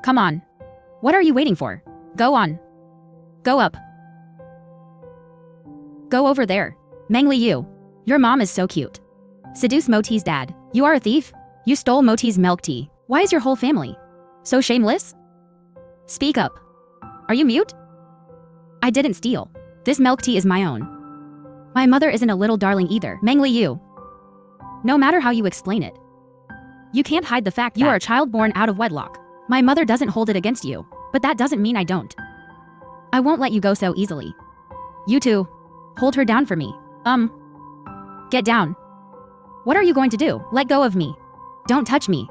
Come on. What are you waiting for? Go on. Go up. Go over there. Mengli Yu. Your mom is so cute. Seduce Moti's dad. You are a thief? You stole Moti's milk tea. Why is your whole family so shameless? Speak up. Are you mute? I didn't steal. This milk tea is my own. My mother isn't a little darling either. Mengli Yu. No matter how you explain it, you can't hide the fact that you are a child born out of wedlock. My mother doesn't hold it against you, but that doesn't mean I don't. I won't let you go so easily. You two, hold her down for me. Get down. What are you going to do? Let go of me. Don't touch me.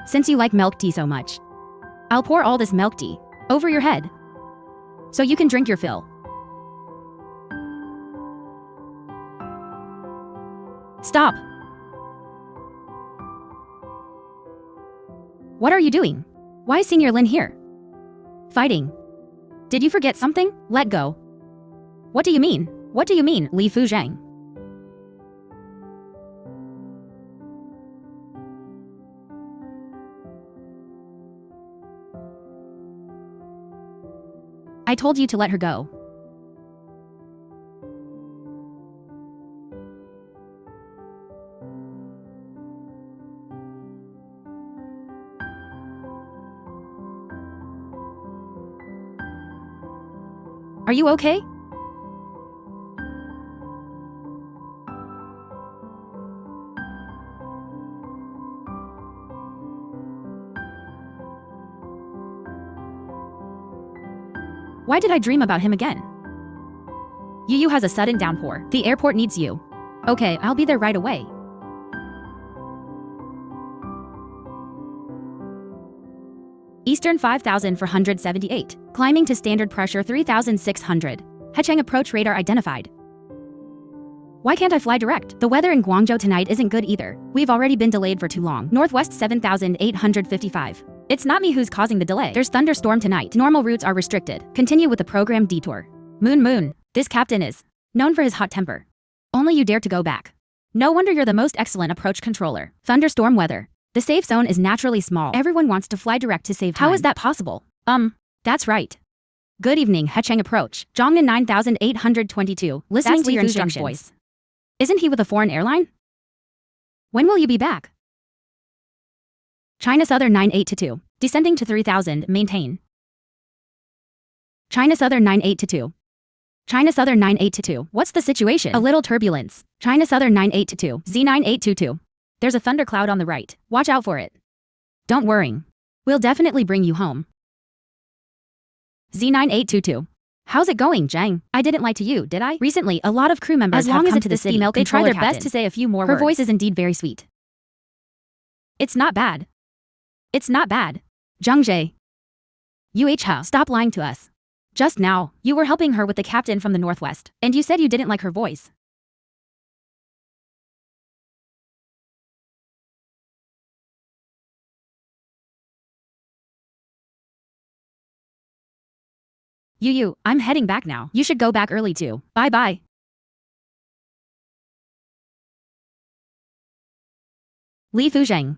Since you like milk tea so much, I'll pour all this milk tea over your head so you can drink your fill. Stop. What are you doing? Why is Senior Lin here? Fighting. Did you forget something? Let go. What do you mean? What do you mean, Li Fuzhang? I told you to let her go. Are you okay? Why did I dream about him again? Yu has a sudden downpour. The airport needs you. Okay, I'll be there right away. Eastern 5478. Climbing to standard pressure 3600. Hecheng approach radar identified. Why can't I fly direct? The weather in Guangzhou tonight isn't good either. We've already been delayed for too long. Northwest 7855. It's not me who's causing the delay. There's thunderstorm tonight. Normal routes are restricted. Continue with the program detour. Moon. This captain is known for his hot temper. Only you dare to go back. No wonder you're the most excellent approach controller. Thunderstorm weather. The safe zone is naturally small. Everyone wants to fly direct to save time. How is that possible? That's right. Good evening, Hecheng approach. Zhongnan 9822. Listening to your instructions. Voice. Isn't he with a foreign airline? When will you be back? China Southern 9822. Descending to 3000. Maintain. China Southern 9822. China Southern 9822. What's the situation? A little turbulence. China Southern 9822. Z9822. There's a thundercloud on the right. Watch out for it. Don't worry. We'll definitely bring you home. Z9822. How's it going, Zhang? I didn't lie to you, did I? Recently, a lot of crew members have come to the city. They try their best to say a few more words. Her voice is indeed very sweet. It's not bad. It's not bad. Zhang Jie. UH, stop lying to us. Just now, you were helping her with the captain from the Northwest, and you said you didn't like her voice. Yu, I'm heading back now. You should go back early too. Bye-bye. Li Fuzhang.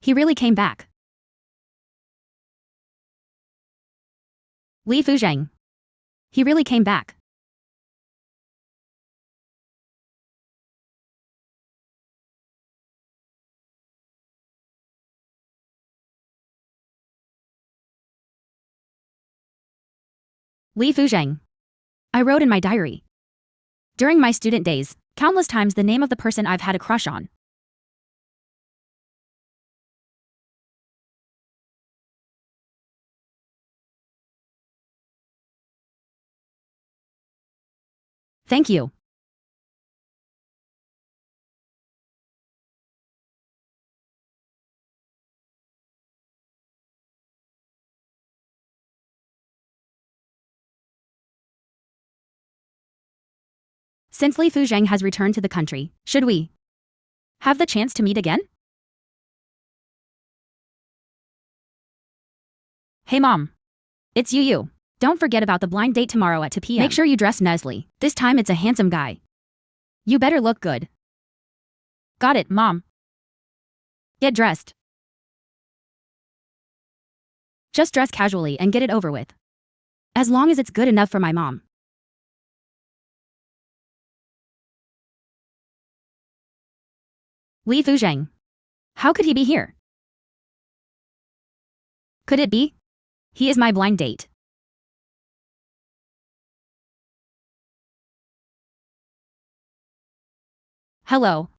He really came back. Li Fuzhang. He really came back. Li Fuzhang. I wrote in my diary. During my student days, countless times the name of the person I've had a crush on. Thank you. Since Li Fuzhang has returned to the country, should we have the chance to meet again? Hey mom. It's Yu. Don't forget about the blind date tomorrow at 2 p.m. Make sure you dress nicely. This time it's a handsome guy. You better look good. Got it, mom. Get dressed. Just dress casually and get it over with. As long as it's good enough for my mom. Li Fuzheng. How could he be here? Could it be? He is my blind date. Hello.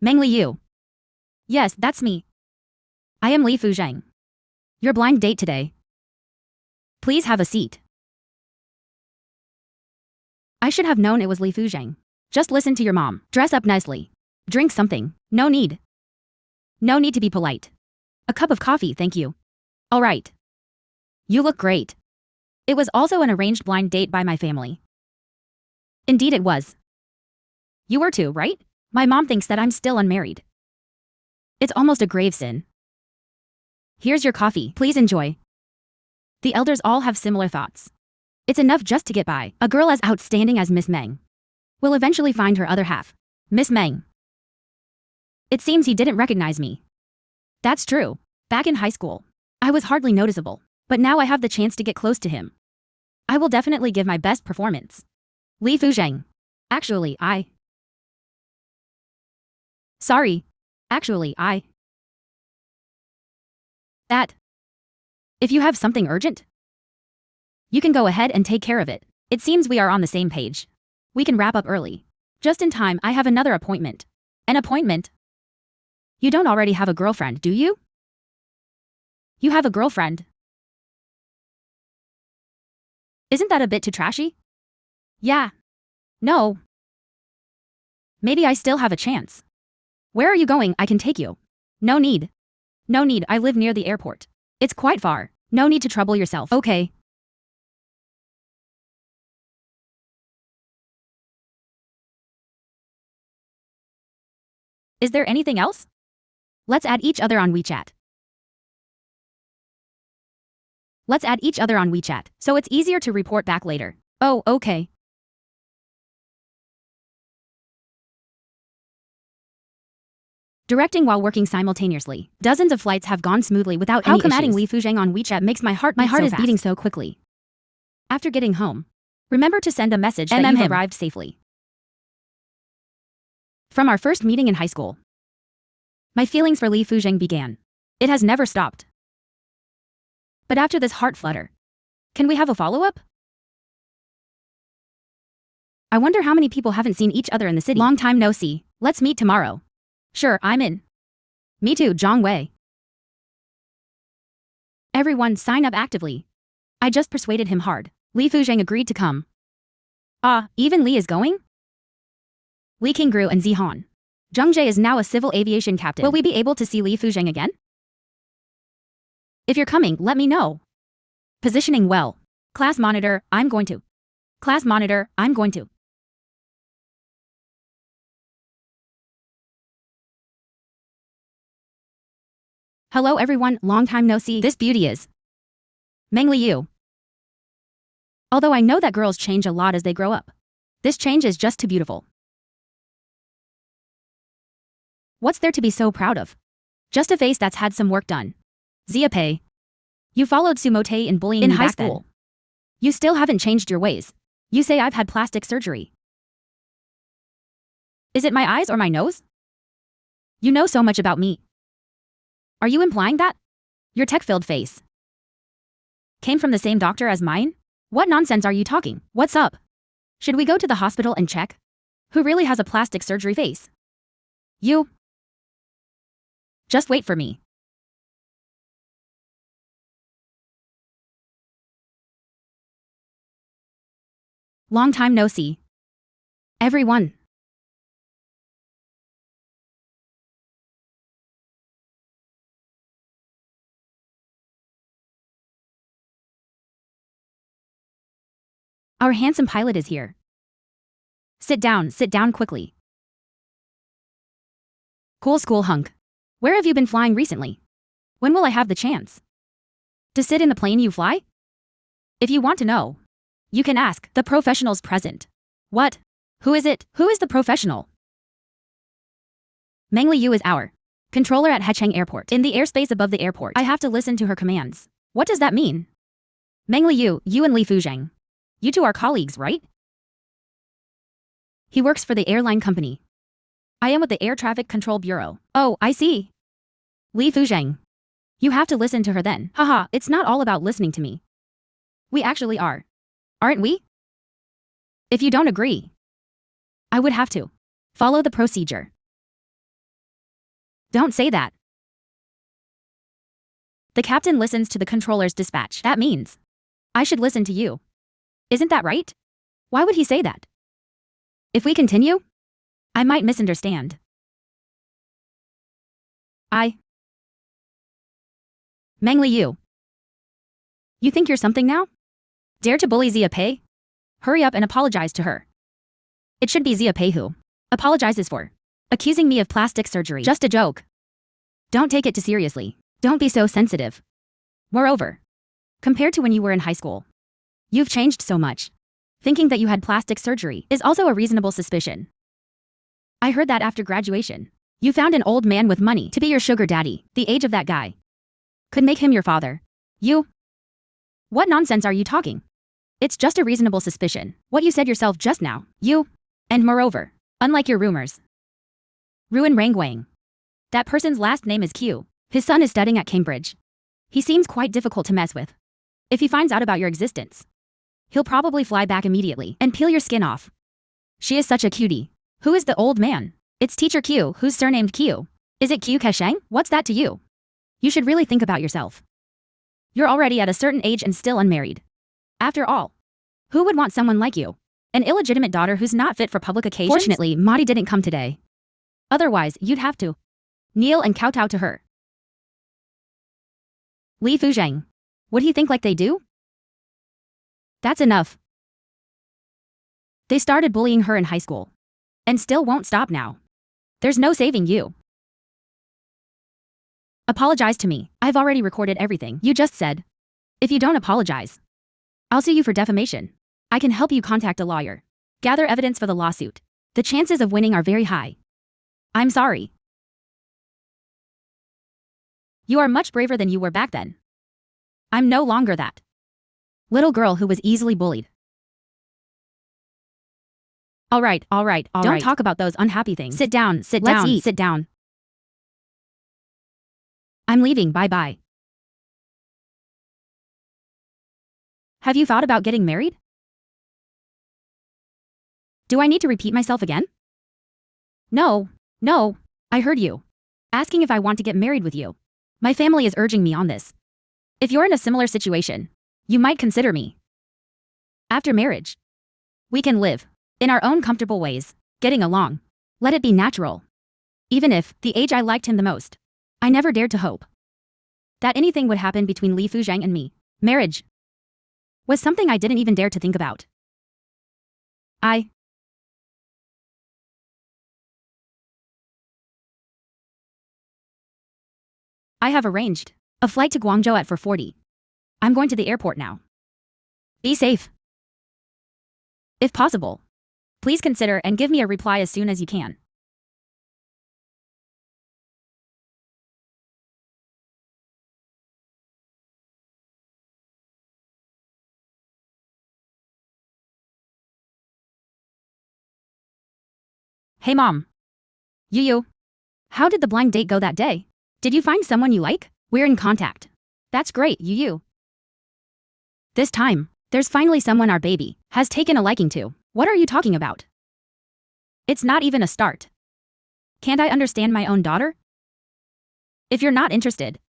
Meng Liu. Yes, that's me. I am Li Fuzheng. Your blind date today. Please have a seat. I should have known it was Li Fuzheng. Just listen to your mom. Dress up nicely. Drink something. No need. No need to be polite. A cup of coffee, thank you. All right. You look great. It was also an arranged blind date by my family. Indeed it was. You were too, right? My mom thinks that I'm still unmarried. It's almost a grave sin. Here's your coffee, please enjoy. The elders all have similar thoughts. It's enough just to get by. A girl as outstanding as Miss Meng will eventually find her other half. Miss Meng. It seems he didn't recognize me. That's true. Back in high school, I was hardly noticeable, but now I have the chance to get close to him. I will definitely give my best performance. Li Fuzheng. Actually, Sorry. Actually, That. If you have something urgent, you can go ahead and take care of it. It seems we are on the same page. We can wrap up early. Just in time, I have another appointment. An appointment? You don't already have a girlfriend, do you? You have a girlfriend? Isn't that a bit too trashy? Yeah. No. Maybe I still have a chance. Where are you going? I can take you. No need. No need, I live near the airport. It's quite far. No need to trouble yourself. Okay. Is there anything else? Let's add each other on WeChat. Let's add each other on WeChat, so it's easier to report back later. Oh, okay. Directing while working simultaneously. Dozens of flights have gone smoothly without any issues. How come adding Li Fuzheng on WeChat makes my heart is beating so quickly. After getting home, remember to send a message that you've arrived safely. From our first meeting in high school, my feelings for Li Fuzheng began. It has never stopped. But after this heart flutter, can we have a follow-up? I wonder how many people haven't seen each other in the city. Long time no see. Let's meet tomorrow. Sure, I'm in. Me too, Zhang Wei. Everyone sign up actively. I just persuaded him hard. Li Fuzheng agreed to come. Ah, even Li is going? Li Qingru and Zihan. Zhang Jie is now a civil aviation captain. Will we be able to see Li Fuzheng again? If you're coming, let me know. Positioning well. Class monitor, I'm going to. Class monitor, I'm going to. Hello everyone, long time no see. This beauty is Meng Liu. Although I know that girls change a lot as they grow up, this change is just too beautiful. What's there to be so proud of? Just a face that's had some work done. Zia Pei. You followed Sumote in bullying in high school. Then. You still haven't changed your ways. You say I've had plastic surgery. Is it my eyes or my nose? You know so much about me. Are you implying that? Your tech-filled face came from the same doctor as mine? What nonsense are you talking? What's up? Should we go to the hospital and check? Who really has a plastic surgery face? You. Just wait for me. Long time no see. Everyone. Our handsome pilot is here. Sit down quickly. Cool school hunk. Where have you been flying recently? When will I have the chance to sit in the plane you fly? If you want to know, you can ask the professionals present. What? Who is it? Who is the professional? Meng Liu is our controller at Hecheng Airport. In the airspace above the airport, I have to listen to her commands. What does that mean? Meng Liu, you and Li Fuzhang. You two are colleagues, right? He works for the airline company. I am with the Air Traffic Control Bureau. Oh, I see. Li Fuzhang. You have to listen to her then. Haha, it's not all about listening to me. We actually are. Aren't we? If you don't agree, I would have to follow the procedure. Don't say that. The captain listens to the controller's dispatch. That means I should listen to you. Isn't that right? Why would he say that? If we continue, I might misunderstand. Meng Liu. You think you're something now? Dare to bully Xia Pei? Hurry up and apologize to her. It should be Xia Pei who apologizes for accusing me of plastic surgery. Just a joke. Don't take it too seriously. Don't be so sensitive. Moreover, compared to when you were in high school, you've changed so much. Thinking that you had plastic surgery is also a reasonable suspicion. I heard that after graduation, you found an old man with money to be your sugar daddy. The age of that guy could make him your father. You? What nonsense are you talking? It's just a reasonable suspicion. What you said yourself just now. You. And moreover, unlike your rumors, Ruin Rangwang. That person's last name is Q. His son is studying at Cambridge. He seems quite difficult to mess with. If he finds out about your existence, he'll probably fly back immediately and peel your skin off. She is such a cutie. Who is the old man? It's Teacher Q, who's surnamed Q. Is it Q Kesheng? What's that to you? You should really think about yourself. You're already at a certain age and still unmarried. After all, who would want someone like you? An illegitimate daughter who's not fit for public occasions? Fortunately, Madi didn't come today. Otherwise, you'd have to kneel and kowtow to her. Li Fuzhang. Would he think like they do? That's enough. They started bullying her in high school. And still won't stop now. There's no saving you. Apologize to me. I've already recorded everything you just said. If you don't apologize, I'll sue you for defamation. I can help you contact a lawyer. Gather evidence for the lawsuit. The chances of winning are very high. I'm sorry. You are much braver than you were back then. I'm no longer that little girl who was easily bullied. All right. Don't talk about those unhappy things. Sit down. Let's eat. Sit down. I'm leaving. Bye-bye. Have you thought about getting married? Do I need to repeat myself again? No. I heard you asking if I want to get married with you. My family is urging me on this. If you're in a similar situation, you might consider me. After marriage, we can live in our own comfortable ways, getting along. Let it be natural. Even if, the age I liked him the most, I never dared to hope that anything would happen between Li Fuzhang and me. Marriage was something I didn't even dare to think about. I have arranged a flight to Guangzhou at 4:40. I'm going to the airport now. Be safe. If possible, please consider and give me a reply as soon as you can. Hey mom. Yu. How did the blind date go that day? Did you find someone you like? We're in contact. That's great, Yu. This time, there's finally someone our baby has taken a liking to. What are you talking about? It's not even a start. Can't I understand my own daughter? If you're not interested,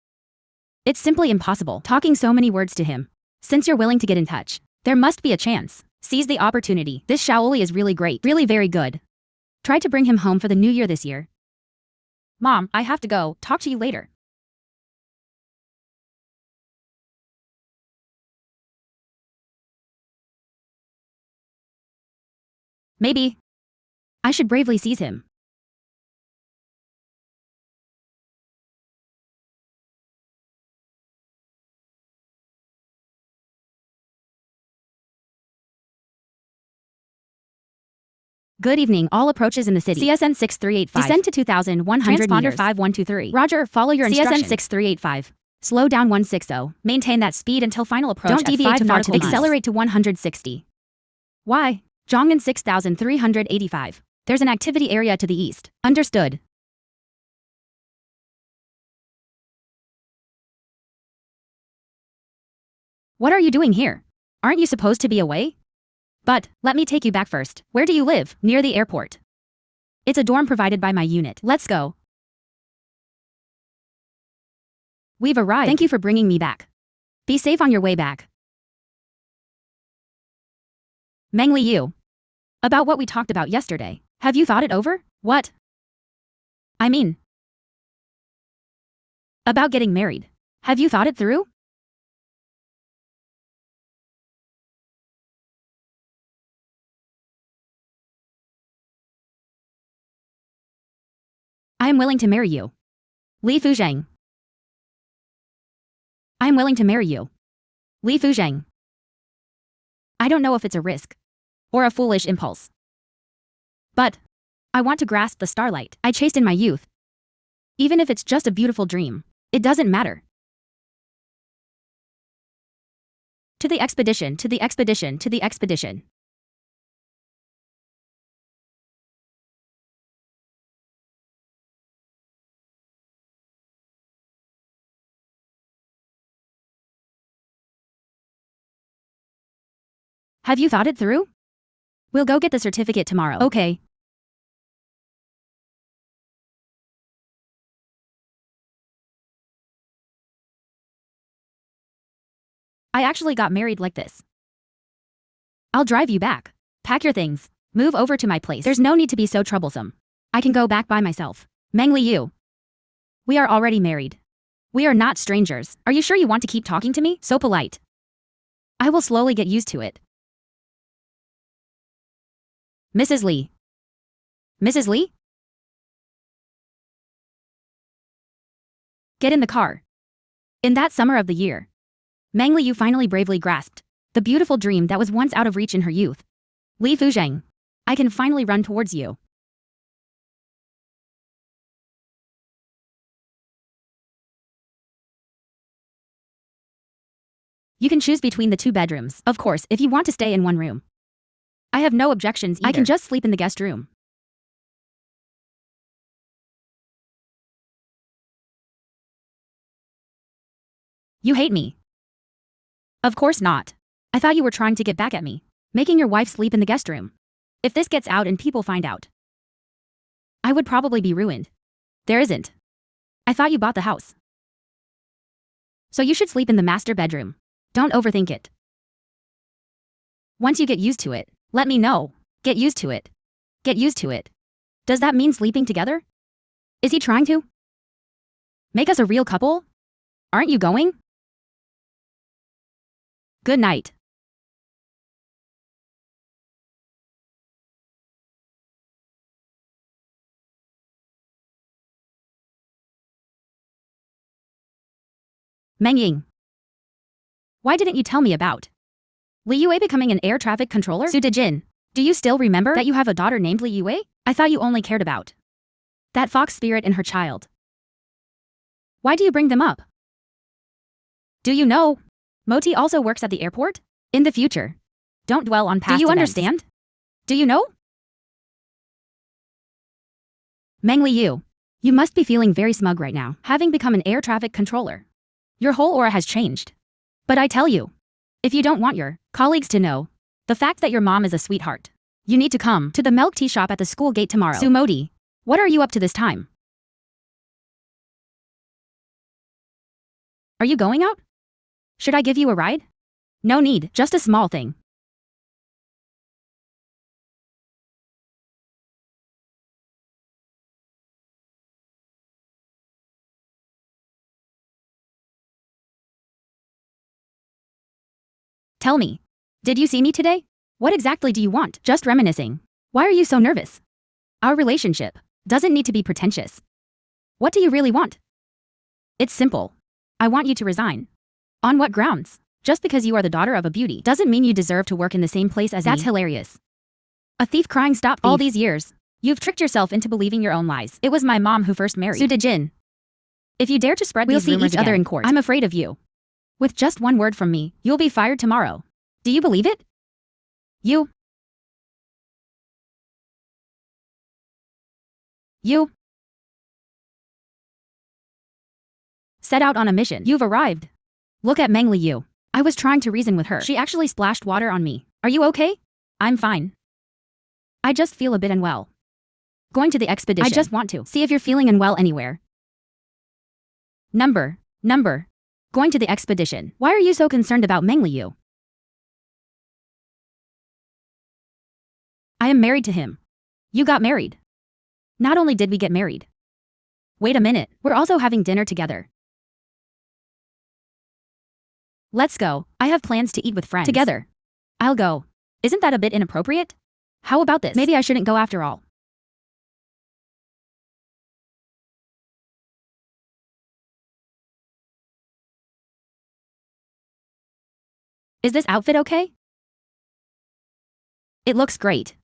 it's simply impossible talking so many words to him. Since you're willing to get in touch, there must be a chance. Seize the opportunity. This Shaoli is really great, really very good. Try to bring him home for the new year this year. Mom, I have to go. Talk to you later. Maybe I should bravely seize him. Good evening. All approaches in the city. CSN 6385. Descend to 2100 Transponder meters. 5123. Roger, follow your instructions. CSN 6385. Slow down 160. Maintain that speed until final approach. Don't deviate too far to accelerate to 160. Why? Zhongnan 6385. There's an activity area to the east. Understood. What are you doing here? Aren't you supposed to be away? But, let me take you back first. Where do you live? Near the airport. It's a dorm provided by my unit. Let's go. We've arrived. Thank you for bringing me back. Be safe on your way back. Meng Liu. About what we talked about yesterday. Have you thought it over? What? I mean, about getting married. Have you thought it through? I am willing to marry you. Li Fuzheng. I am willing to marry you. Li Fuzheng. I don't know if it's a risk or a foolish impulse. But I want to grasp the starlight I chased in my youth. Even if it's just a beautiful dream, it doesn't matter. To the expedition, to the expedition, to the expedition. Have you thought it through? We'll go get the certificate tomorrow. Okay. I actually got married like this. I'll drive you back. Pack your things. Move over to my place. There's no need to be so troublesome. I can go back by myself. Meng Liu. We are already married. We are not strangers. Are you sure you want to keep talking to me? So polite. I will slowly get used to it. Mrs. Li. Mrs. Li? Get in the car. In that summer of the year, Meng Liu finally bravely grasped the beautiful dream that was once out of reach in her youth. Li Fuzheng, I can finally run towards you. You can choose between the two bedrooms, of course, if you want to stay in one room. I have no objections either. I can just sleep in the guest room. You hate me? Of course not. I thought you were trying to get back at me, making your wife sleep in the guest room. If this gets out and people find out, I would probably be ruined. There isn't. I thought you bought the house. So you should sleep in the master bedroom. Don't overthink it. Once you get used to it, let me know. Get used to it. Get used to it. Does that mean sleeping together? Is he trying to make us a real couple? Aren't you going? Good night. Meng Ying. Why didn't you tell me about Li Yue becoming an air traffic controller? Su Dejin, do you still remember that you have a daughter named Li Yue? I thought you only cared about that fox spirit in her child. Why do you bring them up? Do you know Moti also works at the airport? In the future. Don't dwell on past events. Do you understand? Do you know? Meng Liu, you must be feeling very smug right now, having become an air traffic controller. Your whole aura has changed. But I tell you, if you don't want your colleagues to know the fact that your mom is a sweetheart, you need to come to the milk tea shop at the school gate tomorrow. Su Modi, what are you up to this time? Are you going out? Should I give you a ride? No need, just a small thing. Tell me, did you see me today? What exactly do you want? Just reminiscing. Why are you so nervous? Our relationship doesn't need to be pretentious. What do you really want? It's simple. I want you to resign. On what grounds? Just because you are the daughter of a beauty doesn't mean you deserve to work in the same place as me. That's hilarious. A thief crying stop thief. All these years, you've tricked yourself into believing your own lies. It was my mom who first married Su Dejin. If you dare to spread these rumors each other in court, I'm afraid of you. With just one word from me, you'll be fired tomorrow. Do you believe it? You set out on a mission. You've arrived. Look at Meng Liu. I was trying to reason with her. She actually splashed water on me. Are you okay? I'm fine. I just feel a bit unwell. Going to the expedition. I just want to see if you're feeling unwell anywhere. Number. Going to the expedition. Why are you so concerned about Meng Liu? I am married to him. You got married. Not only did we get married. Wait a minute, we're also having dinner together. Let's go. I have plans to eat with friends. Together. I'll go. Isn't that a bit inappropriate? How about this? Maybe I shouldn't go after all. Is this outfit okay? It looks great.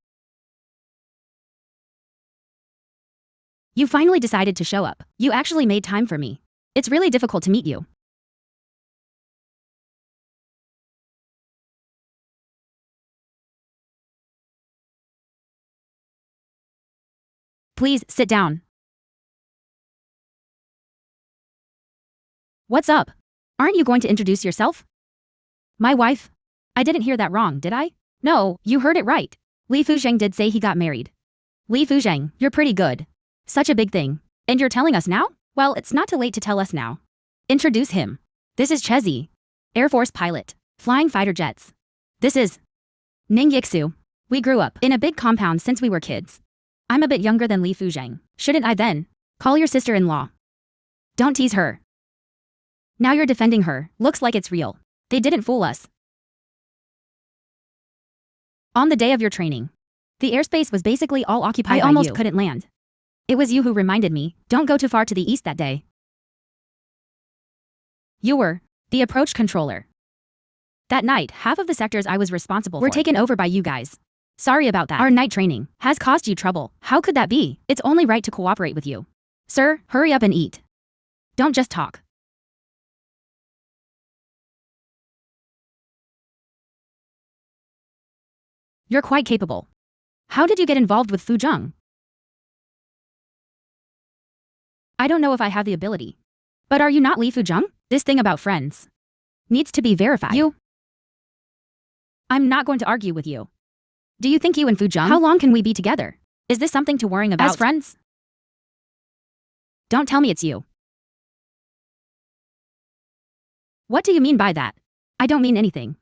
You finally decided to show up. You actually made time for me. It's really difficult to meet you. Please, sit down. What's up? Aren't you going to introduce yourself? My wife? I didn't hear that wrong, did I? No, you heard it right. Li Fuzheng did say he got married. Li Fuzheng, you're pretty good. Such a big thing. And you're telling us now? Well, it's not too late to tell us now. Introduce him. This is Chezi, Air Force pilot, flying fighter jets. This is Ning Yixu. We grew up in a big compound since we were kids. I'm a bit younger than Li Fuzheng. Shouldn't I then call your sister-in-law? Don't tease her. Now you're defending her. Looks like it's real. They didn't fool us. On the day of your training, the airspace was basically all occupied by you. I almost couldn't land. It was you who reminded me, don't go too far to the east that day. You were the approach controller. That night, half of the sectors I was responsible for were taken over by you guys. Sorry about that. Our night training has caused you trouble. How could that be? It's only right to cooperate with you. Sir, hurry up and eat. Don't just talk. You're quite capable. How did you get involved with Fuzheng? I don't know if I have the ability. But are you not Li Fuzheng? This thing about friends needs to be verified. I'm not going to argue with you. Do you think you and Fuzheng? How long can we be together? Is this something to worry about? As friends? Don't tell me it's you. What do you mean by that? I don't mean anything.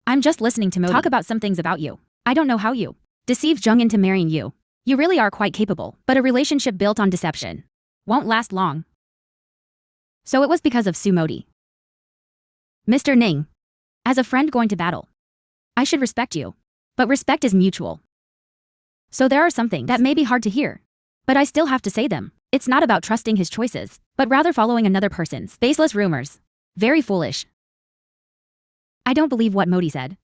I'm just listening to MuiTho talk about some things about you. I don't know how you deceived Zheng into marrying you. You really are quite capable, but a relationship built on deception won't last long. So it was because of Su Modi. Mr. Ning, as a friend going to battle, I should respect you. But respect is mutual. So there are some things that may be hard to hear, but I still have to say them. It's not about trusting his choices, but rather following another person's baseless rumors. Very foolish. I don't believe what Modi said.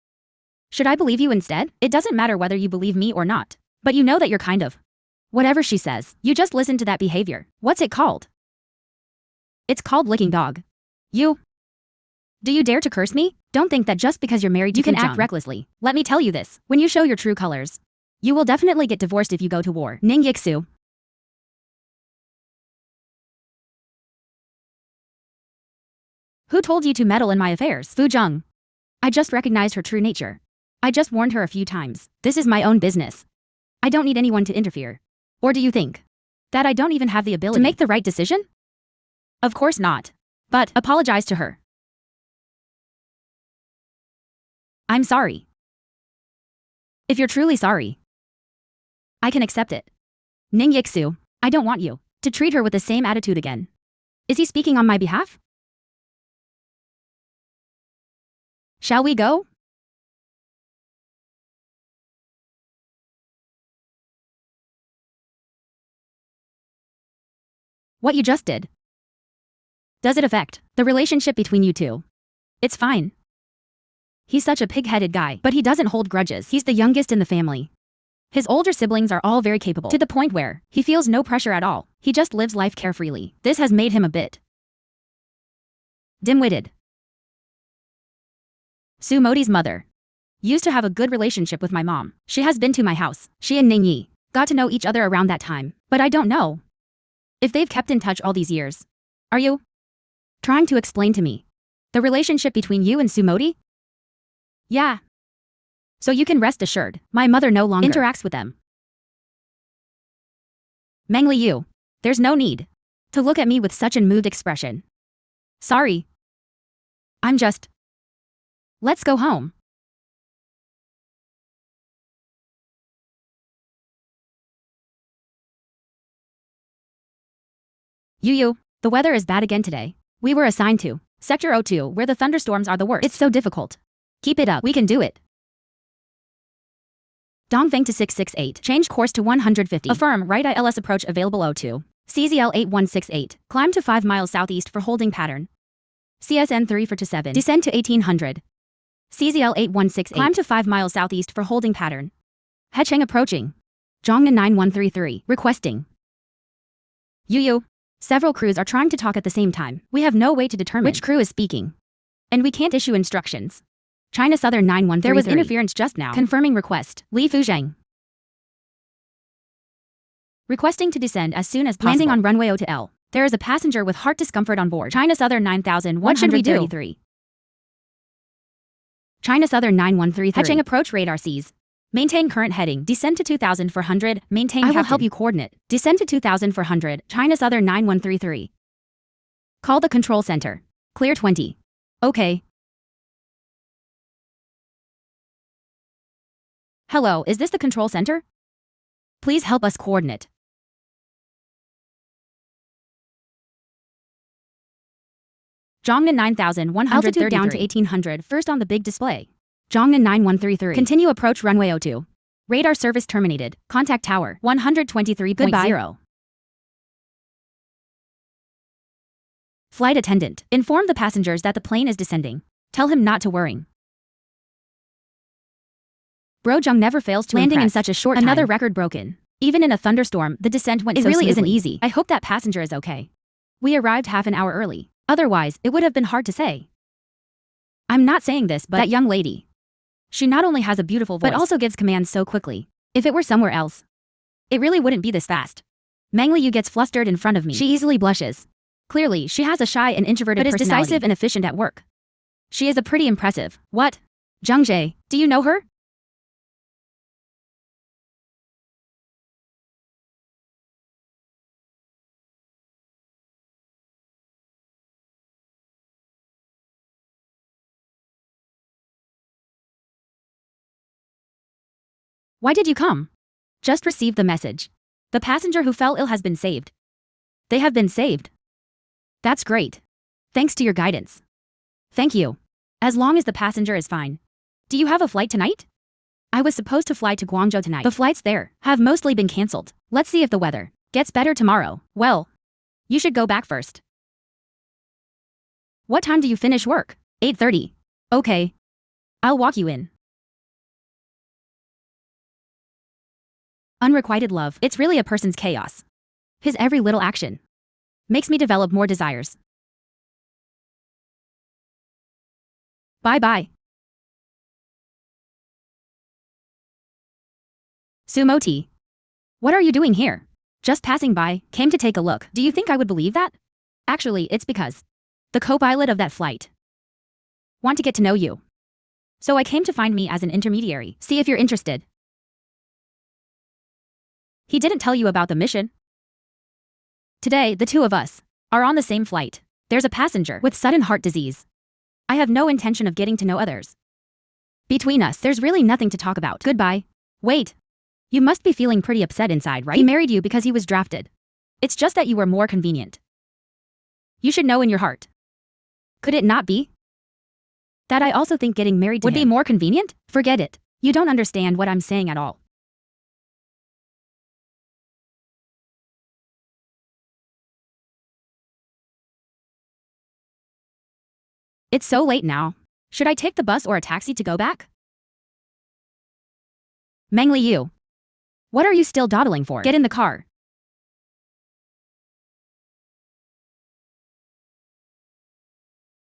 Should I believe you instead? It doesn't matter whether you believe me or not. But you know that you're kind of whatever she says. You just listen to that behavior. What's it called? It's called licking dog. Do you dare to curse me? Don't think that just because you're married you can act recklessly. Let me tell you this. When you show your true colors, you will definitely get divorced if you go to war. Ning Yixu. Who told you to meddle in my affairs? Fuzheng. I just recognized her true nature. I just warned her a few times. This is my own business. I don't need anyone to interfere. Or do you think that I don't even have the ability to make the right decision? Of course not. But apologize to her. I'm sorry. If you're truly sorry, I can accept it. Ning Yixu, I don't want you to treat her with the same attitude again. Is he speaking on my behalf? Shall we go? What you just did. Does it affect the relationship between you two? It's fine. He's such a pig-headed guy, but he doesn't hold grudges. He's the youngest in the family. His older siblings are all very capable, to the point where he feels no pressure at all. He just lives life carefreely. This has made him a bit dim-witted. Sumodi's mother used to have a good relationship with my mom. She has been to my house. She and Ningyi got to know each other around that time. But I don't know if they've kept in touch all these years. Are you trying to explain to me the relationship between you and Sumodi? Yeah. So you can rest assured, my mother no longer interacts with them. Mengli Yu, there's no need to look at me with such an moved expression. Sorry. I'm just... Let's go home. Yu, the weather is bad again today. We were assigned to Sector 02, where the thunderstorms are the worst. It's so difficult. Keep it up. We can do it. Dongfeng to 668. Change course to 150. Affirm right ILS approach available 02. CZL 8168. Climb to 5 miles southeast for holding pattern. CSN 3 for 27. Descend to 1800. CZL 8168. Climb to 5 miles southeast for holding pattern. Hecheng approaching. Zhongnan 9133. Requesting. Yu. Several crews are trying to talk at the same time. We have no way to determine which crew is speaking. And we can't issue instructions. China Southern 9133. There was interference just now. Confirming request. Li Fuzheng. Requesting to descend as soon as possible. Landing on runway O to L. There is a passenger with heart discomfort on board. China Southern 9133. What should we do? China Southern 9133. Hecheng approach radar sees. Maintain current heading. Descend to 2400. Maintain captain. I will help you coordinate. Descend to 2400. China Southern 9133. Call the control center. Clear 20. Okay. Hello, is this the control center? Please help us coordinate. Zhongnan 9133. Altitude down to 1800. First on the big display. Zhongnan 9133. Continue approach runway 02. Radar service terminated. Contact tower 123.0. Goodbye. Flight attendant. Inform the passengers that the plane is descending. Tell him not to worry. Brojung never fails to landing impress. In such a short time. Another record broken. Even in a thunderstorm, the descent went so smoothly. It really isn't easy. I hope that passenger is okay. We arrived half an hour early. Otherwise, it would have been hard to say. I'm not saying this, but that young lady. She not only has a beautiful voice, but also gives commands so quickly. If it were somewhere else, it really wouldn't be this fast. Mengli Yu gets flustered in front of me. She easily blushes. Clearly, she has a shy and introverted personality, but is decisive and efficient at work. She is a pretty impressive. What? Zhang Jie, do you know her? Why did you come? Just received the message. The passenger who fell ill has been saved. They have been saved. That's great. Thanks to your guidance. Thank you. As long as the passenger is fine. Do you have a flight tonight? I was supposed to fly to Guangzhou tonight. The flights there have mostly been cancelled. Let's see if the weather gets better tomorrow. Well, you should go back first. What time do you finish work? 8:30. Okay. I'll walk you in. Unrequited love. It's really a person's chaos. His every little action makes me develop more desires. Bye-bye. Sumoti. What are you doing here? Just passing by, came to take a look. Do you think I would believe that? Actually, it's because the co-pilot of that flight want to get to know you. So I came to find me as an intermediary. See if you're interested. He didn't tell you about the mission. Today, the two of us are on the same flight. There's a passenger with sudden heart disease. I have no intention of getting to know others. Between us, there's really nothing to talk about. Goodbye. Wait. You must be feeling pretty upset inside, right? He married you because he was drafted. It's just that you were more convenient. You should know in your heart. Could it not be that I also think getting married to him would be more convenient? Forget it. You don't understand what I'm saying at all. It's so late now. Should I take the bus or a taxi to go back? Mengli Yu. What are you still dawdling for? Get in the car.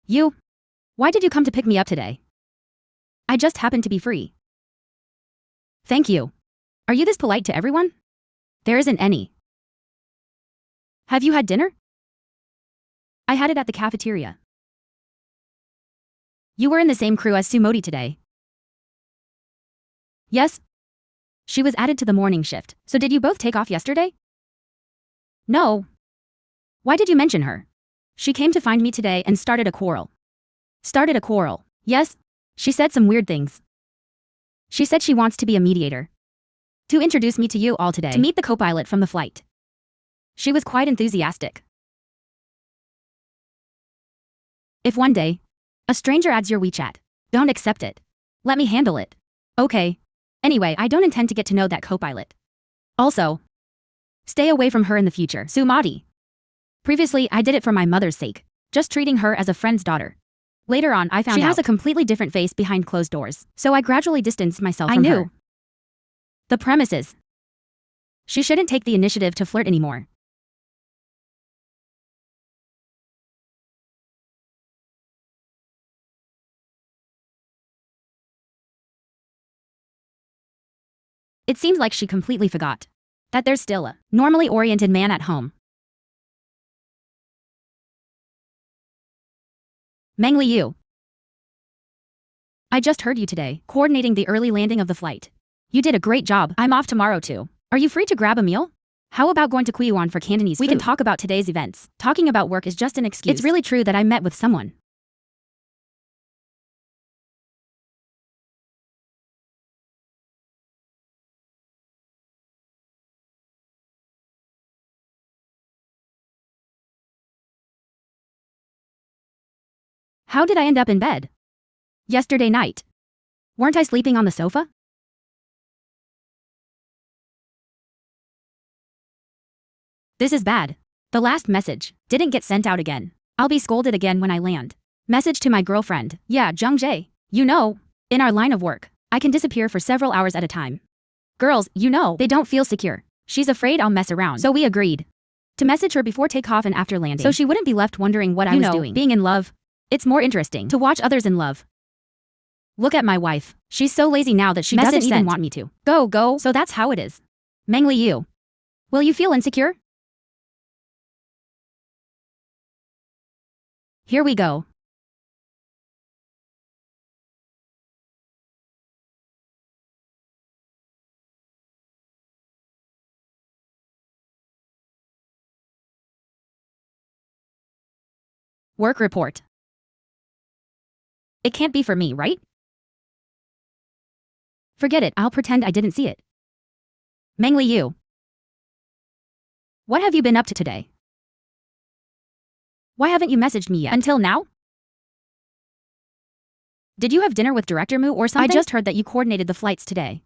You? Why did you come to pick me up today? I just happened to be free. Thank you. Are you this polite to everyone? There isn't any. Have you had dinner? I had it at the cafeteria. You were in the same crew as Sumoti today. Yes. She was added to the morning shift, so did you both take off yesterday? No. Why did you mention her? She came to find me today and started a quarrel. Started a quarrel? Yes. She said some weird things. She said she wants to be a mediator. To introduce me to you all today. To meet the co-pilot from the flight. She was quite enthusiastic. If one day, a stranger adds your WeChat, don't accept it. Let me handle it. Okay. Anyway, I don't intend to get to know that co-pilot. Also, stay away from her in the future. Sumati. Previously, I did it for my mother's sake, just treating her as a friend's daughter. Later on, I found out she has a completely different face behind closed doors, so I gradually distanced myself from her. The premises. She shouldn't take the initiative to flirt anymore. It seems like she completely forgot that there's still a normally oriented man at home. Meng Liu. I just heard you today, coordinating the early landing of the flight. You did a great job. I'm off tomorrow too. Are you free to grab a meal? How about going to Kuiwan for Cantonese food? We can talk about today's events. Talking about work is just an excuse. It's really true that I met with someone. How did I end up in bed? Yesterday night. Weren't I sleeping on the sofa? This is bad. The last message didn't get sent out again. I'll be scolded again when I land. Message to my girlfriend. Yeah, Zhang Jie. You know, in our line of work, I can disappear for several hours at a time. Girls, you know, they don't feel secure. She's afraid I'll mess around. So we agreed to message her before takeoff and after landing, so she wouldn't be left wondering what I was doing. Being in love, it's more interesting to watch others in love. Look at my wife. She's so lazy now that she doesn't even want me to. Go. So that's how it is. Meng Liu. Will you feel insecure? Here we go. Work report. It can't be for me, right? Forget it, I'll pretend I didn't see it. Meng Liu. What have you been up to today? Why haven't you messaged me yet? Until now? Did you have dinner with Director Mu or something? I just heard that you coordinated the flights today.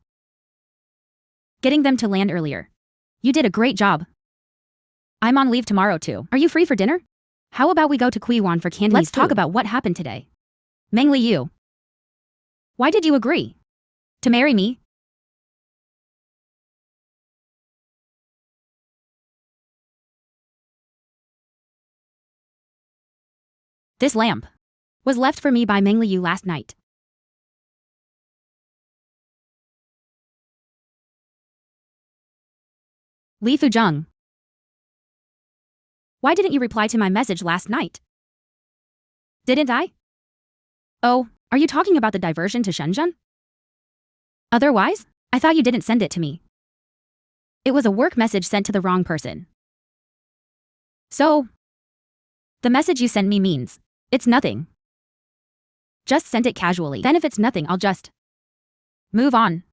Getting them to land earlier. You did a great job. I'm on leave tomorrow too. Are you free for dinner? How about we go to Kuiwan for Cantonese food? Let's talk about what happened today. Meng Liu. Why did you agree to marry me? This lamp was left for me by Meng Liu last night. Li Fuzheng. Why didn't you reply to my message last night? Didn't I? Oh, are you talking about the diversion to Shenzhen? Otherwise, I thought you didn't send it to me. It was a work message sent to the wrong person. So, the message you sent me means it's nothing. Just send it casually. Then if it's nothing, I'll just move on.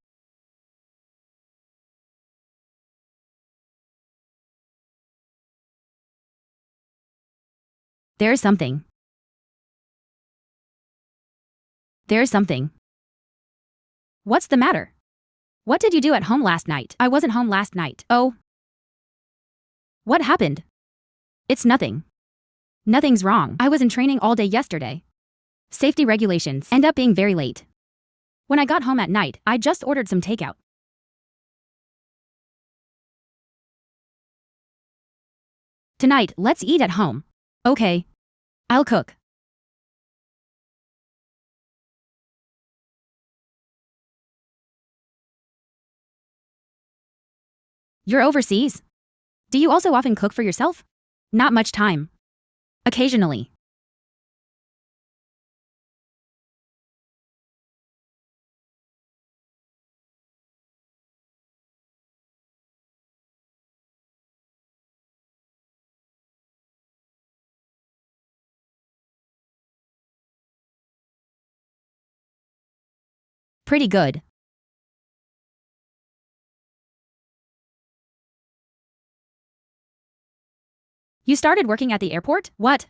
There's something. There's something. What's the matter? What did you do at home last night? I wasn't home last night. Oh. What happened? It's nothing. Nothing's wrong. I was in training all day yesterday. Safety regulations end up being very late. When I got home at night, I just ordered some takeout. Tonight, let's eat at home. Okay. I'll cook. You're overseas? Do you also often cook for yourself? Not much time. Occasionally. Pretty good. You started working at the airport? What?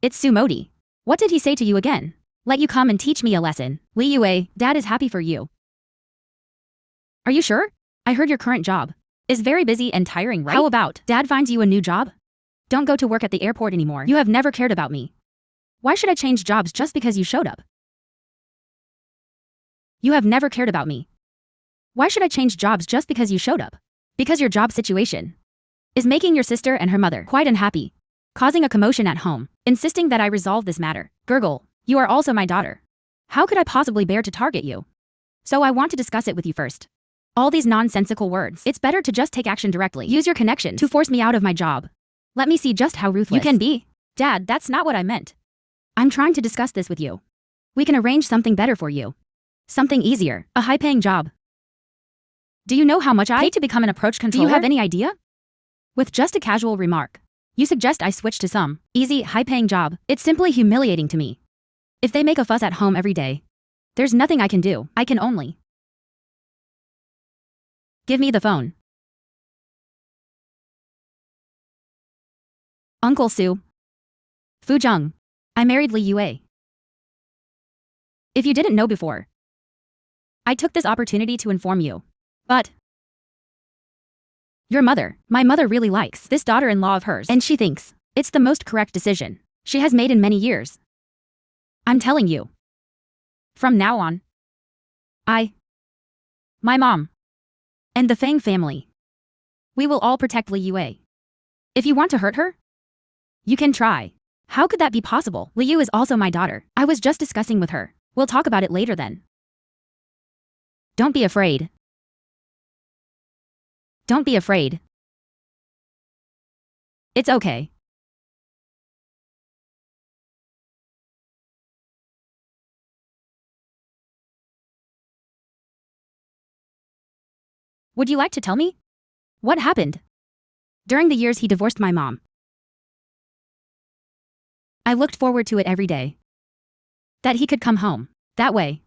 It's Sumodi. What did he say to you again? Let you come and teach me a lesson. Li Yue, Dad is happy for you. Are you sure? I heard your current job is very busy and tiring, right? How about Dad finds you a new job? Don't go to work at the airport anymore. You have never cared about me. Why should I change jobs just because you showed up? You have never cared about me. Why should I change jobs just because you showed up? Because your job situation is making your sister and her mother quite unhappy, causing a commotion at home, insisting that I resolve this matter. Gurgle, you are also my daughter. How could I possibly bear to target you? So I want to discuss it with you first. All these nonsensical words. It's better to just take action directly. Use your connections to force me out of my job. Let me see just how ruthless you can be. Dad, that's not what I meant. I'm trying to discuss this with you. We can arrange something better for you. Something easier, a high-paying job. Do you know how much I pay to become an approach controller? Do you have any idea? With just a casual remark, you suggest I switch to some easy, high-paying job. It's simply humiliating to me. If they make a fuss at home every day, there's nothing I can do. I can only give me the phone. Uncle Su. Fuzheng. I married Li Yue. If you didn't know before, I took this opportunity to inform you. But your mother, my mother really likes this daughter-in-law of hers, and she thinks it's the most correct decision she has made in many years. I'm telling you. From now on, my mom, and the Fang family, we will all protect Li Yue. If you want to hurt her, you can try. How could that be possible? Li Yu is also my daughter. I was just discussing with her. We'll talk about it later then. Don't be afraid. Don't be afraid. It's okay. Would you like to tell me? What happened? During the years he divorced my mom, I looked forward to it every day. That he could come home. That way,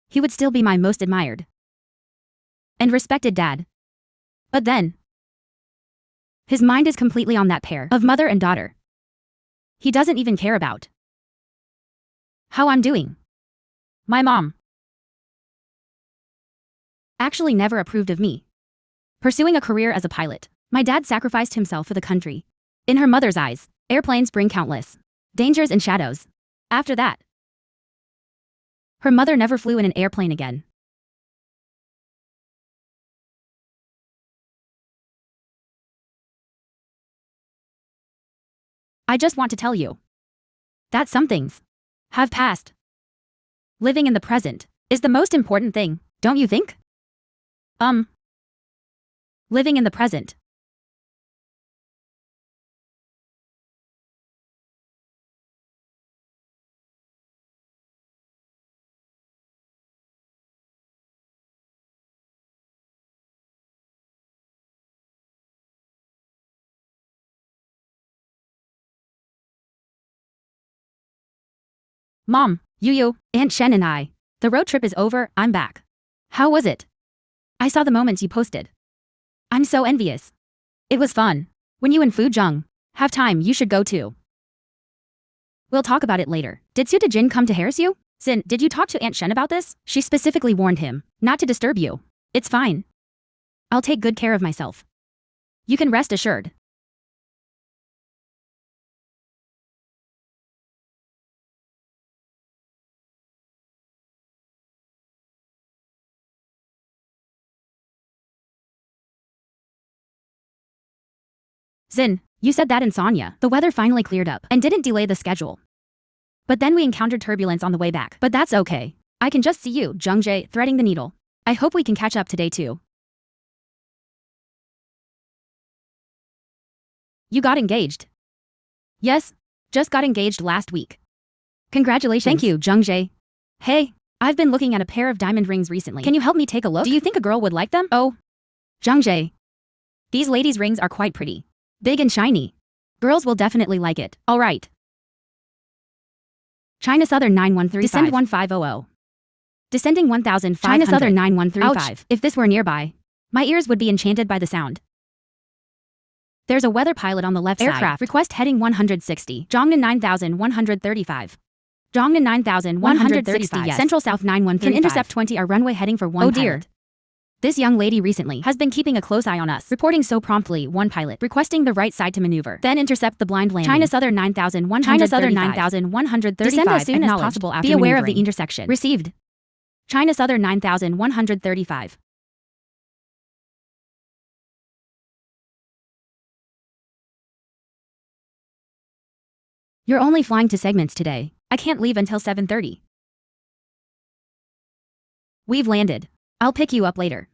he would still be my most admired and respected dad. But then, his mind is completely on that pair of mother and daughter. He doesn't even care about how I'm doing. My mom actually never approved of me pursuing a career as a pilot. My dad sacrificed himself for the country. In her mother's eyes, airplanes bring countless dangers and shadows. After that, her mother never flew in an airplane again. I just want to tell you that some things have passed. Living in the present is the most important thing, don't you think? Living in the present. Mom, Yu, Aunt Shen and I. The road trip is over, I'm back. How was it? I saw the moments you posted. I'm so envious. It was fun. When you and Fuzheng have time, you should go too. We'll talk about it later. Did Suta Jin come to harass you? Sin, did you talk to Aunt Shen about this? She specifically warned him not to disturb you. It's fine. I'll take good care of myself. You can rest assured. Zin, You said that in Sonya. The weather finally cleared up and didn't delay the schedule. But then we encountered turbulence on the way back. But that's okay. I can just see you, Jungjae, threading the needle. I hope we can catch up today too. You got engaged. Yes, just got engaged last week. Congratulations. Thank you, Jungjae. Hey, I've been looking at a pair of diamond rings recently. Can you help me take a look? Do you think a girl would like them? Oh, Jungjae. These ladies' rings are quite pretty. Big and shiny. Girls will definitely like it. All right. China Southern 9135. Descend 1500. Descending 1500. China Southern 9135. Ouch, if this were nearby, my ears would be enchanted by the sound. There's a weather pilot on the left Aircraft. side. Request heading 160. Jongnan 9135. Jongnan 9135. yes. Central South 9135. Can intercept 20 our runway heading for 1 Oh pilot. dear. This young lady recently has been keeping a close eye on us. Reporting so promptly, 1 pilot. Requesting the right side to maneuver. Then intercept the blind landing. China Southern 9135. China Southern 9135. Descend as soon as possible after Be aware of the intersection. Received. China Southern 9135. You're only flying to segments today. I can't leave until 7:30. We've landed. I'll pick you up later.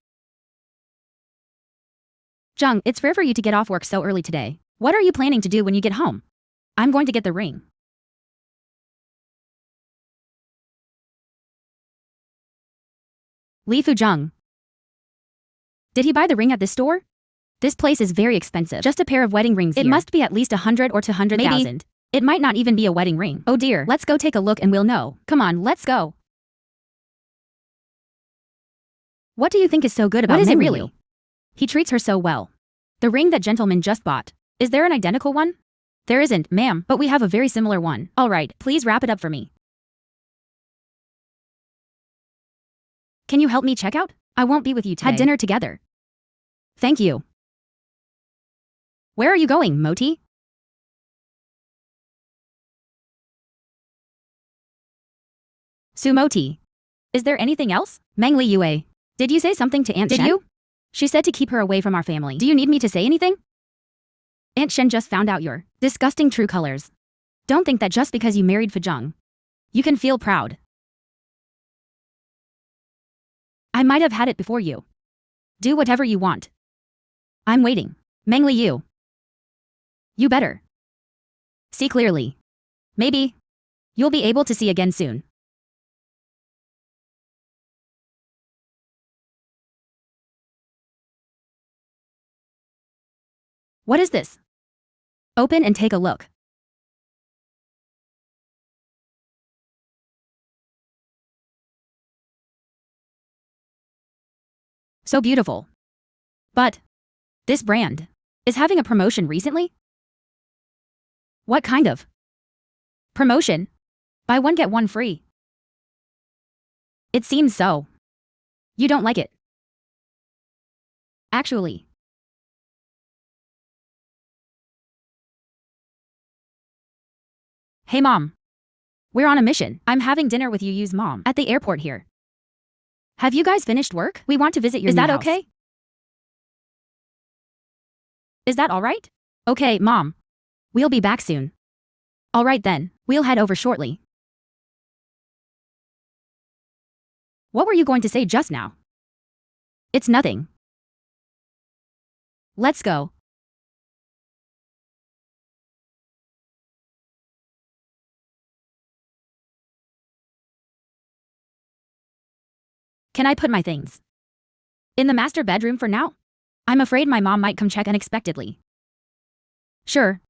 Jung, it's rare for you to get off work so early today. What are you planning to do when you get home? I'm going to get the ring. Li Fujung. Did he buy the ring at this store? This place is very expensive. Just a pair of wedding rings. It must be at least 100 or 200,000. It might not even be a wedding ring. Oh dear. Let's go take a look and we'll know. Come on, let's go. What do you think is so good about What is it Meng really? Liu? He treats her so well. The ring that gentleman just bought. Is there an identical one? There isn't, ma'am, but we have a very similar one. All right, please wrap it up for me. Can you help me check out? I won't be with you today. Had dinner together. Thank you. Where are you going, Moti? Sumoti. Is there anything else? Meng Liyue. Did you say something to Aunt Shen? Did you? She said to keep her away from our family. Do you need me to say anything? Aunt Shen just found out your disgusting true colors. Don't think that just because you married Fujung, you can feel proud. I might have had it before you. Do whatever you want. I'm waiting. Meng Liu. You better see clearly. Maybe you'll be able to see again soon. What is this? Open and take a look. So beautiful. But this brand is having a promotion recently? What kind of promotion? Buy one get one free. It seems so. You don't like it. Actually. Hey mom. We're on a mission. I'm having dinner with Yu's mom at the airport here. Have you guys finished work? We want to visit your new house. Is that okay? Is that all right? Okay, mom. We'll be back soon. All right then, we'll head over shortly. What were you going to say just now? It's nothing. Let's go. Can I put my things in the master bedroom for now? I'm afraid my mom might come check unexpectedly. Sure.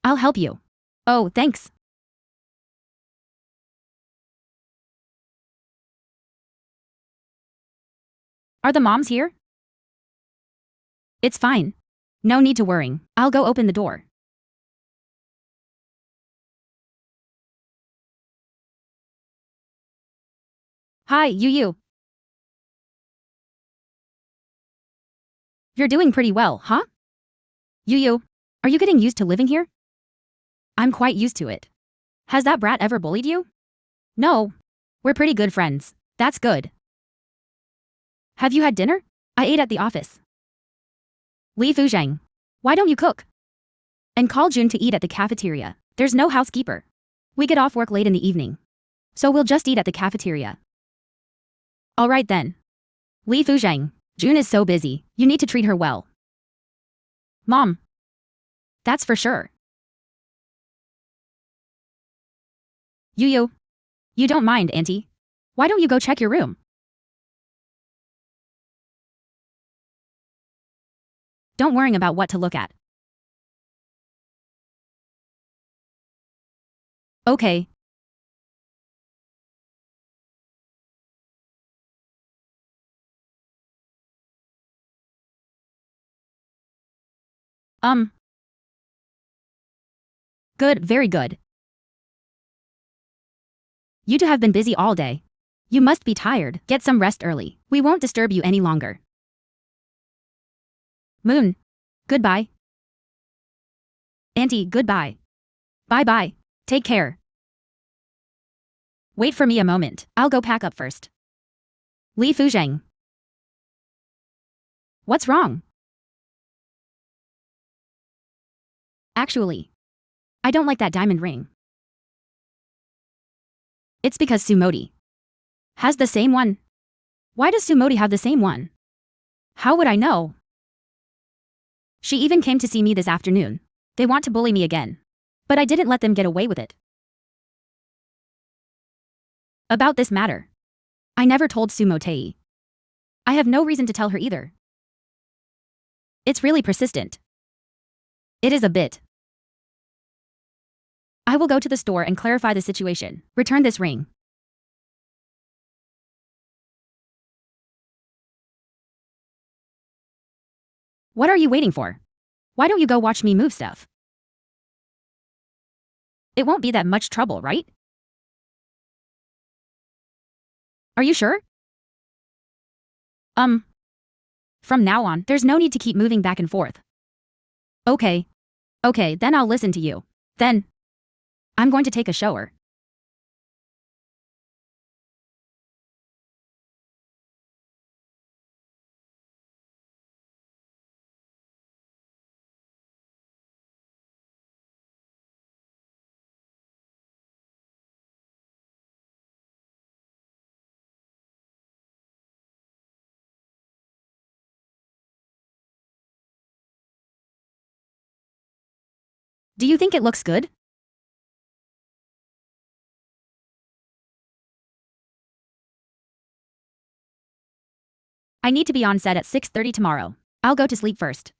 I'll help you. Oh, thanks. Are the moms here? It's fine. No need to worry. I'll go open the door. Hi, Yu. You're doing pretty well, huh? Yu, are you getting used to living here? I'm quite used to it. Has that brat ever bullied you? No. We're pretty good friends. That's good. Have you had dinner? I ate at the office. Li Fuzhang, why don't you cook? And call June to eat at the cafeteria. There's no housekeeper. We get off work late in the evening. So we'll just eat at the cafeteria. Alright then. Li Fuzhang, June is so busy, you need to treat her well. Mom. That's for sure. Yu, you don't mind, Auntie? Why don't you go check your room? Don't worry about what to look at. Okay. Good, very good. You two have been busy all day. You must be tired. Get some rest early. We won't disturb you any longer. Moon. Goodbye. Auntie, goodbye. Bye-bye. Take care. Wait for me a moment. I'll go pack up first. Li Fuzhang. What's wrong? Actually, I don't like that diamond ring. It's because Sumodi has the same one. Why does Sumodi have the same one? How would I know? She even came to see me this afternoon. They want to bully me again. But I didn't let them get away with it. About this matter, I never told Sumotei. I have no reason to tell her either. It's really persistent. It is a bit. I will go to the store and clarify the situation. Return this ring. What are you waiting for? Why don't you go watch me move stuff? It won't be that much trouble, right? Are you sure? From now on, there's no need to keep moving back and forth. Okay. Okay, then I'll listen to you. Then, I'm going to take a shower. Do you think it looks good? I need to be on set at 6:30 tomorrow. I'll go to sleep first.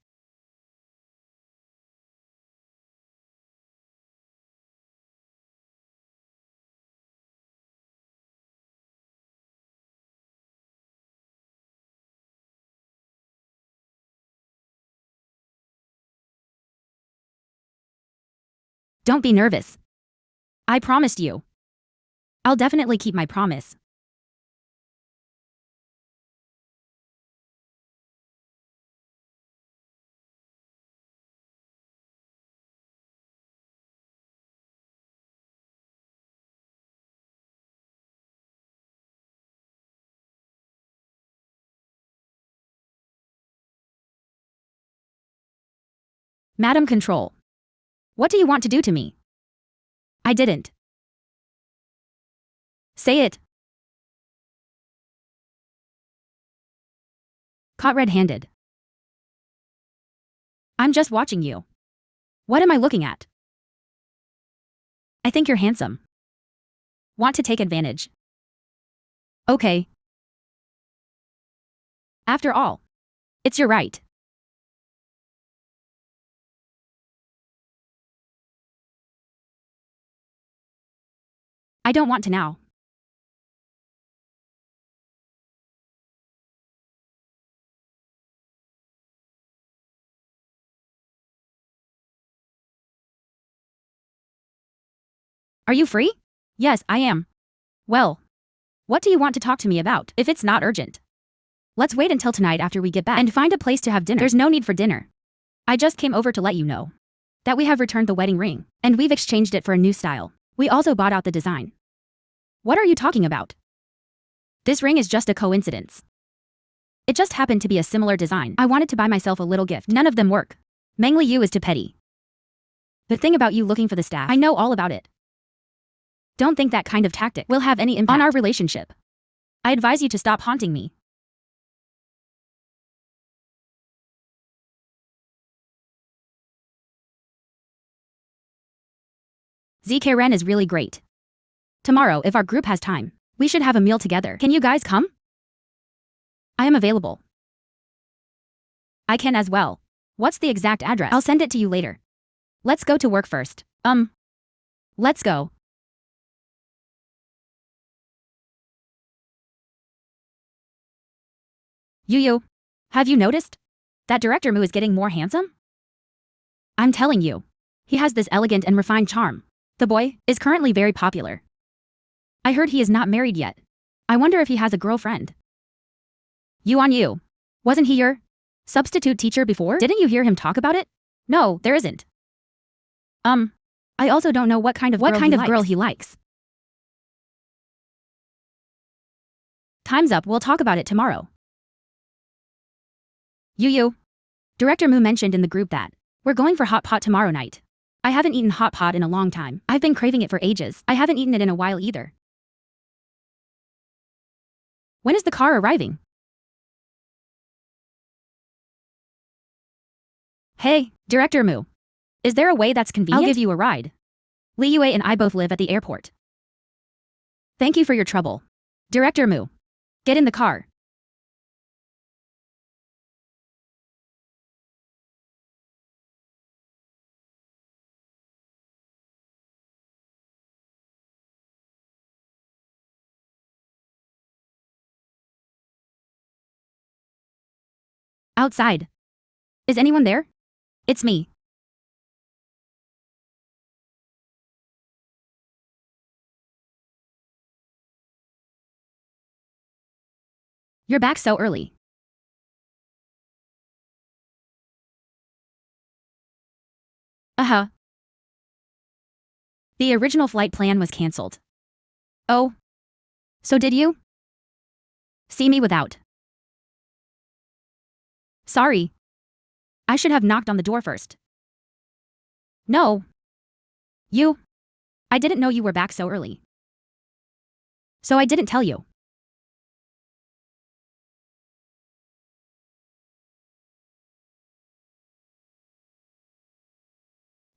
Don't be nervous. I promised you. I'll definitely keep my promise. Madam Control. What do you want to do to me? I didn't. Say it. Caught red-handed. I'm just watching you. What am I looking at? I think you're handsome. Want to take advantage? Okay. After all, it's your right. I don't want to now. Are you free? Yes, I am. Well, what do you want to talk to me about if it's not urgent? Let's wait until tonight after we get back and find a place to have dinner. There's no need for dinner. I just came over to let you know that we have returned the wedding ring and we've exchanged it for a new style. We also bought out the design. What are you talking about? This ring is just a coincidence. It just happened to be a similar design. I wanted to buy myself a little gift. None of them work. Mainly you is too petty. The thing about you looking for the staff, I know all about it. Don't think that kind of tactic will have any impact on our relationship. I advise you to stop haunting me. Karen is really great. Tomorrow, if our group has time, we should have a meal together. Can you guys come? I am available. I can as well. What's the exact address? I'll send it to you later. Let's go to work first. Let's go. Yu, have you noticed? That director Mu is getting more handsome? I'm telling you. He has this elegant and refined charm. The boy is currently very popular. I heard he is not married yet. I wonder if he has a girlfriend. You. Wasn't he your substitute teacher before? Didn't you hear him talk about it? No, there isn't. I also don't know what kind of girl he likes. Time's up, we'll talk about it tomorrow. Yu, Director Mu mentioned in the group that we're going for hot pot tomorrow night. I haven't eaten hot pot in a long time. I've been craving it for ages. I haven't eaten it in a while either. When is the car arriving? Hey, Director Mu. Is there a way that's convenient? I'll give you a ride. Li Yue and I both live at the airport. Thank you for your trouble. Director Mu. Get in the car. Outside. Is anyone there? It's me. You're back so early. The original flight plan was cancelled. Oh. So did you? See me without. Sorry. I should have knocked on the door first. No. I didn't know you were back so early. So I didn't tell you.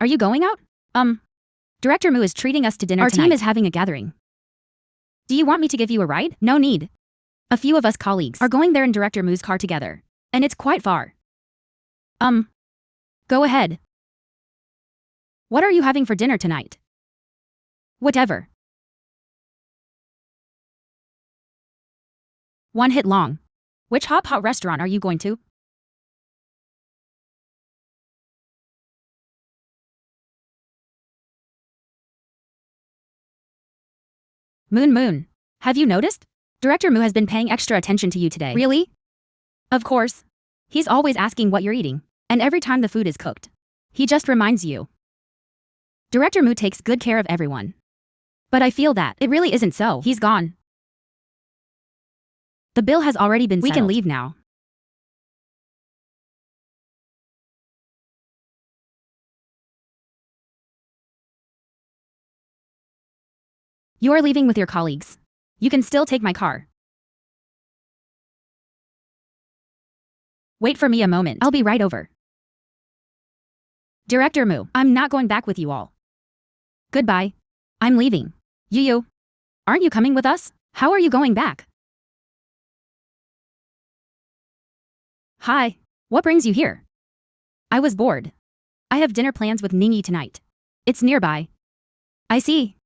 Are you going out? Director Mu is treating us to dinner tonight. Our team is having a gathering. Do you want me to give you a ride? No need. A few of us colleagues are going there in Director Mu's car together. And it's quite far. Go ahead. What are you having for dinner tonight? Whatever. One hit long. Which hot pot restaurant are you going to? Moon. Have you noticed? Director Mu has been paying extra attention to you today. Really? Of course. He's always asking what you're eating. And every time the food is cooked, he just reminds you. Director Mu takes good care of everyone. But I feel that it really isn't so. He's gone. The bill has already been settled. We can leave now. You are leaving with your colleagues. You can still take my car. Wait for me a moment. I'll be right over. Director Mu, I'm not going back with you all. Goodbye. I'm leaving. Yu, aren't you coming with us? How are you going back? Hi. What brings you here? I was bored. I have dinner plans with Ningyi tonight. It's nearby. I see.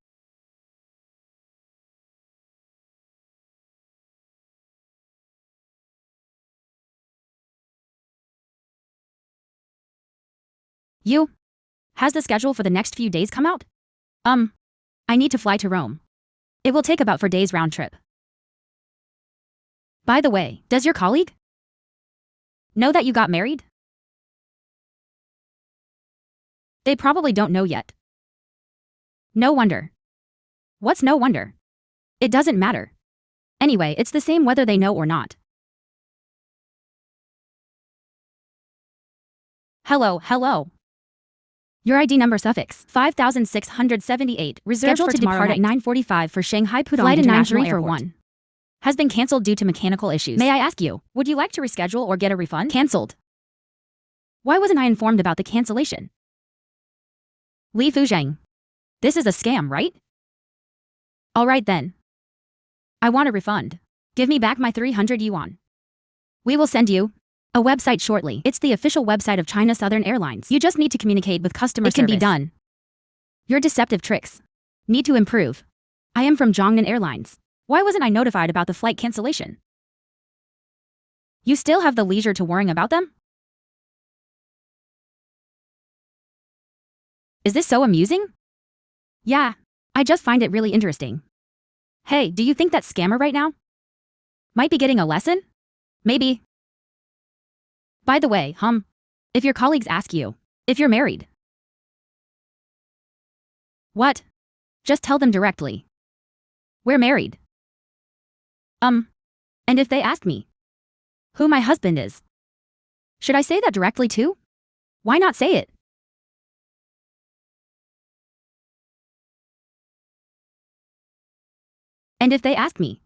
Has the schedule for the next few days come out? I need to fly to Rome. It will take about 4 days round trip. By the way, does your colleague know that you got married? They probably don't know yet. No wonder. What's no wonder? It doesn't matter. Anyway, it's the same whether they know or not. Hello. Your ID number suffix 5678 reserved Scheduled for to tomorrow depart at at 9:45 for Shanghai Pudong Flight International 934 Airport. Has been cancelled due to mechanical issues. May I ask you, would you like to reschedule or get a refund? Cancelled. Why wasn't I informed about the cancellation? Li Fuzheng. This is a scam, right? Alright then. I want a refund. Give me back my 300 yuan. We will send you a website shortly. It's the official website of China Southern Airlines. You just need to communicate with customer service. It can be done. Your deceptive tricks need to improve. I am from Zhongnan Airlines. Why wasn't I notified about the flight cancellation? You still have the leisure to worrying about them? Is this so amusing? Yeah, I just find it really interesting. Hey, do you think that scammer right now might be getting a lesson? Maybe. By the way, if your colleagues ask you if you're married. What? Just tell them directly. We're married. And if they ask me who my husband is, should I say that directly too? Why not say it? And if they ask me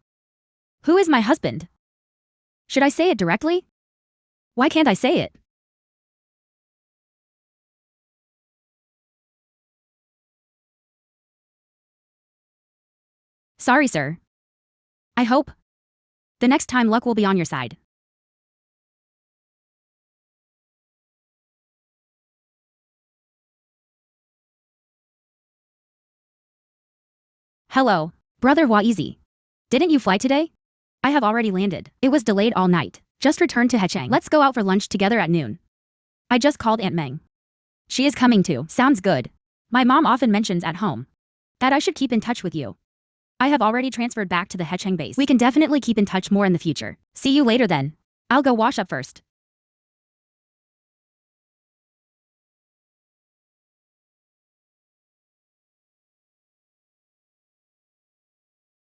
who is my husband, should I say it directly? Why can't I say it? Sorry, sir. I hope the next time luck will be on your side. Hello, brother Hua Easy. Didn't you fly today? I have already landed. It was delayed all night. Just returned to Hechang. Let's go out for lunch together at noon. I just called Aunt Meng. She is coming too. Sounds good. My mom often mentions at home that I should keep in touch with you. I have already transferred back to the Hechang base. We can definitely keep in touch more in the future. See you later then. I'll go wash up first.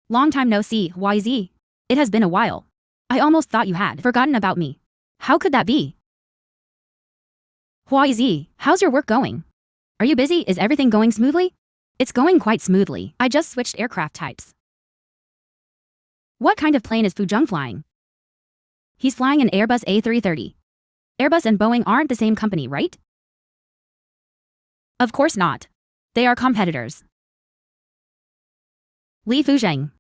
Long time no see, YZ. It has been a while. I almost thought you had forgotten about me. How could that be? YZ, how's your work going? Are you busy? Is everything going smoothly? It's going quite smoothly. I just switched aircraft types. What kind of plane is Fuzheng flying? He's flying an Airbus A330. Airbus and Boeing aren't the same company, right? Of course not. They are competitors. Li Fuzheng.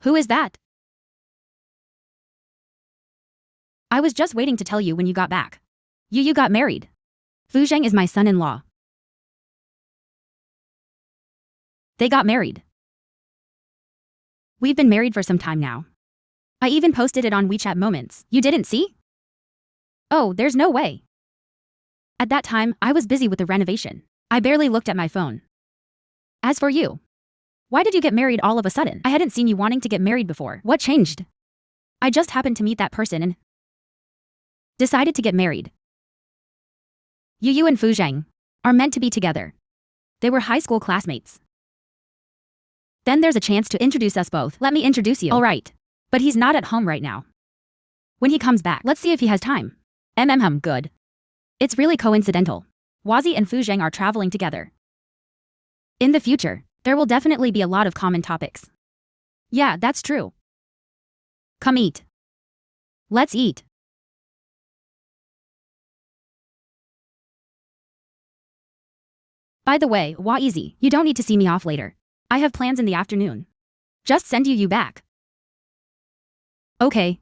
Who is that? I was just waiting to tell you when you got back. You got married. Fuzheng is my son-in-law. They got married. We've been married for some time now. I even posted it on WeChat Moments. You didn't see? Oh, there's no way. At that time, I was busy with the renovation. I barely looked at my phone. As for you, why did you get married all of a sudden? I hadn't seen you wanting to get married before. What changed? I just happened to meet that person and decided to get married. You and Fuzheng are meant to be together. They were high school classmates. Then there's a chance to introduce us both. Let me introduce you. All right. But he's not at home right now. When he comes back, let's see if he has time. Good. It's really coincidental. Wazi and Fuzheng are traveling together. In the future, there will definitely be a lot of common topics. Yeah, that's true. Come eat. Let's eat. By the way, Hua Easy, you don't need to see me off later. I have plans in the afternoon. Just send you back. Okay.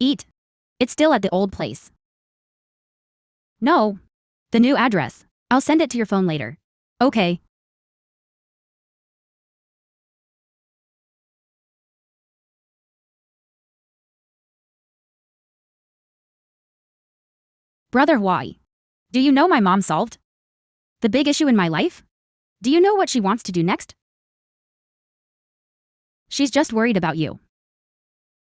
Eat. It's still at the old place. No. The new address. I'll send it to your phone later. Okay. Brother Huai. Do you know my mom solved the big issue in my life? Do you know what she wants to do next? She's just worried about you.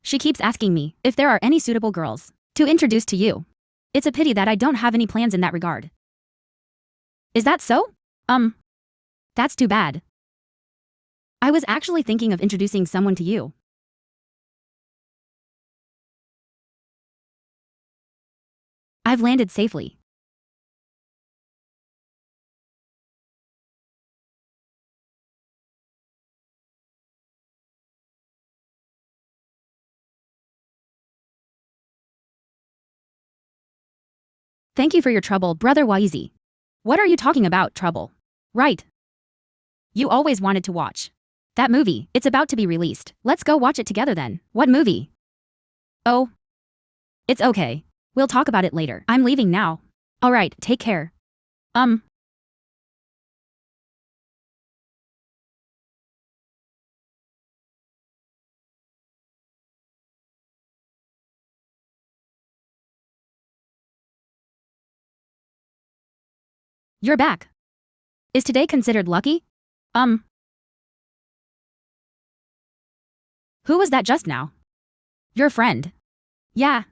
She keeps asking me if there are any suitable girls to introduce to you. It's a pity that I don't have any plans in that regard. Is that so? That's too bad. I was actually thinking of introducing someone to you. I've landed safely. Thank you for your trouble, Brother Waizi. What are you talking about, trouble? Right. You always wanted to watch that movie. It's about to be released. Let's go watch it together then. What movie? Oh, it's okay. We'll talk about it later. I'm leaving now. Alright, take care. You're back. Is today considered lucky? Who was that just now? Your friend. Yeah.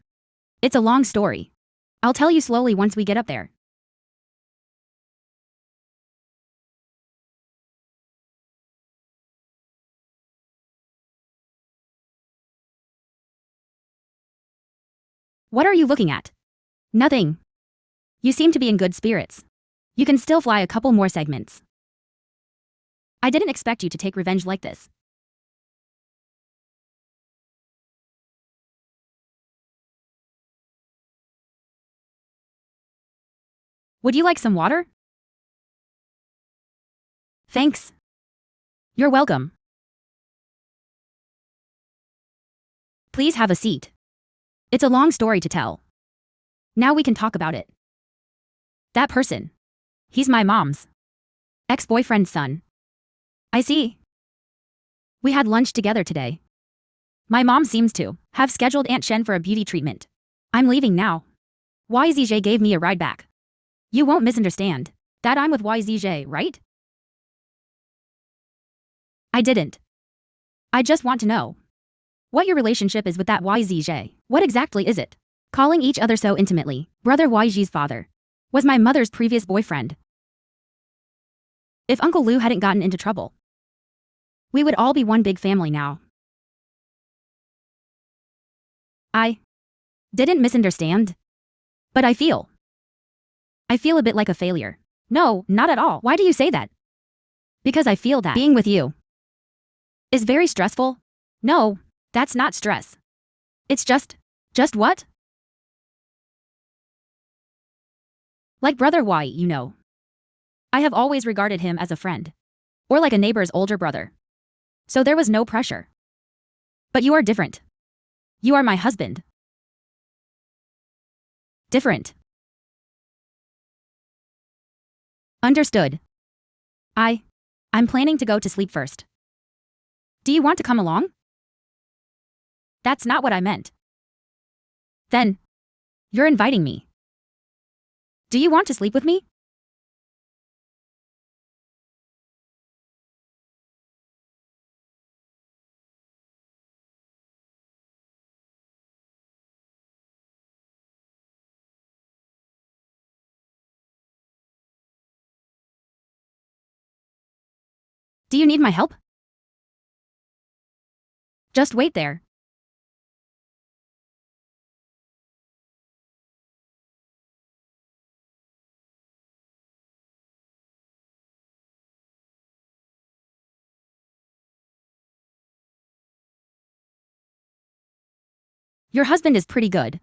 It's a long story. I'll tell you slowly once we get up there. What are you looking at? Nothing. You seem to be in good spirits. You can still fly a couple more segments. I didn't expect you to take revenge like this. Would you like some water? Thanks. You're welcome. Please have a seat. It's a long story to tell. Now we can talk about it. That person. He's my mom's ex-boyfriend's son. I see. We had lunch together today. My mom seems to have scheduled Aunt Shen for a beauty treatment. I'm leaving now. YZJ gave me a ride back. You won't misunderstand that I'm with YZJ, right? I didn't. I just want to know what your relationship is with that YZJ. What exactly is it? Calling each other so intimately. Brother YZ's father was my mother's previous boyfriend. If Uncle Lou hadn't gotten into trouble, we would all be one big family now. I didn't misunderstand. But I feel a bit like a failure. No, not at all. Why do you say that? Because I feel that being with you is very stressful. No, that's not stress. It's just what? Like Brother Y, you know. I have always regarded him as a friend. Or like a neighbor's older brother. So there was no pressure. But you are different. You are my husband. Different. Understood. I'm planning to go to sleep first. Do you want to come along? That's not what I meant. Then, you're inviting me. Do you want to sleep with me? Do you need my help? Just wait there. Your husband is pretty good.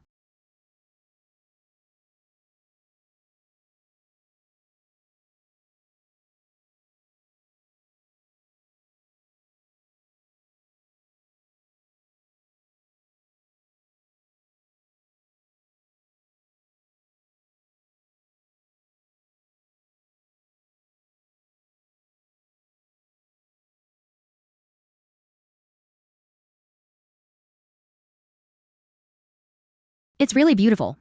It's really beautiful.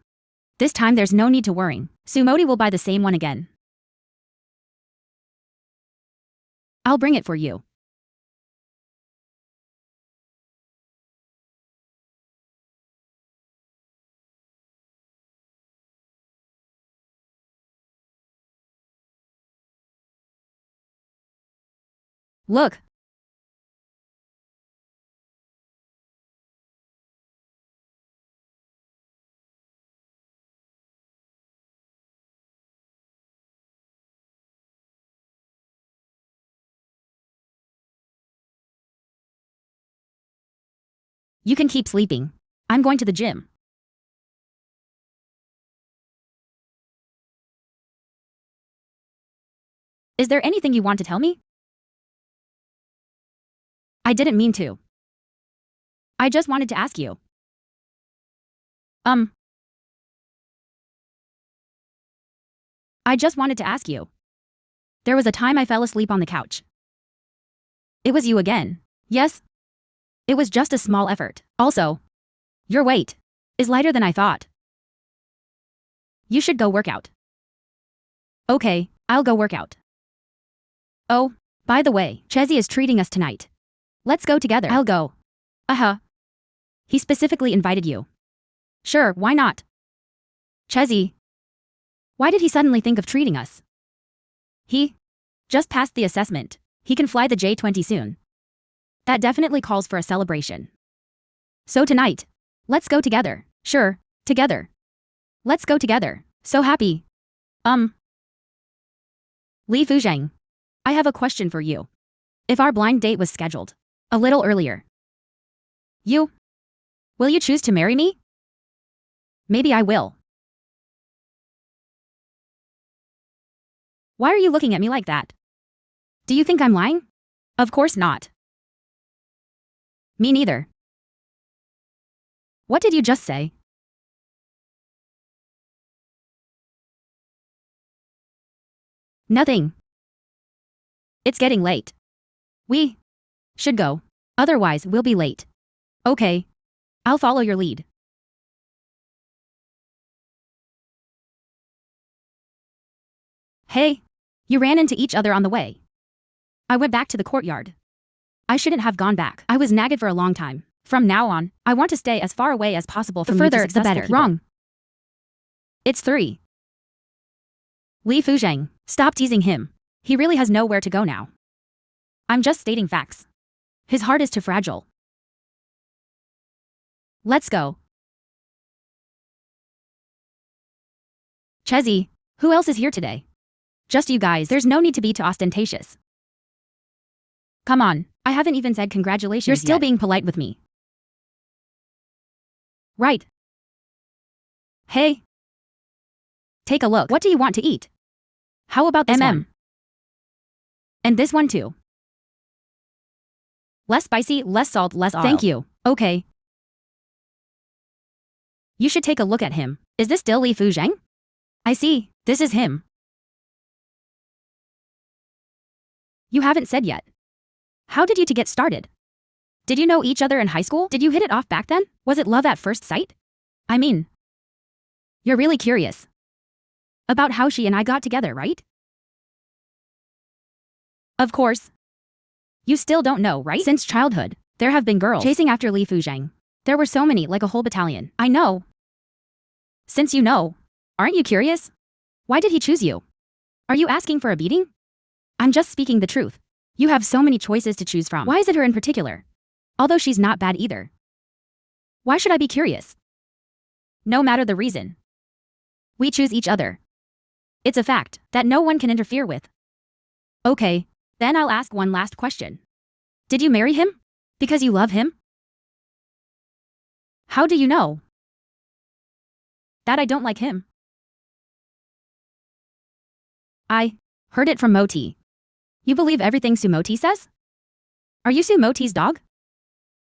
This time there's no need to worry. Sumodi will buy the same one again. I'll bring it for you. Look. You can keep sleeping. I'm going to the gym. Is there anything you want to tell me? I didn't mean to. I just wanted to ask you. I just wanted to ask you. There was a time I fell asleep on the couch. It was you again. Yes? It was just a small effort. Also, your weight is lighter than I thought. You should go work out. Okay, I'll go work out. Oh, by the way, Chezi is treating us tonight. Let's go together. I'll go. He specifically invited you. Sure, why not? Chezi. Why did he suddenly think of treating us? He just passed the assessment. He can fly the J-20 soon. That definitely calls for a celebration. So tonight, let's go together. Sure, together. Let's go together. So happy. Li Fuzhang, I have a question for you. If our blind date was scheduled a little earlier, will you choose to marry me? Maybe I will. Why are you looking at me like that? Do you think I'm lying? Of course not. Me neither. What did you just say? Nothing. It's getting late. We should go. Otherwise, we'll be late. Okay. I'll follow your lead. Hey, you ran into each other on the way. I went back to the courtyard. I shouldn't have gone back. I was nagged for a long time. From now on, I want to stay as far away as possible from further, the better. people. Wrong. It's 3. Li Fuzhang, stop teasing him. He really has nowhere to go now. I'm just stating facts. His heart is too fragile. Let's go. Chezi, who else is here today? Just you guys. There's no need to be too ostentatious. Come on, I haven't even said congratulations You're still yet. being polite with me. Right. Hey. Take a look. What do you want to eat? How about this one? And this one too. Less spicy, less salt, less oil. Thank you. Okay. You should take a look at him. Is this still Li Fuzhang? I see. This is him. You haven't said yet. How did you two get started? Did you know each other in high school? Did you hit it off back then? Was it love at first sight? I mean, you're really curious about how she and I got together, right? Of course. You still don't know, right? Since childhood, there have been girls chasing after Li Fuzhang. There were so many, like a whole battalion. I know. Since you know, aren't you curious? Why did he choose you? Are you asking for a beating? I'm just speaking the truth. You have so many choices to choose from. Why is it her in particular? Although she's not bad either. Why should I be curious? No matter the reason. We choose each other. It's a fact that no one can interfere with. Okay, then I'll ask one last question. Did you marry him? Because you love him? How do you know that I don't like him? I heard it from Moti. You believe everything Sumoti says? Are you Sumoti's dog?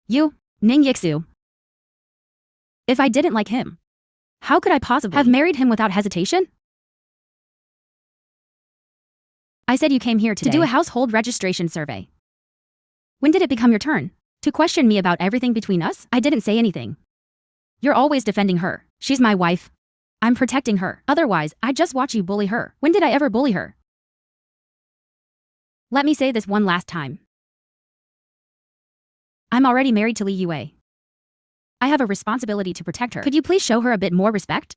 You, Ning Yixu. If I didn't like him, how could I possibly have married him without hesitation? I said you came here today to do a household registration survey. When did it become your turn to question me about everything between us? I didn't say anything. You're always defending her. She's my wife. I'm protecting her. Otherwise, I'd just watch you bully her. When did I ever bully her? Let me say this one last time. I'm already married to Li Yue. I have a responsibility to protect her. Could you please show her a bit more respect?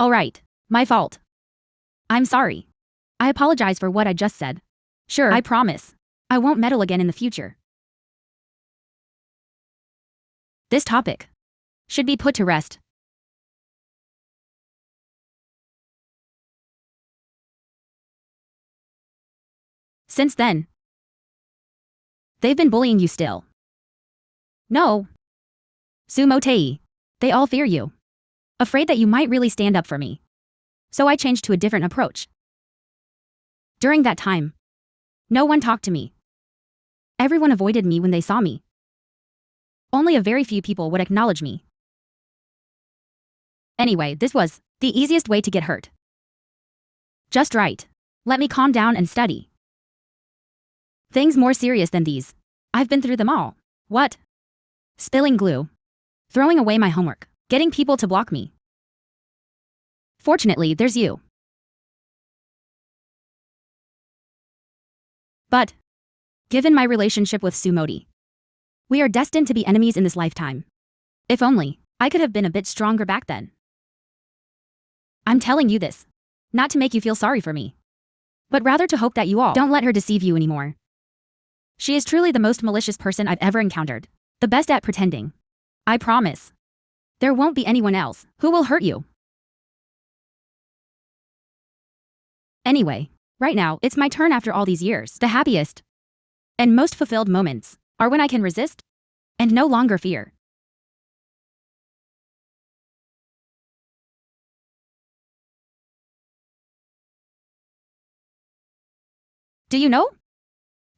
Alright, my fault. I'm sorry. I apologize for what I just said. Sure, I promise. I won't meddle again in the future. This topic should be put to rest. Since then, they've been bullying you still. No, Sumotei. They all fear you. Afraid that you might really stand up for me. So I changed to a different approach. During that time, no one talked to me. Everyone avoided me when they saw me. Only a very few people would acknowledge me. Anyway, this was the easiest way to get hurt. Just right. Let me calm down and study. Things more serious than these. I've been through them all. What? Spilling glue. Throwing away my homework. Getting people to block me. Fortunately, there's you. But, given my relationship with Sumoti, we are destined to be enemies in this lifetime. If only I could have been a bit stronger back then. I'm telling you this, not to make you feel sorry for me, but rather to hope that you all don't let her deceive you anymore. She is truly the most malicious person I've ever encountered, the best at pretending. I promise. There won't be anyone else who will hurt you. Anyway, right now, it's my turn after all these years. The happiest and most fulfilled moments are when I can resist and no longer fear. Do you know?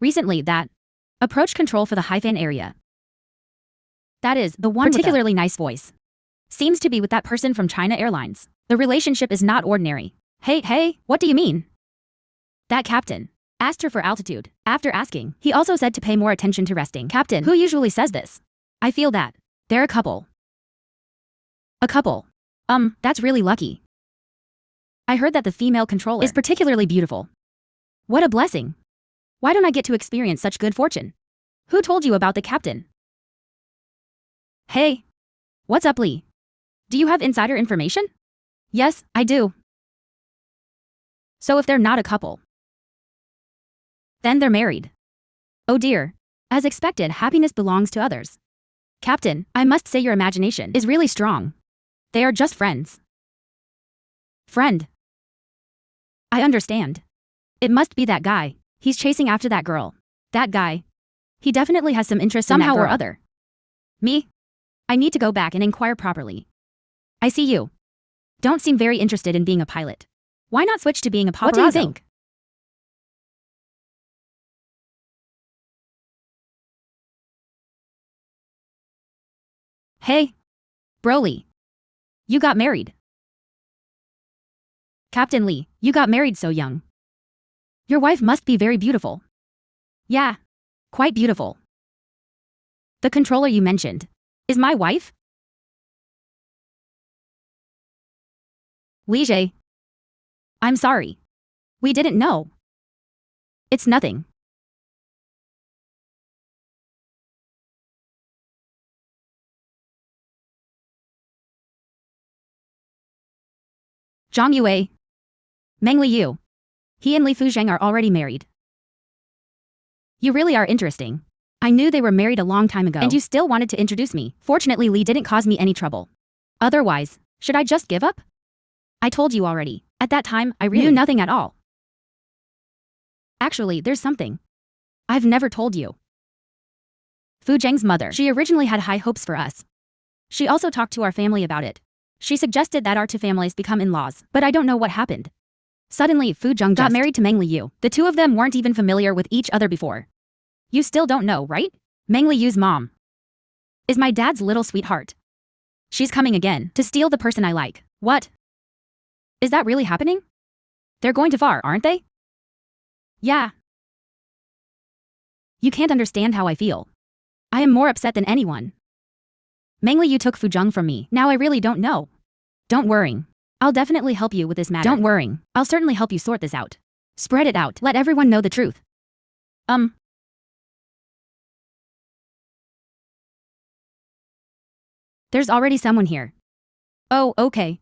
Recently that approach control for the hyphen area. That is, the one particularly nice voice. Seems to be with that person from China Airlines. The relationship is not ordinary. Hey, what do you mean? That captain asked her for altitude. After asking, he also said to pay more attention to resting. Captain, who usually says this? I feel that they're a couple. A couple. That's really lucky. I heard that the female controller is particularly beautiful. What a blessing. Why don't I get to experience such good fortune? Who told you about the captain? Hey. What's up, Lee? Do you have insider information? Yes, I do. So if they're not a couple, then they're married. Oh dear. As expected, happiness belongs to others. Captain, I must say your imagination is really strong. They are just friends. Friend. I understand. It must be that guy. He's chasing after that girl. That guy. He definitely has some interest somehow or other. Me? I need to go back and inquire properly. I see you. Don't seem very interested in being a pilot. Why not switch to being a paparazzo? What do you think? Hey. Broly. You got married. Captain Lee, you got married so young. Your wife must be very beautiful. Yeah. Quite beautiful. The controller you mentioned is my wife? Li. I'm sorry. We didn't know. It's nothing. Zhang Yue. Meng Liu. He and Li Fuzheng are already married. You really are interesting. I knew they were married a long time ago, and you still wanted to introduce me. Fortunately, Li didn't cause me any trouble. Otherwise, should I just give up? I told you already. At that time, I really knew nothing at all. Actually, there's something I've never told you. Fu Zheng's mother, she originally had high hopes for us. She also talked to our family about it. She suggested that our two families become in-laws, but I don't know what happened. Suddenly, Fu Zheng got married to Meng Liu. The two of them weren't even familiar with each other before. You still don't know, right? Meng Liu's mom is my dad's little sweetheart. She's coming again to steal the person I like. What? Is that really happening? They're going too far, aren't they? Yeah. You can't understand how I feel. I am more upset than anyone. Meng Liu took Fu Zheng from me. Now I really don't know. Don't worry. I'll definitely help you with this matter. Don't worry. I'll certainly help you sort this out. Spread it out. Let everyone know the truth. There's already someone here. Oh, okay.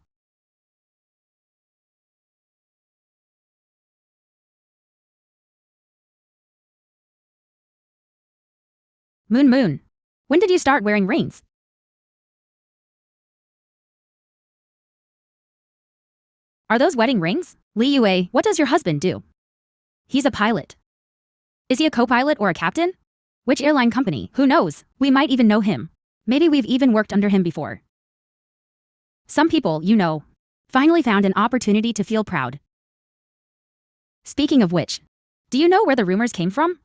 Moon. When did you start wearing rings? Are those wedding rings? Li Yue, what does your husband do? He's a pilot. Is he a co-pilot or a captain? Which airline company? Who knows? We might even know him. Maybe we've even worked under him before. Some people, you know, finally found an opportunity to feel proud. Speaking of which, do you know where the rumors came from?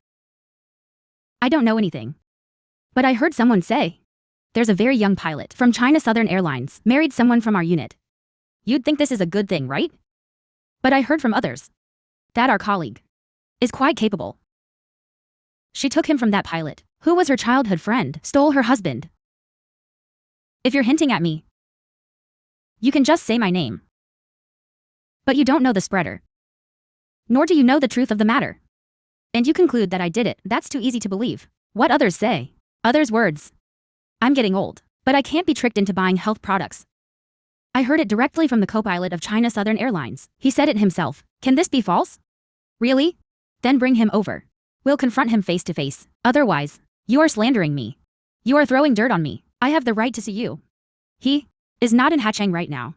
I don't know anything. But I heard someone say, there's a very young pilot from China Southern Airlines married someone from our unit. You'd think this is a good thing, right? But I heard from others that our colleague is quite capable. She took him from that pilot, who was her childhood friend, stole her husband. If you're hinting at me, you can just say my name. But you don't know the spreader. Nor do you know the truth of the matter. And you conclude that I did it. That's too easy to believe. What others say. Others' words. I'm getting old, but I can't be tricked into buying health products. I heard it directly from the co-pilot of China Southern Airlines. He said it himself. Can this be false? Really? Then bring him over. We'll confront him face to face. Otherwise, you are slandering me. You are throwing dirt on me. I have the right to see you. He is not in Hacheng right now.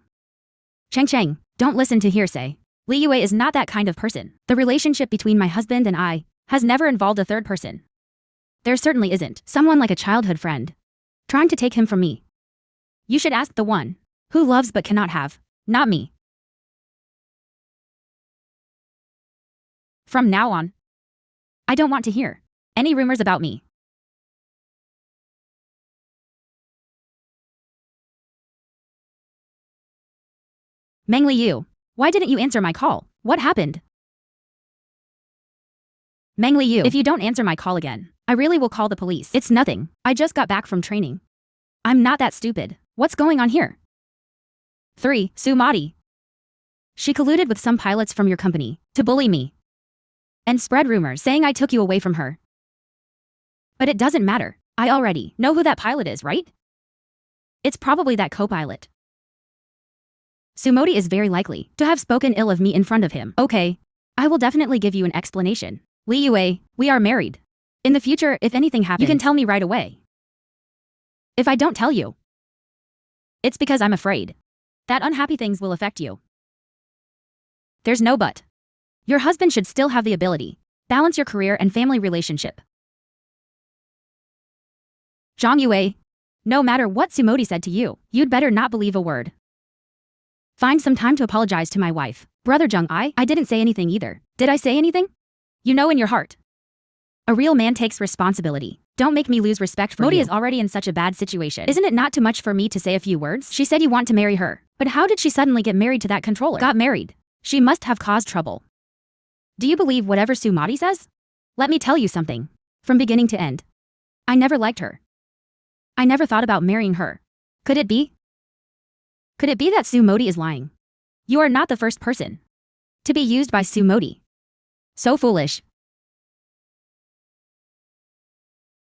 Cheng, don't listen to hearsay. Li Yue is not that kind of person. The relationship between my husband and I has never involved a third person. There certainly isn't someone like a childhood friend trying to take him from me. You should ask the one who loves but cannot have, not me. From now on, I don't want to hear any rumors about me. Meng Liu, why didn't you answer my call? What happened? Meng Liu, if you don't answer my call again, I really will call the police. It's nothing. I just got back from training. I'm not that stupid. What's going on here? 3. Su Madi. She colluded with some pilots from your company to bully me and spread rumors saying I took you away from her. But it doesn't matter. I already know who that pilot is, right? It's probably that co-pilot. Sumodi is very likely to have spoken ill of me in front of him. Okay, I will definitely give you an explanation. Li Yue, we are married. In the future, if anything happens, you can tell me right away. If I don't tell you, it's because I'm afraid that unhappy things will affect you. There's no but. Your husband should still have the ability balance your career and family relationship. Zhang Yue, no matter what Sumodi said to you, you'd better not believe a word. Find some time to apologize to my wife. Brother Zheng, I didn't say anything either. Did I say anything? You know in your heart. A real man takes responsibility. Don't make me lose respect for you. Modi is already in such a bad situation. Isn't it not too much for me to say a few words? She said you want to marry her. But how did she suddenly get married to that controller? Got married. She must have caused trouble. Do you believe whatever Su Madi says? Let me tell you something. From beginning to end, I never liked her. I never thought about marrying her. Could it be? Could it be that Su Modi is lying? You are not the first person to be used by Su Modi. So foolish.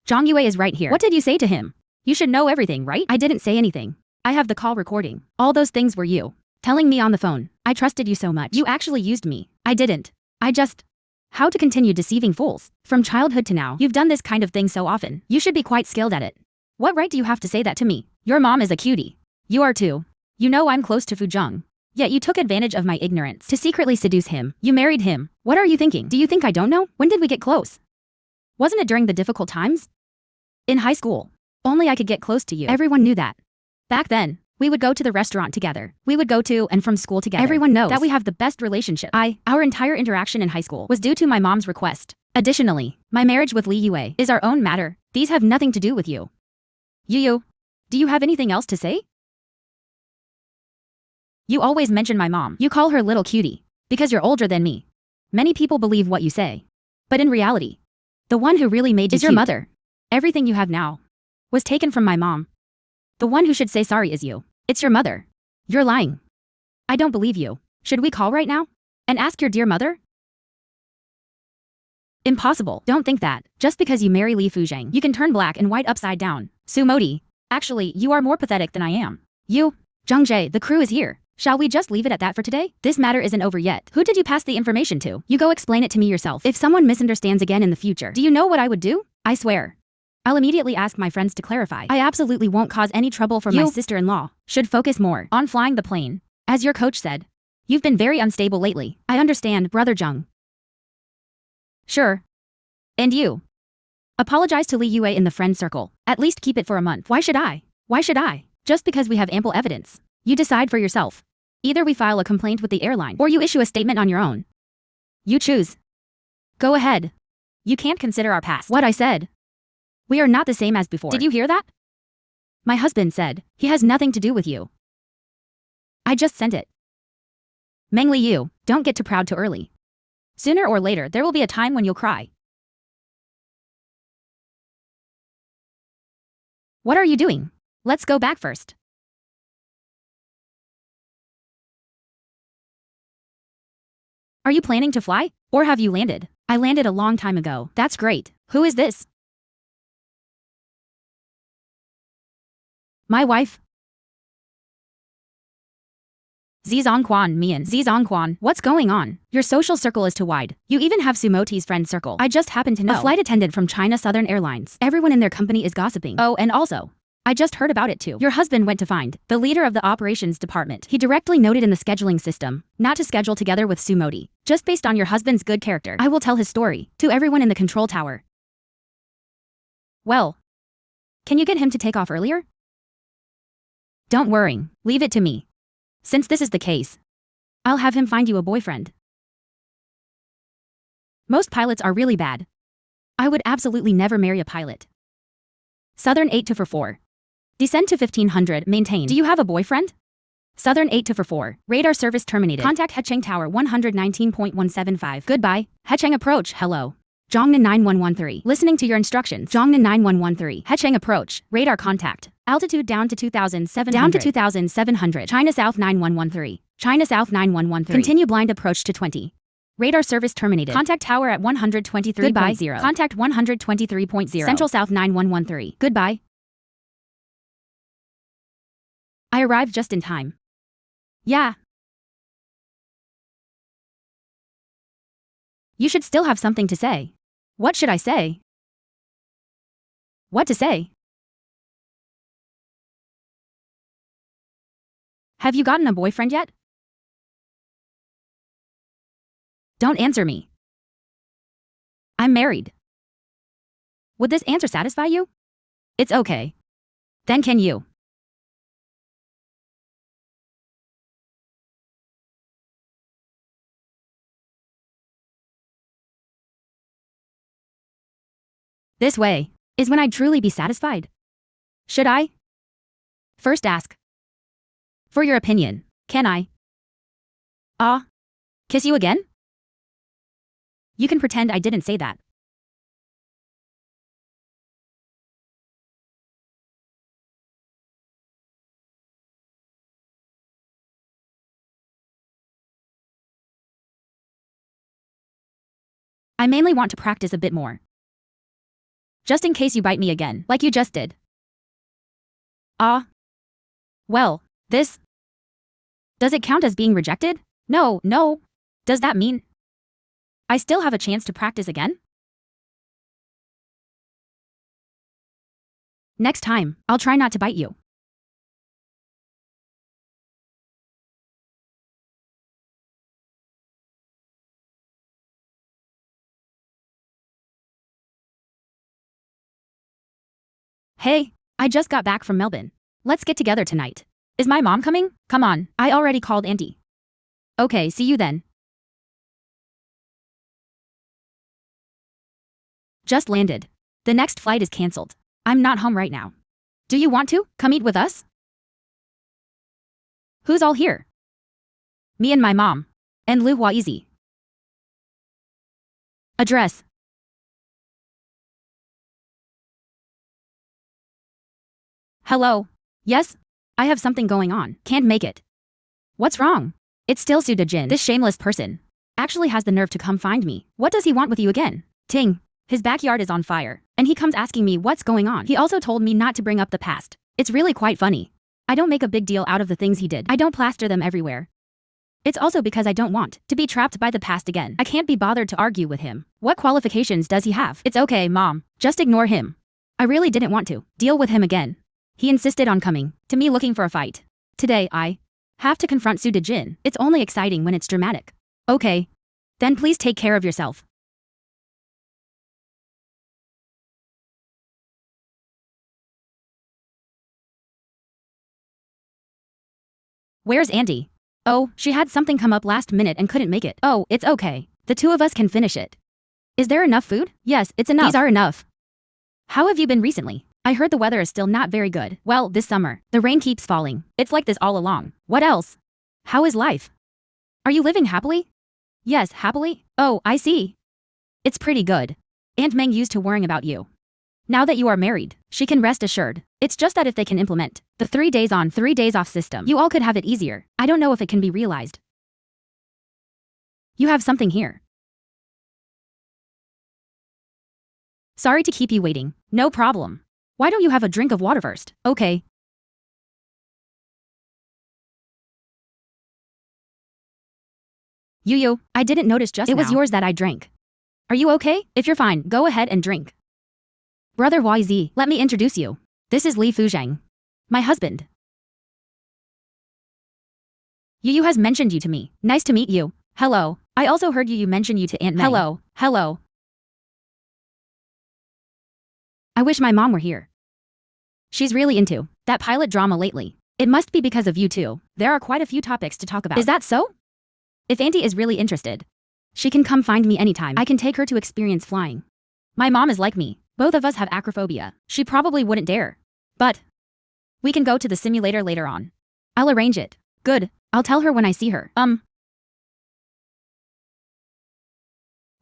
Zhang Yue is right here. What did you say to him? You should know everything, right? I didn't say anything. I have the call recording. All those things were you telling me on the phone. I trusted you so much. You actually used me. I didn't. I just... How to continue deceiving fools? From childhood to now, you've done this kind of thing so often. You should be quite skilled at it. What right do you have to say that to me? Your mom is a cutie. You are too. You know I'm close to Fu Zheng. Yet you took advantage of my ignorance to secretly seduce him. You married him. What are you thinking? Do you think I don't know? When did we get close? Wasn't it during the difficult times? In high school. Only I could get close to you. Everyone knew that. Back then, we would go to the restaurant together. We would go to and from school together. Everyone knows that we have the best relationship. Our entire interaction in high school was due to my mom's request. Additionally, my marriage with Li Yue is our own matter. These have nothing to do with you. Yu, do you have anything else to say? You always mention my mom. You call her little cutie because you're older than me. Many people believe what you say. But in reality, the one who really made you is your mother. Everything you have now was taken from my mom. The one who should say sorry is you. It's your mother. You're lying. I don't believe you. Should we call right now and ask your dear mother? Impossible. Don't think that. Just because you marry Li Fuzhang, you can turn black and white upside down. Su Modi, actually, you are more pathetic than I am. You, Zheng Jie, the crew is here. Shall we just leave it at that for today? This matter isn't over yet. Who did you pass the information to? You go explain it to me yourself. If someone misunderstands again in the future, do you know what I would do? I swear. I'll immediately ask my friends to clarify. I absolutely won't cause any trouble for my sister-in-law. Should focus more on flying the plane. As your coach said, you've been very unstable lately. I understand, Brother Zheng. Sure. And you? Apologize to Li Yue in the friend circle. At least keep it for a month. Why should I? Why should I? Just because we have ample evidence. You decide for yourself. Either we file a complaint with the airline or you issue a statement on your own. You choose. Go ahead. You can't consider our past. What I said. We are not the same as before. Did you hear that? My husband said, he has nothing to do with you. I just sent it. Mengli, you, don't get too proud too early. Sooner or later, there will be a time when you'll cry. What are you doing? Let's go back first. Are you planning to fly? Or have you landed? I landed a long time ago. That's great. Who is this? My wife. Zizongquan, Mian. Zizongquan, what's going on? Your social circle is too wide. You even have Sumoti's friend circle. I just happen to know. A flight attendant from China Southern Airlines. Everyone in their company is gossiping. Oh, and also, I just heard about it too. Your husband went to find the leader of the operations department. He directly noted in the scheduling system not to schedule together with Sumoti. Just based on your husband's good character, I will tell his story to everyone in the control tower. Well, can you get him to take off earlier? Don't worry, leave it to me. Since this is the case, I'll have him find you a boyfriend. Most pilots are really bad. I would absolutely never marry a pilot. Southern 8 to 4. Descend to 1500, maintain. Do you have a boyfriend? Southern 8 to 4. Radar service terminated. Contact Hecheng Tower 119.175. Goodbye. Hecheng approach, hello. Zhongnan 9113. Listening to your instructions. Zhongnan 9113. Hecheng approach. Radar contact. Altitude down to 2700. Down to 2700. China South 9113. China South 9113. Continue blind approach to 20. Radar service terminated. Contact tower at 123.0. Goodbye. Contact 123.0. Central South 9113. Goodbye. I arrived just in time. Yeah. You should still have something to say. What should I say? What to say? Have you gotten a boyfriend yet? Don't answer me. I'm married. Would this answer satisfy you? It's okay. Then can you? This way is when I'd truly be satisfied. Should I? First ask. For your opinion, can I? Kiss you again? You can pretend I didn't say that. I mainly want to practice a bit more. Just in case you bite me again, like you just did. Well, this... Does it count as being rejected? No. Does that mean I still have a chance to practice again? Next time, I'll try not to bite you. Hey, I just got back from Melbourne. Let's get together tonight. Is my mom coming? Come on, I already called Auntie. Okay, see you then. Just landed. The next flight is cancelled. I'm not home right now. Do you want to come eat with us? Who's all here? Me and my mom. And Lu Huaizi. Address. Hello. Yes? I have something going on. Can't make it. What's wrong? It's still Su Dejin. This shameless person actually has the nerve to come find me. What does he want with you again? Ting. His backyard is on fire, and he comes asking me what's going on. He also told me not to bring up the past. It's really quite funny. I don't make a big deal out of the things he did. I don't plaster them everywhere. It's also because I don't want to be trapped by the past again. I can't be bothered to argue with him. What qualifications does he have? It's okay, Mom. Just ignore him. I really didn't want to deal with him again. He insisted on coming to me looking for a fight. Today, I have to confront Su Dejin. It's only exciting when it's dramatic. Okay. Then please take care of yourself. Where's Auntie? Oh, she had something come up last minute and couldn't make it. Oh, it's okay. The two of us can finish it. Is there enough food? Yes, it's enough. These are enough. How have you been recently? I heard the weather is still not very good. Well, this summer, the rain keeps falling. It's like this all along. What else? How is life? Are you living happily? Yes, happily? Oh, I see. It's pretty good. Aunt Meng used to worrying about you. Now that you are married, she can rest assured. It's just that if they can implement the 3 days on, 3 days off system, you all could have it easier. I don't know if it can be realized. You have something here. Sorry to keep you waiting. No problem. Why don't you have a drink of water first? Okay. Yu, I didn't notice just now. It was yours that I drank. Are you okay? If you're fine, go ahead and drink. Brother YZ, let me introduce you. This is Li Fuzhang, my husband. Yu has mentioned you to me. Nice to meet you. Hello. I also heard you mention you to Aunt Meng. Hello. Hello. I wish my mom were here. She's really into that pilot drama lately. It must be because of you too. There are quite a few topics to talk about. Is that so? If Auntie is really interested, she can come find me anytime. I can take her to experience flying. My mom is like me. Both of us have acrophobia. She probably wouldn't dare. But we can go to the simulator later on. I'll arrange it. Good. I'll tell her when I see her.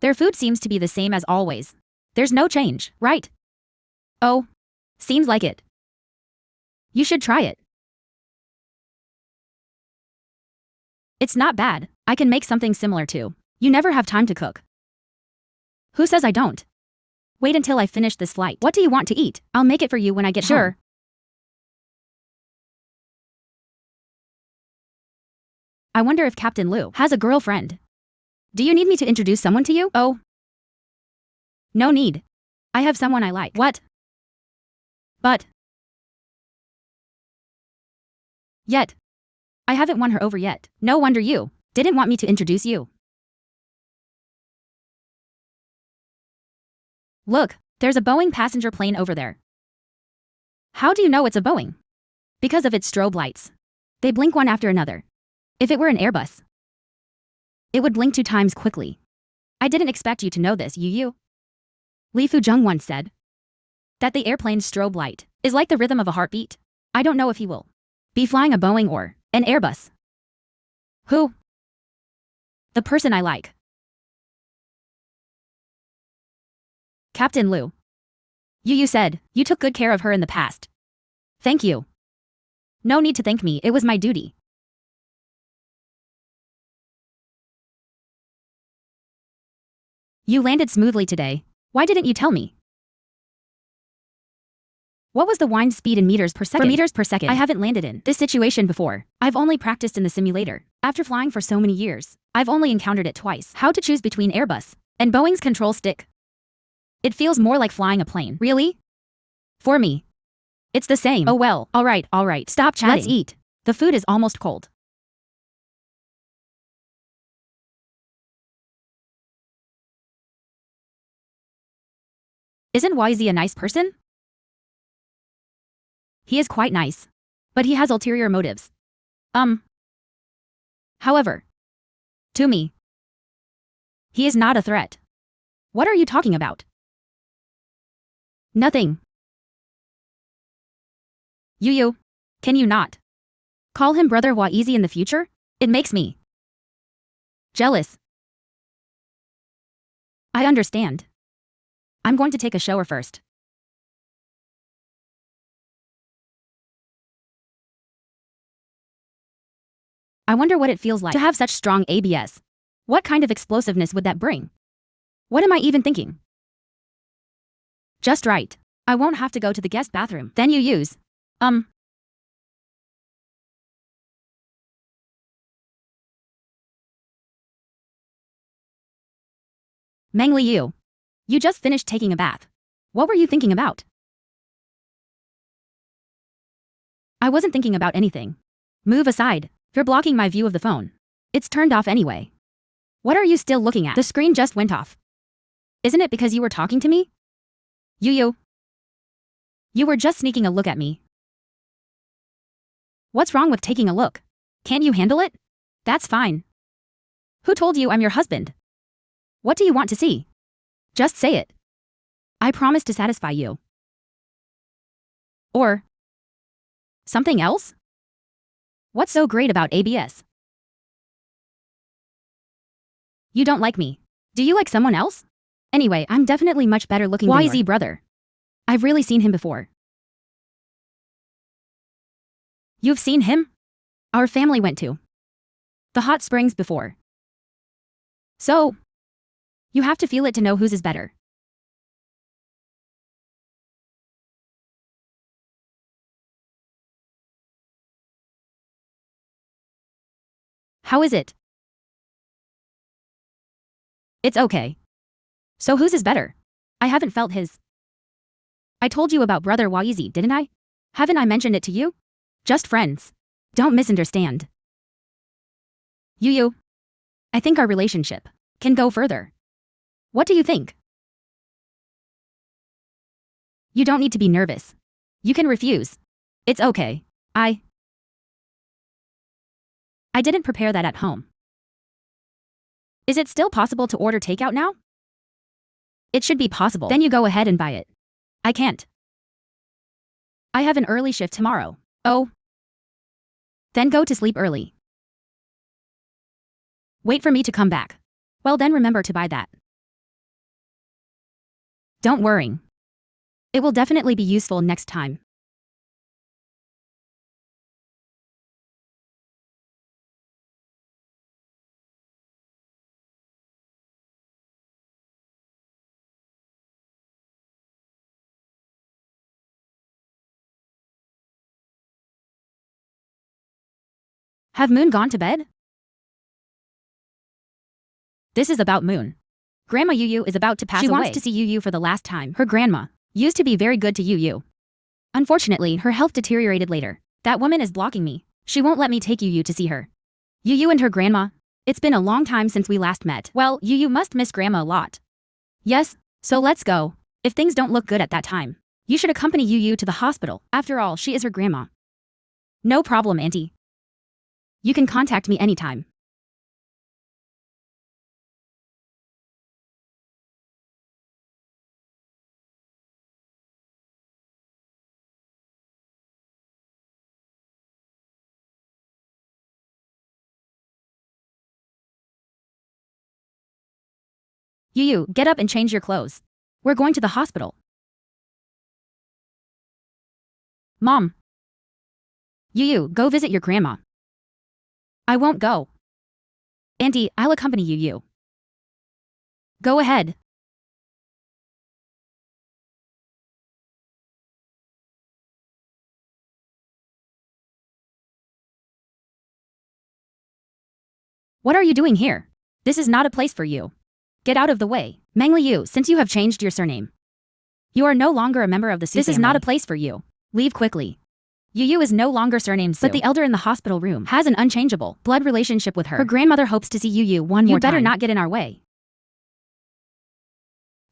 Their food seems to be the same as always. There's no change, right? Oh, seems like it. You should try it. It's not bad. I can make something similar too. You never have time to cook. Who says I don't? Wait until I finish this flight. What do you want to eat? I'll make it for you when I get home. Sure. I wonder if Captain Liu has a girlfriend. Do you need me to introduce someone to you? Oh. No need. I have someone I like. What? But. Yet. I haven't won her over yet. No wonder you didn't want me to introduce you. Look, there's a Boeing passenger plane over there. How do you know it's a Boeing? Because of its strobe lights. They blink one after another. If it were an Airbus, it would blink 2 times quickly. I didn't expect you to know this, Yu. Li Fuzhang once said that the airplane's strobe light is like the rhythm of a heartbeat. I don't know if he will be flying a Boeing or an Airbus. Who? The person I like. Captain Liu. Yu said, you took good care of her in the past. Thank you. No need to thank me, it was my duty. You landed smoothly today. Why didn't you tell me? What was the wind speed in meters per second? For meters per second, I haven't landed in this situation before. I've only practiced in the simulator. After flying for so many years, I've only encountered it twice. How to choose between Airbus and Boeing's control stick? It feels more like flying a plane. Really? For me, it's the same. Oh well, alright. Stop chatting. Let's eat. The food is almost cold. Isn't YZ a nice person? He is quite nice. But he has ulterior motives. However, to me, he is not a threat. What are you talking about? Nothing. Yu, can you not call him Brother YZ in the future? It makes me jealous. I understand. I'm going to take a shower first. I wonder what it feels like to have such strong ABS. What kind of explosiveness would that bring? What am I even thinking? Just right. I won't have to go to the guest bathroom. Then you use. Meng Liu. You just finished taking a bath. What were you thinking about? I wasn't thinking about anything. Move aside. You're blocking my view of the phone. It's turned off anyway. What are you still looking at? The screen just went off. Isn't it because you were talking to me? Yu. You were just sneaking a look at me. What's wrong with taking a look? Can't you handle it? That's fine. Who told you I'm your husband? What do you want to see? Just say it. I promise to satisfy you. Or something else? What's so great about ABS? You don't like me. Do you like someone else? Anyway, I'm definitely much better looking than your brother. I've really seen him before. You've seen him? Our family went to the hot springs before. So, you have to feel it to know whose is better. How is it? It's okay. So whose is better? I haven't felt his. I told you about brother Waizi, didn't I? Haven't I mentioned it to you? Just friends. Don't misunderstand. Yu, I think our relationship can go further. What do you think? You don't need to be nervous. You can refuse. It's okay. I didn't prepare that at home. Is it still possible to order takeout now? It should be possible. Then you go ahead and buy it. I can't. I have an early shift tomorrow. Oh. Then go to sleep early. Wait for me to come back. Well, then remember to buy that. Don't worry. It will definitely be useful next time. Have Moon gone to bed? This is about Moon. Grandma Yu is about to pass away. She wants to see Yu for the last time. Her grandma used to be very good to Yu. Unfortunately, her health deteriorated later. That woman is blocking me. She won't let me take Yu to see her. Yu and her grandma. It's been a long time since we last met. Well, Yu must miss grandma a lot. Yes, so let's go. If things don't look good at that time, you should accompany Yu to the hospital. After all, she is her grandma. No problem, Auntie. You can contact me anytime. Yu, get up and change your clothes. We're going to the hospital. Mom. Yu, go visit your grandma. I won't go. Auntie, I'll accompany Yu. Go ahead. What are you doing here? This is not a place for you. Get out of the way. Mengli Yu, since you have changed your surname, you are no longer a member of the Su family. This is not a place for you. Leave quickly. Yu is no longer surnamed Su. But the elder in the hospital room has an unchangeable blood relationship with her. Her grandmother hopes to see Yu one more time. You better not get in our way.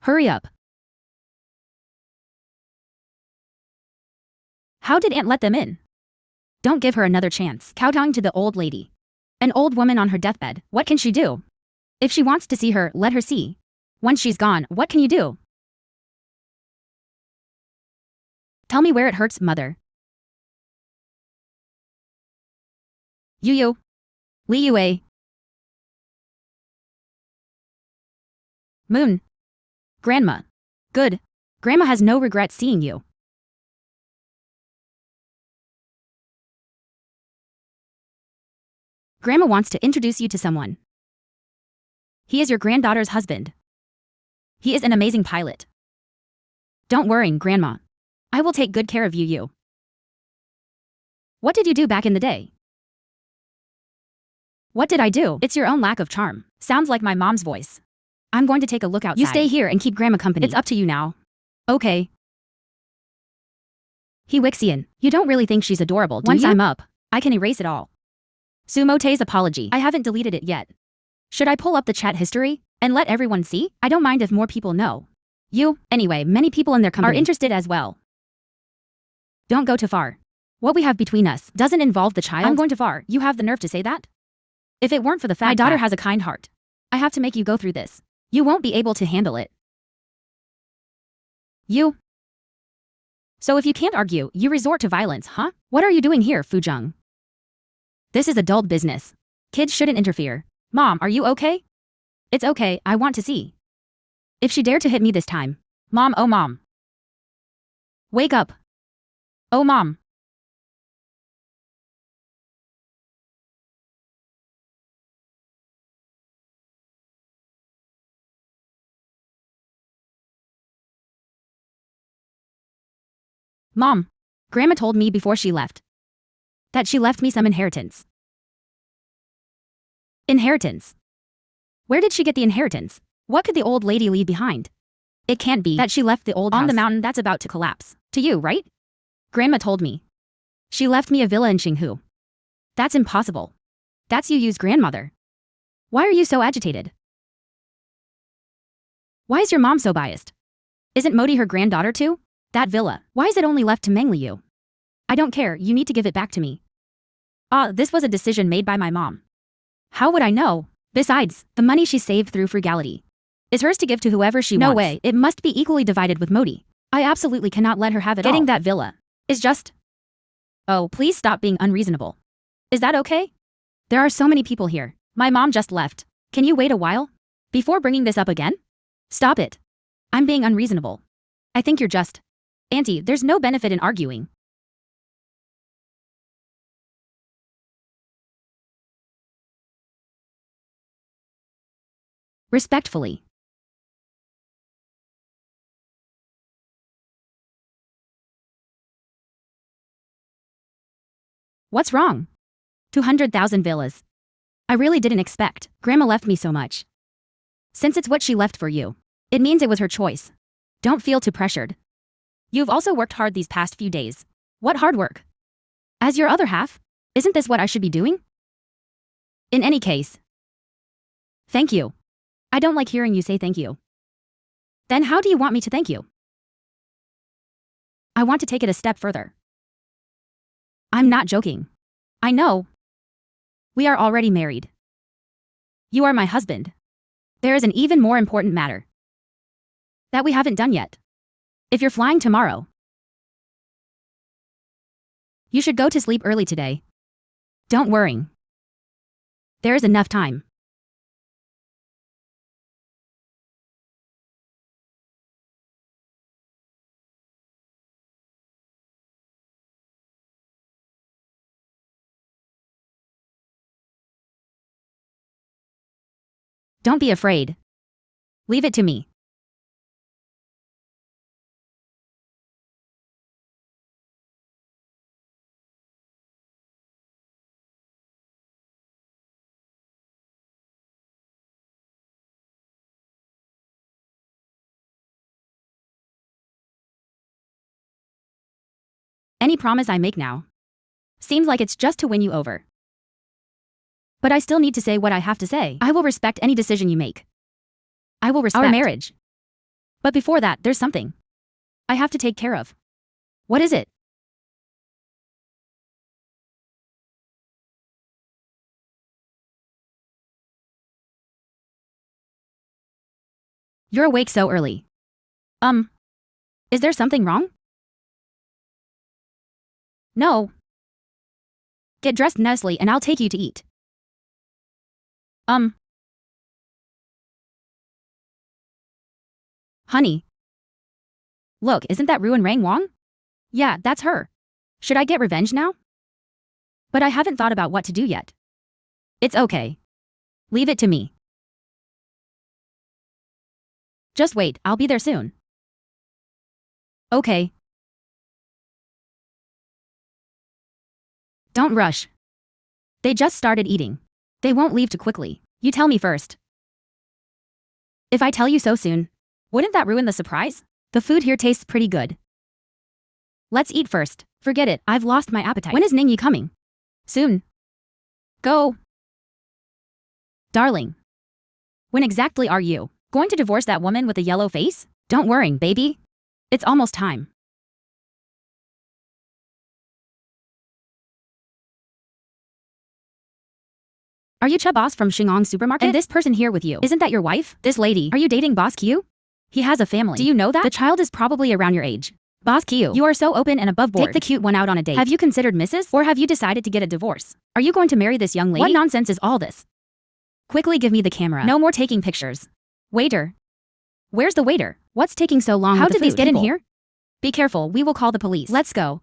Hurry up. How did Aunt let them in? Don't give her another chance. Kowtowing to the old lady. An old woman on her deathbed. What can she do? If she wants to see her, let her see. Once she's gone, what can you do? Tell me where it hurts, mother. Yu. Li Yue. Moon. Grandma. Good. Grandma has no regrets seeing you. Grandma wants to introduce you to someone. He is your granddaughter's husband. He is an amazing pilot. Don't worry, Grandma. I will take good care of Yu. What did you do back in the day? What did I do? It's your own lack of charm. Sounds like my mom's voice. I'm going to take a look outside. You stay here and keep Grandma company. It's up to you now. Okay. He Wixian, you don't really think she's adorable, do you? Once I'm up, I can erase it all. Sumote's apology. I haven't deleted it yet. Should I pull up the chat history and let everyone see? I don't mind if more people know. Anyway, many people in their company are interested as well. Don't go too far. What we have between us doesn't involve the child. I'm going too far. You have the nerve to say that? If it weren't for the fact my daughter has a kind heart, I have to make you go through this. You won't be able to handle it. You. So if you can't argue, you resort to violence, huh? What are you doing here, Fujung? This is adult business. Kids shouldn't interfere. Mom, are you okay? It's okay, I want to see. If she dared to hit me this time. Mom, oh mom. Wake up. Oh mom. Mom. Grandma told me before she left that she left me some inheritance. Inheritance? Where did she get the inheritance? What could the old lady leave behind? It can't be that she left the old house on the mountain that's about to collapse. To you, right? Grandma told me. She left me a villa in Xinghu. That's impossible. That's Yu's grandmother. Why are you so agitated? Why is your mom so biased? Isn't Modi her granddaughter too? That villa, why is it only left to Mengliu? I don't care, you need to give it back to me. This was a decision made by my mom. How would I know? Besides, the money she saved through frugality is hers to give to whoever she wants. No way, it must be equally divided with Modi. I absolutely cannot let her have it all. Getting that villa is just... Oh, please stop being unreasonable. Is that okay? There are so many people here. My mom just left. Can you wait a while? Before bringing this up again? Stop it. I'm being unreasonable. I think you're just... Auntie, there's no benefit in arguing. Respectfully. What's wrong? 200,000 villas. I really didn't expect. Grandma left me so much. Since it's what she left for you, it means it was her choice. Don't feel too pressured. You've also worked hard these past few days. What hard work? As your other half, isn't this what I should be doing? In any case. Thank you. I don't like hearing you say thank you. Then how do you want me to thank you? I want to take it a step further. I'm not joking. I know. We are already married. You are my husband. There is an even more important matter that we haven't done yet. If you're flying tomorrow, you should go to sleep early today. Don't worry. There is enough time. Don't be afraid. Leave it to me. Any promise I make now seems like it's just to win you over. But I still need to say what I have to say. I will respect any decision you make. I will respect our marriage. But before that, there's something I have to take care of. What is it? You're awake so early. Is there something wrong? No. Get dressed nicely and I'll take you to eat. Honey. Look, isn't that Ruan Rang Wang? Yeah, that's her. Should I get revenge now? But I haven't thought about what to do yet. It's okay. Leave it to me. Just wait, I'll be there soon. Okay. Don't rush. They just started eating. They won't leave too quickly. You tell me first. If I tell you so soon, wouldn't that ruin the surprise? The food here tastes pretty good. Let's eat first. Forget it, I've lost my appetite. When is Ningyi coming? Soon. Go. Darling. When exactly are you going to divorce that woman with the yellow face? Don't worry, baby. It's almost time. Are you Boss from Xingong Supermarket? And this person here with you, isn't that your wife? This lady, are you dating Boss Q? He has a family. Do you know that? The child is probably around your age. Boss Q, you are so open and above board. Take the cute one out on a date. Have you considered Mrs.? Or have you decided to get a divorce? Are you going to marry this young lady? What nonsense is all this? Quickly give me the camera. No more taking pictures. Waiter. Where's the waiter? What's taking so long? How did these get in here? Be careful, we will call the police. Let's go.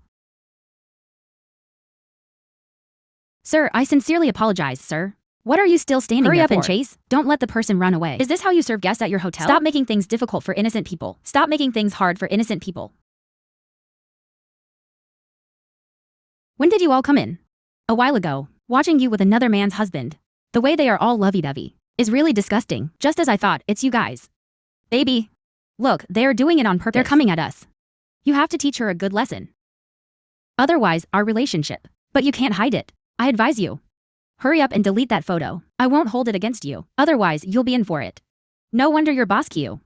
Sir, I sincerely apologize, sir. What are you still standing there for? Hurry up and chase. Don't let the person run away. Is this how you serve guests at your hotel? Stop making things difficult for innocent people. Stop making things hard for innocent people. When did you all come in? A while ago. Watching you with another man's husband. The way they are all lovey-dovey is really disgusting. Just as I thought, it's you guys. Baby. Look, they are doing it on purpose. They're coming at us. You have to teach her a good lesson. Otherwise, our relationship. But you can't hide it. I advise you. Hurry up and delete that photo. I won't hold it against you. Otherwise, you'll be in for it. No wonder you're Boss Q.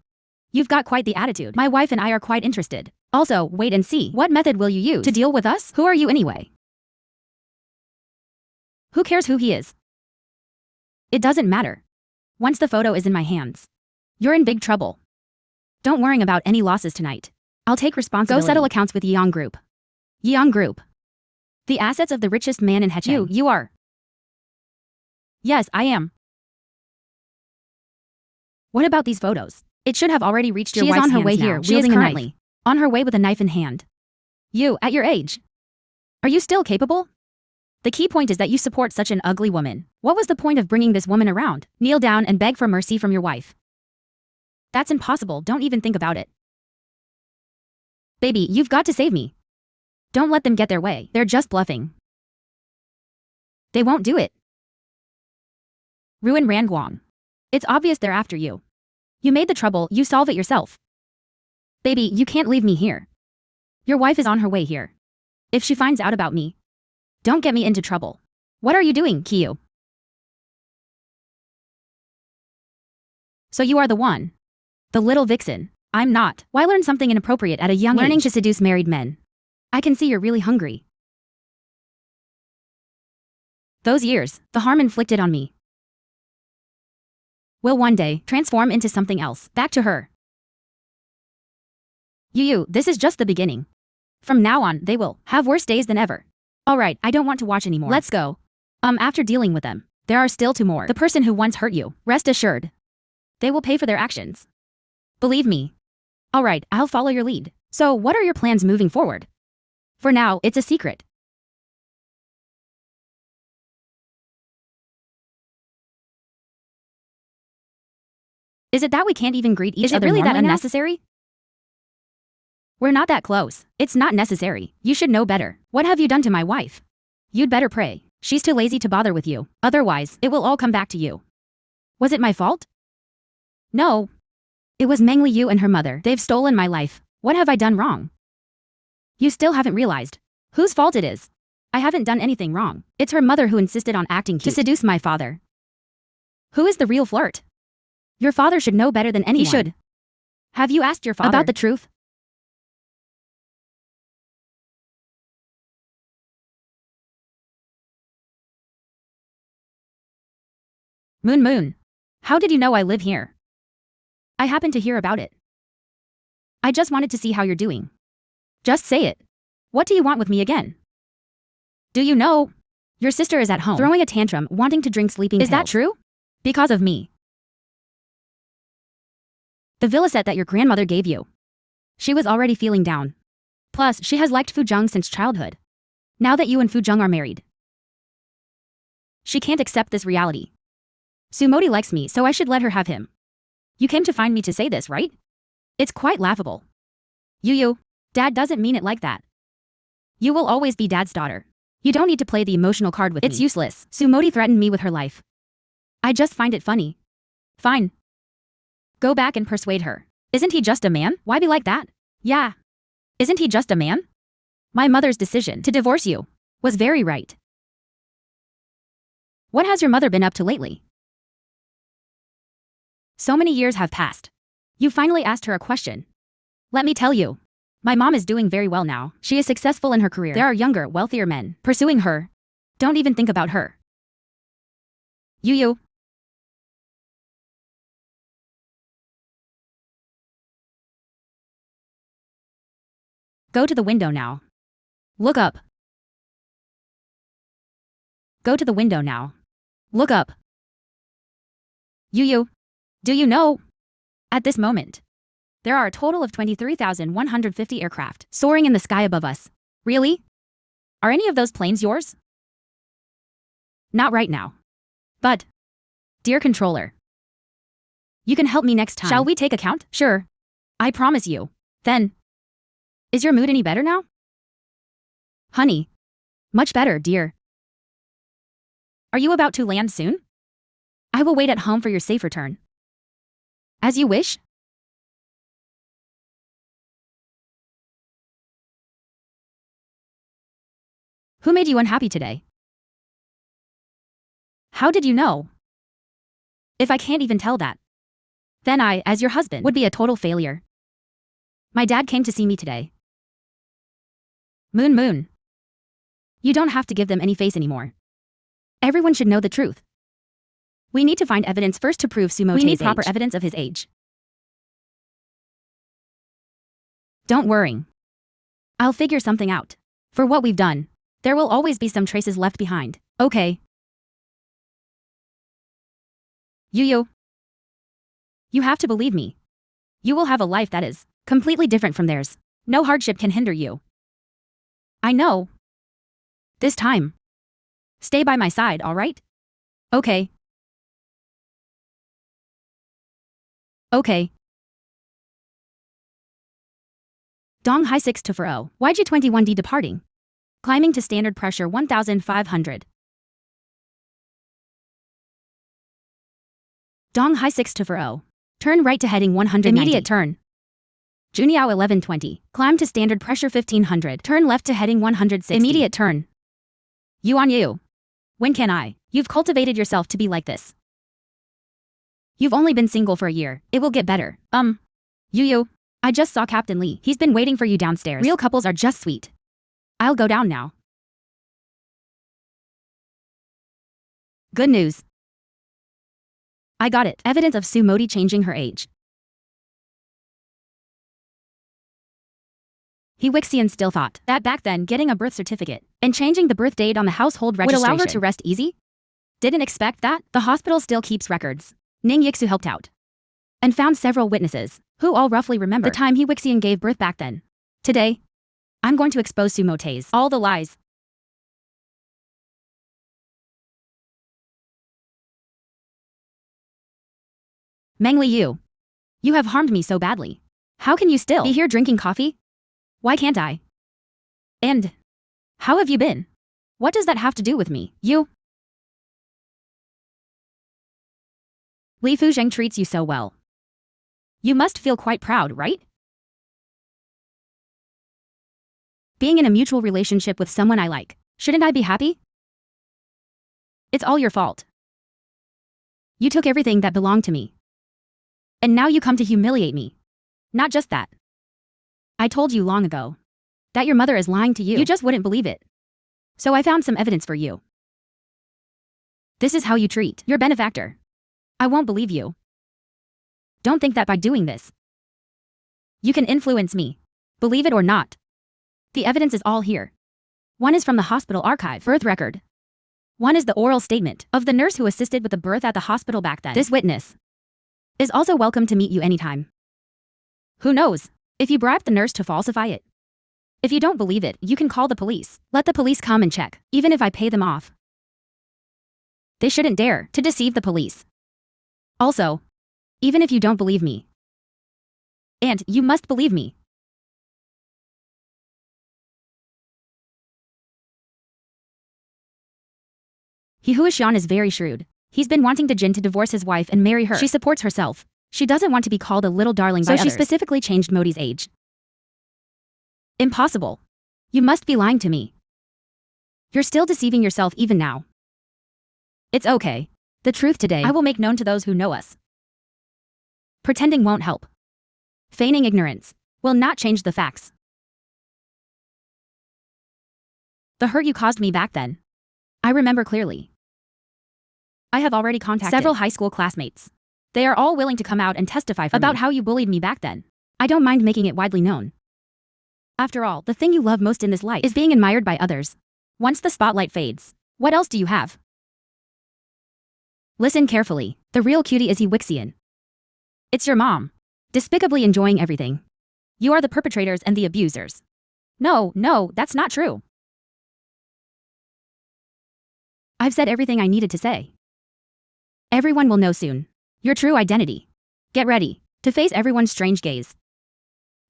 You've got quite the attitude. My wife and I are quite interested. Also, wait and see. What method will you use to deal with us? Who are you anyway? Who cares who he is? It doesn't matter. Once the photo is in my hands, you're in big trouble. Don't worry about any losses tonight. I'll take responsibility. Go settle accounts with Yeong Group. Yeong Group. The assets of the richest man in Hecheng. You are. Yes, I am. What about these photos? It should have already reached your wife's hands. She is on her way here, wielding a knife. On her way with a knife in hand. You, at your age. Are you still capable? The key point is that you support such an ugly woman. What was the point of bringing this woman around? Kneel down and beg for mercy from your wife. That's impossible, don't even think about it. Baby, you've got to save me. Don't let them get their way. They're just bluffing. They won't do it. Ruin Ranguang. It's obvious they're after you. You made the trouble, you solve it yourself. Baby, you can't leave me here. Your wife is on her way here. If she finds out about me, don't get me into trouble. What are you doing, Kiyu? So you are the one. The little vixen. I'm not. Why learn something inappropriate at a young age? Learning to seduce married men. I can see you're really hungry. Those years, the harm inflicted on me, will one day transform into something else. Back to her. Yu, this is just the beginning. From now on, they will have worse days than ever. Alright, I don't want to watch anymore. Let's go. After dealing with them, there are still two more. The person who once hurt you, rest assured, they will pay for their actions. Believe me. Alright, I'll follow your lead. So, what are your plans moving forward? For now, it's a secret. Is it that we can't even greet each other normally? Is it really that unnecessary? We're not that close. It's not necessary. You should know better. What have you done to my wife? You'd better pray. She's too lazy to bother with you. Otherwise, it will all come back to you. Was it my fault? No. It was Meng Liu and her mother. They've stolen my life. What have I done wrong? You still haven't realized whose fault it is. I haven't done anything wrong. It's her mother who insisted on acting cute to seduce my father. Who is the real flirt? Your father should know better than anyone. He should. Have you asked your father about the truth? Moon. How did you know I live here? I happened to hear about it. I just wanted to see how you're doing. Just say it. What do you want with me again? Do you know? Your sister is at home, throwing a tantrum, wanting to drink sleeping pills. Is that true? Because of me. The villa set that your grandmother gave you. She was already feeling down. Plus, she has liked Fuzheng since childhood. Now that you and Fuzheng are married, she can't accept this reality. Sumodi likes me, so I should let her have him. You came to find me to say this, right? It's quite laughable. Yu, Dad doesn't mean it like that. You will always be Dad's daughter. You don't need to play the emotional card with me. It's useless. Sumodi threatened me with her life. I just find it funny. Fine. Go back and persuade her. Isn't he just a man? Why be like that? Yeah. Isn't he just a man? My mother's decision to divorce you was very right. What has your mother been up to lately? So many years have passed. You finally asked her a question. Let me tell you. My mom is doing very well now. She is successful in her career. There are younger, wealthier men pursuing her. Don't even think about her. You. Go to the window now. Look up. Go to the window now. Look up. You. Do you know? At this moment, there are a total of 23,150 aircraft soaring in the sky above us. Really? Are any of those planes yours? Not right now. But, dear controller, you can help me next time. Shall we take a count? Sure. I promise you. Then, is your mood any better now? Honey. Much better, dear. Are you about to land soon? I will wait at home for your safe return. As you wish. Who made you unhappy today? How did you know? If I can't even tell that, then I, as your husband, would be a total failure. My dad came to see me today. Moon. You don't have to give them any face anymore. Everyone should know the truth. We need to find evidence first to prove Sumote's age. We need proper evidence of his age. Don't worry. I'll figure something out. For what we've done, there will always be some traces left behind. Okay. You have to believe me. You will have a life that is completely different from theirs. No hardship can hinder you. I know. This time. Stay by my side, all right? Okay. Okay. Dong High 6 to 40. YG21D departing. Climbing to standard pressure 1500. Dong High 6 to 40. Turn right to heading 190. Immediate turn. Juniao 1120. Climb to standard pressure 1500. Turn left to heading 160. Immediate turn. You. When can I? You've cultivated yourself to be like this. You've only been single for a year. It will get better. You. I just saw Captain Lee. He's been waiting for you downstairs. Real couples are just sweet. I'll go down now. Good news. I got it. Evidence of Sumote changing her age. Wixian still thought that back then getting a birth certificate and changing the birth date on the household registration would allow her to rest easy. Didn't expect that. The hospital still keeps records. Ning Yixu helped out and found several witnesses who all roughly remember the time Wixian gave birth back then. Today, I'm going to expose Sumote's all the lies. Mengli Yu. You have harmed me so badly. How can you still be here drinking coffee? Why can't I? And how have you been? What does that have to do with me? You? Li Fuzheng treats you so well. You must feel quite proud, right? Being in a mutual relationship with someone I like. Shouldn't I be happy? It's all your fault. You took everything that belonged to me. And now you come to humiliate me. Not just that. I told you long ago that your mother is lying to you. You just wouldn't believe it. So I found some evidence for you. This is how you treat your benefactor. I won't believe you. Don't think that by doing this, you can influence me. Believe it or not. The evidence is all here. One is from the hospital archive birth record. One is the oral statement of the nurse who assisted with the birth at the hospital back then. This witness is also welcome to meet you anytime. Who knows if you bribed the nurse to falsify it. If you don't believe it, you can call the police. Let the police come and check, even if I pay them off. They shouldn't dare to deceive the police. Also, even if you don't believe me, and you must believe me, Huishan is very shrewd. He's been wanting Jin to divorce his wife and marry her. She supports herself. She doesn't want to be called a little darling by others. So she specifically changed Modi's age. Impossible. You must be lying to me. You're still deceiving yourself even now. It's okay. The truth today I will make known to those who know us. Pretending won't help. Feigning ignorance will not change the facts. The hurt you caused me back then, I remember clearly. I have already contacted several high school classmates. They are all willing to come out and testify about how you bullied me back then. I don't mind making it widely known. After all, the thing you love most in this life is being admired by others. Once the spotlight fades, what else do you have? Listen carefully. The real cutie is Ewixian. It's your mom. Despicably enjoying everything. You are the perpetrators and the abusers. No, that's not true. I've said everything I needed to say. Everyone will know soon. Your true identity. Get ready to face everyone's strange gaze.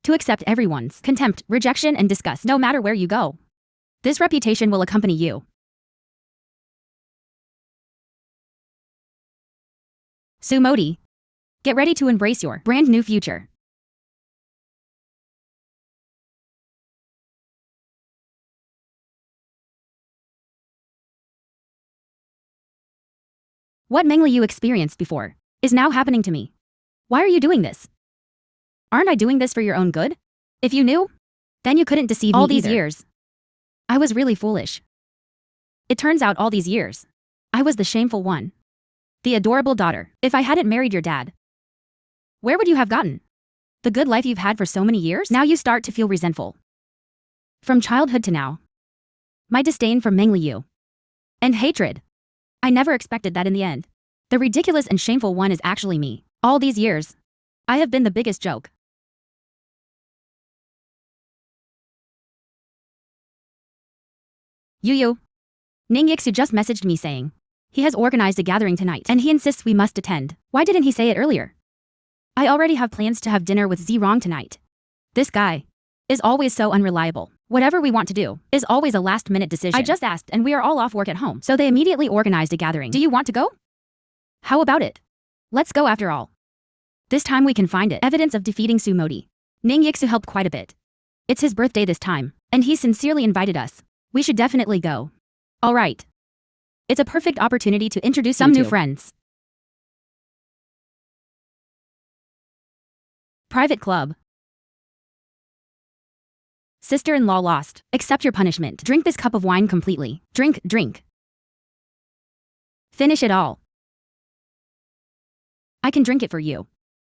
To accept everyone's contempt, rejection, and disgust no matter where you go. This reputation will accompany you. Sumodi. Get ready to embrace your brand new future. What Mengli you experienced before is now happening to me. Why are you doing this? Aren't I doing this for your own good? If you knew, then you couldn't deceive me all these years. I was really foolish. It turns out all these years, I was the shameful one. The adorable daughter. If I hadn't married your dad, where would you have gotten? The good life you've had for so many years? Now you start to feel resentful. From childhood to now. My disdain for Mengli you. And hatred. I never expected that in the end. The ridiculous and shameful one is actually me. All these years, I have been the biggest joke. Yu. Ning Yixu just messaged me saying he has organized a gathering tonight and he insists we must attend. Why didn't he say it earlier? I already have plans to have dinner with Zirong tonight. This guy is always so unreliable. Whatever we want to do is always a last-minute decision. I just asked and we are all off work at home, so they immediately organized a gathering. Do you want to go? How about it? Let's go after all. This time we can find it. Evidence of defeating Sumodi. Ning Yixu helped quite a bit. It's his birthday this time, and he sincerely invited us. We should definitely go. All right. It's a perfect opportunity to introduce some new friends. Private club. Sister-in-law lost. Accept your punishment. Drink this cup of wine completely. Drink. Finish it all. I can drink it for you.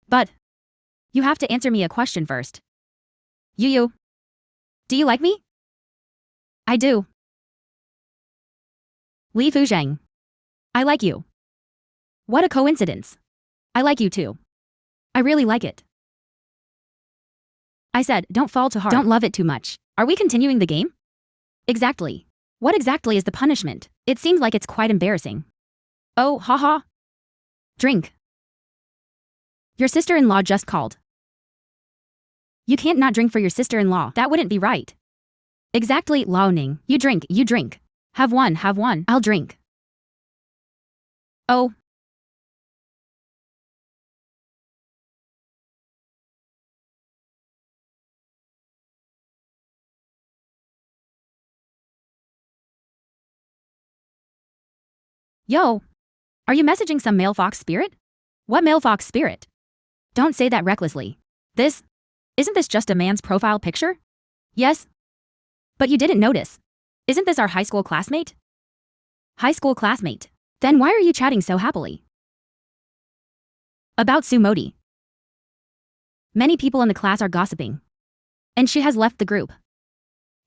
But you have to answer me a question first. Yu. Do you like me? I do. Li Fuzheng. I like you. What a coincidence. I like you too. I really like it. I said, don't fall too hard. Don't love it too much. Are we continuing the game? Exactly. What exactly is the punishment? It seems like it's quite embarrassing. Oh, haha. Drink. Your sister-in-law just called. You can't not drink for your sister-in-law. That wouldn't be right. Exactly, Lao Ning. You drink. Have one. I'll drink. Oh. Yo. Are you messaging some male fox spirit? What male fox spirit? Don't say that recklessly. Isn't this just a man's profile picture? Yes. But you didn't notice. Isn't this our high school classmate? High school classmate. Then why are you chatting so happily? About Sumodi. Many people in the class are gossiping. And she has left the group.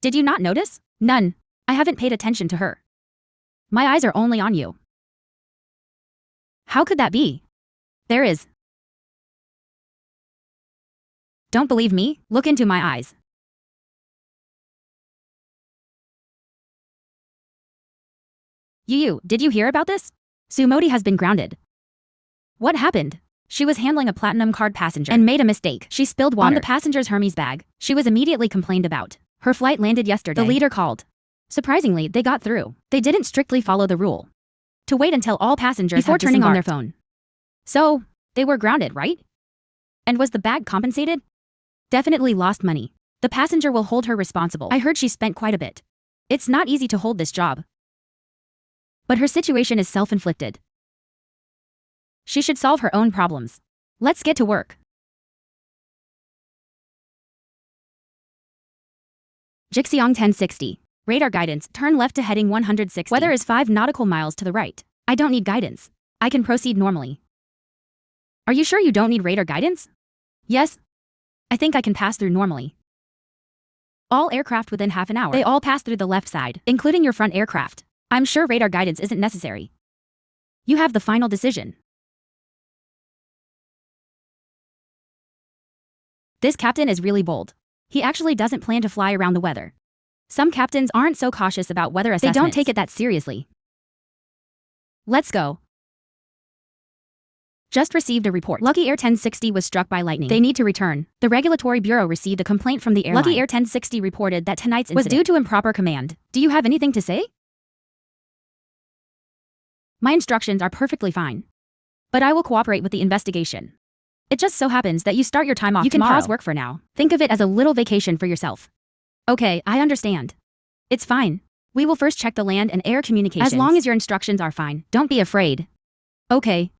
Did you not notice? None. I haven't paid attention to her. My eyes are only on you. How could that be? There is. Don't believe me? Look into my eyes. Yu, did you hear about this? Sumodi has been grounded. What happened? She was handling a platinum card passenger and made a mistake. She spilled water on the passenger's Hermes bag. She was immediately complained about. Her flight landed yesterday. The leader called. Surprisingly, they got through. They didn't strictly follow the rule to wait until all passengers before turning on their phone. So, they were grounded, right? And was the bag compensated? Definitely lost money. The passenger will hold her responsible. I heard she spent quite a bit. It's not easy to hold this job. But her situation is self-inflicted. She should solve her own problems. Let's get to work. Jixiang 1060. Radar guidance, turn left to heading 160. Weather is 5 nautical miles to the right. I don't need guidance. I can proceed normally. Are you sure you don't need radar guidance? Yes. I think I can pass through normally. All aircraft within half an hour. They all pass through the left side, including your front aircraft. I'm sure radar guidance isn't necessary. You have the final decision. This captain is really bold. He actually doesn't plan to fly around the weather. Some captains aren't so cautious about weather assessments. They don't take it that seriously. Let's go. Just received a report. Lucky Air 1060 was struck by lightning. They need to return. The Regulatory Bureau received a complaint from the airline. Lucky Air 1060 reported that tonight's incident was due to improper command. Do you have anything to say? My instructions are perfectly fine. But I will cooperate with the investigation. It just so happens that you start your time off tomorrow. You can pause work for now. Think of it as a little vacation for yourself. Okay, I understand. It's fine. We will first check the land and air communications. As long as your instructions are fine, don't be afraid. Okay.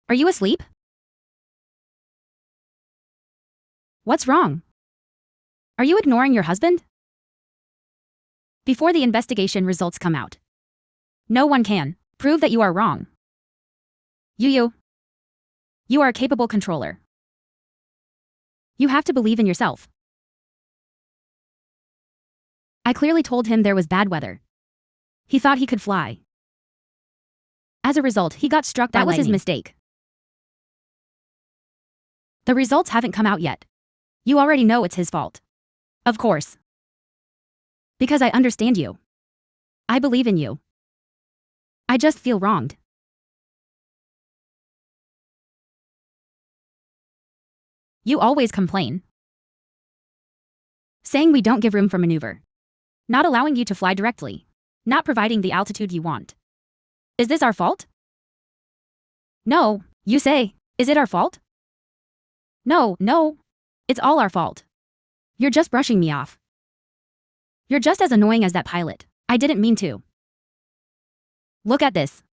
Are you asleep? What's wrong? Are you ignoring your husband? Before the investigation results come out, no one can prove that you are wrong. You are a capable controller. You have to believe in yourself. I clearly told him there was bad weather. He thought he could fly. As a result, he got struck by lightning. That was his mistake. The results haven't come out yet. You already know it's his fault. Of course. Because I understand you. I believe in you. I just feel wronged. You always complain. Saying we don't give room for maneuver. Not allowing you to fly directly. Not providing the altitude you want. Is this our fault? No, you say. Is it our fault? No. It's all our fault. You're just brushing me off. You're just as annoying as that pilot. I didn't mean to. Look at this.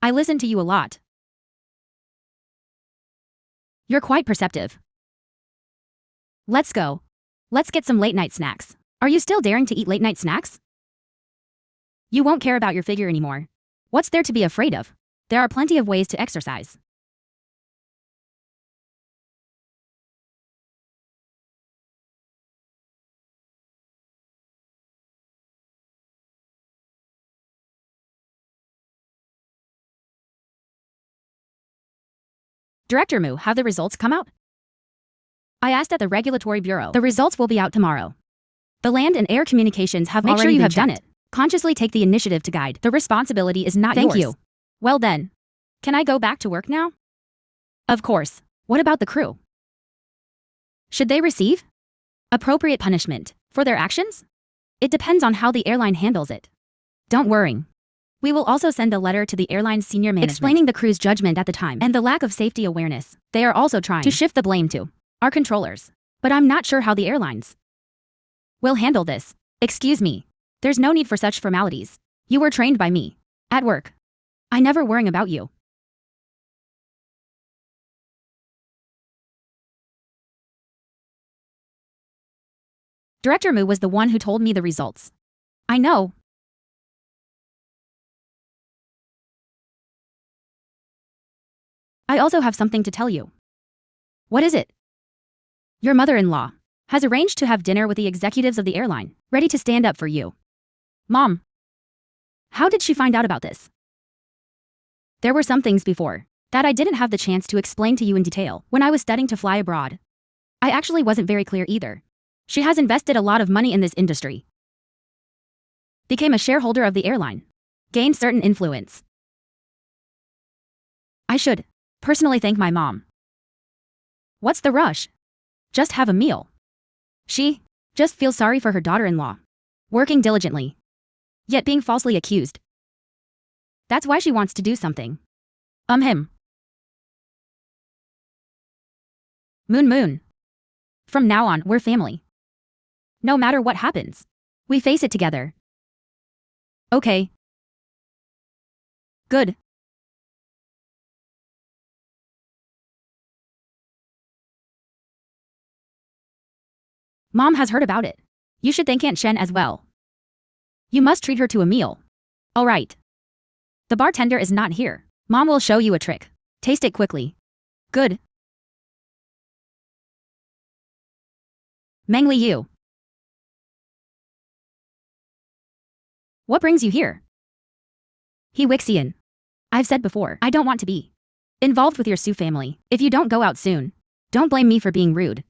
I listen to you a lot. You're quite perceptive. Let's go. Let's get some late-night snacks. Are you still daring to eat late-night snacks? You won't care about your figure anymore. What's there to be afraid of? There are plenty of ways to exercise. Director Mu, have the results come out? I asked at the Regulatory Bureau. The results will be out tomorrow. The land and air communications have already been checked. Make sure you have done it. Consciously take the initiative to guide. The responsibility is not yours. Thank you. Well then. Can I go back to work now? Of course. What about the crew? Should they receive appropriate punishment for their actions? It depends on how the airline handles it. Don't worry. We will also send a letter to the airline's senior management explaining the crew's judgment at the time and the lack of safety awareness. They are also trying to shift the blame to our controllers. But I'm not sure how the airlines will handle this. Excuse me. There's no need for such formalities. You were trained by me. At work. I never worrying about you. Director Mu was the one who told me the results. I know. I also have something to tell you. What is it? Your mother-in-law has arranged to have dinner with the executives of the airline, ready to stand up for you. Mom. How did she find out about this? There were some things before that I didn't have the chance to explain to you in detail when I was studying to fly abroad. I actually wasn't very clear either. She has invested a lot of money in this industry. Became a shareholder of the airline. Gained certain influence. I should personally thank my mom. What's the rush? Just have a meal. She just feels sorry for her daughter-in-law. Working diligently. Yet being falsely accused. That's why she wants to do something. Him. Moon. From now on, we're family. No matter what happens. We face it together. Okay. Good. Mom has heard about it. You should thank Aunt Shen as well. You must treat her to a meal. All right. The bartender is not here. Mom will show you a trick. Taste it quickly. Good. Mengli Yu. What brings you here? He Wixian. I've said before, I don't want to be involved with your Su family. If you don't go out soon, don't blame me for being rude.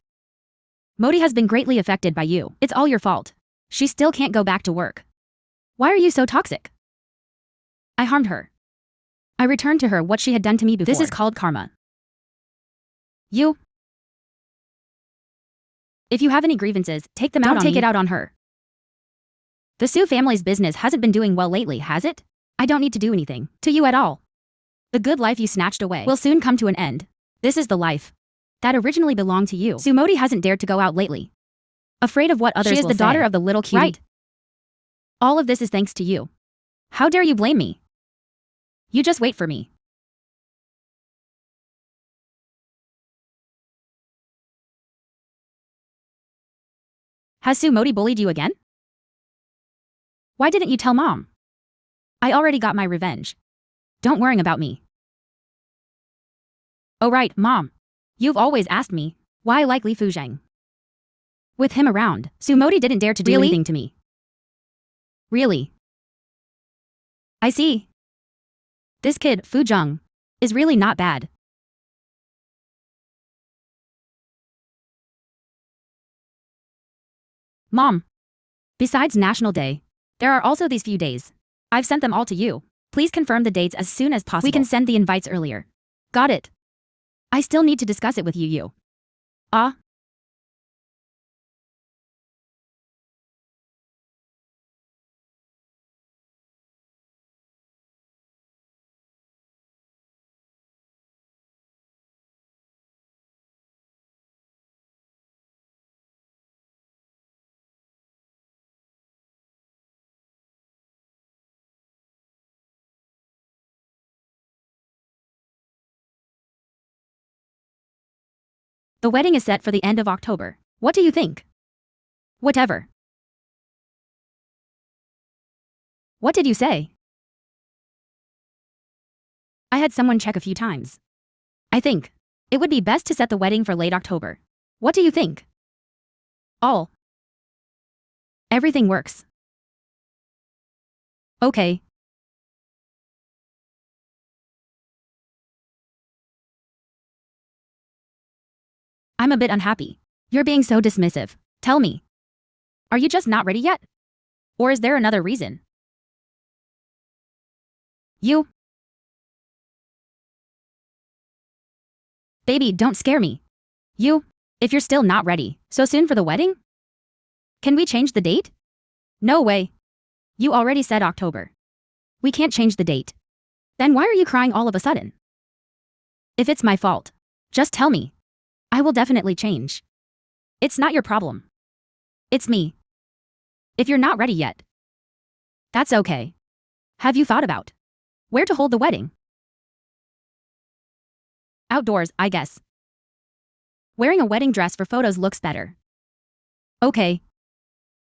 Modi has been greatly affected by you. It's all your fault. She still can't go back to work. Why are you so toxic? I harmed her. I returned to her what she had done to me before. This is called karma. You. If you have any grievances, take them out on me. Don't take it out on her. The Su family's business hasn't been doing well lately, has it? I don't need to do anything to you at all. The good life you snatched away will soon come to an end. This is the life that originally belonged to you. Su Modi hasn't dared to go out lately. Afraid of what others will say. She is the daughter of the little cutie. Right. All of this is thanks to you. How dare you blame me? You just wait for me. Has Su Modi bullied you again? Why didn't you tell Mom? I already got my revenge. Don't worry about me. Oh right, Mom. You've always asked me why I like Li Fuzheng. With him around, Su Modi didn't dare to do anything to me. Really? I see. This kid, Fu Zheng, is really not bad. Mom. Besides National Day, there are also these few days. I've sent them all to you. Please confirm the dates as soon as possible. We can send the invites earlier. Got it. I still need to discuss it with you. Ah? The wedding is set for the end of October. What do you think? Whatever. What did you say? I had someone check a few times. I think it would be best to set the wedding for late October. What do you think? All. Everything works. Okay. I'm a bit unhappy. You're being so dismissive. Tell me. Are you just not ready yet? Or is there another reason? You. Baby, don't scare me. You. If you're still not ready, so soon for the wedding? Can we change the date? No way. You already said October. We can't change the date. Then why are you crying all of a sudden? If it's my fault, just tell me. I will definitely change. It's not your problem. It's me. If you're not ready yet, that's okay. Have you thought about where to hold the wedding? Outdoors, I guess. Wearing a wedding dress for photos looks better. Okay.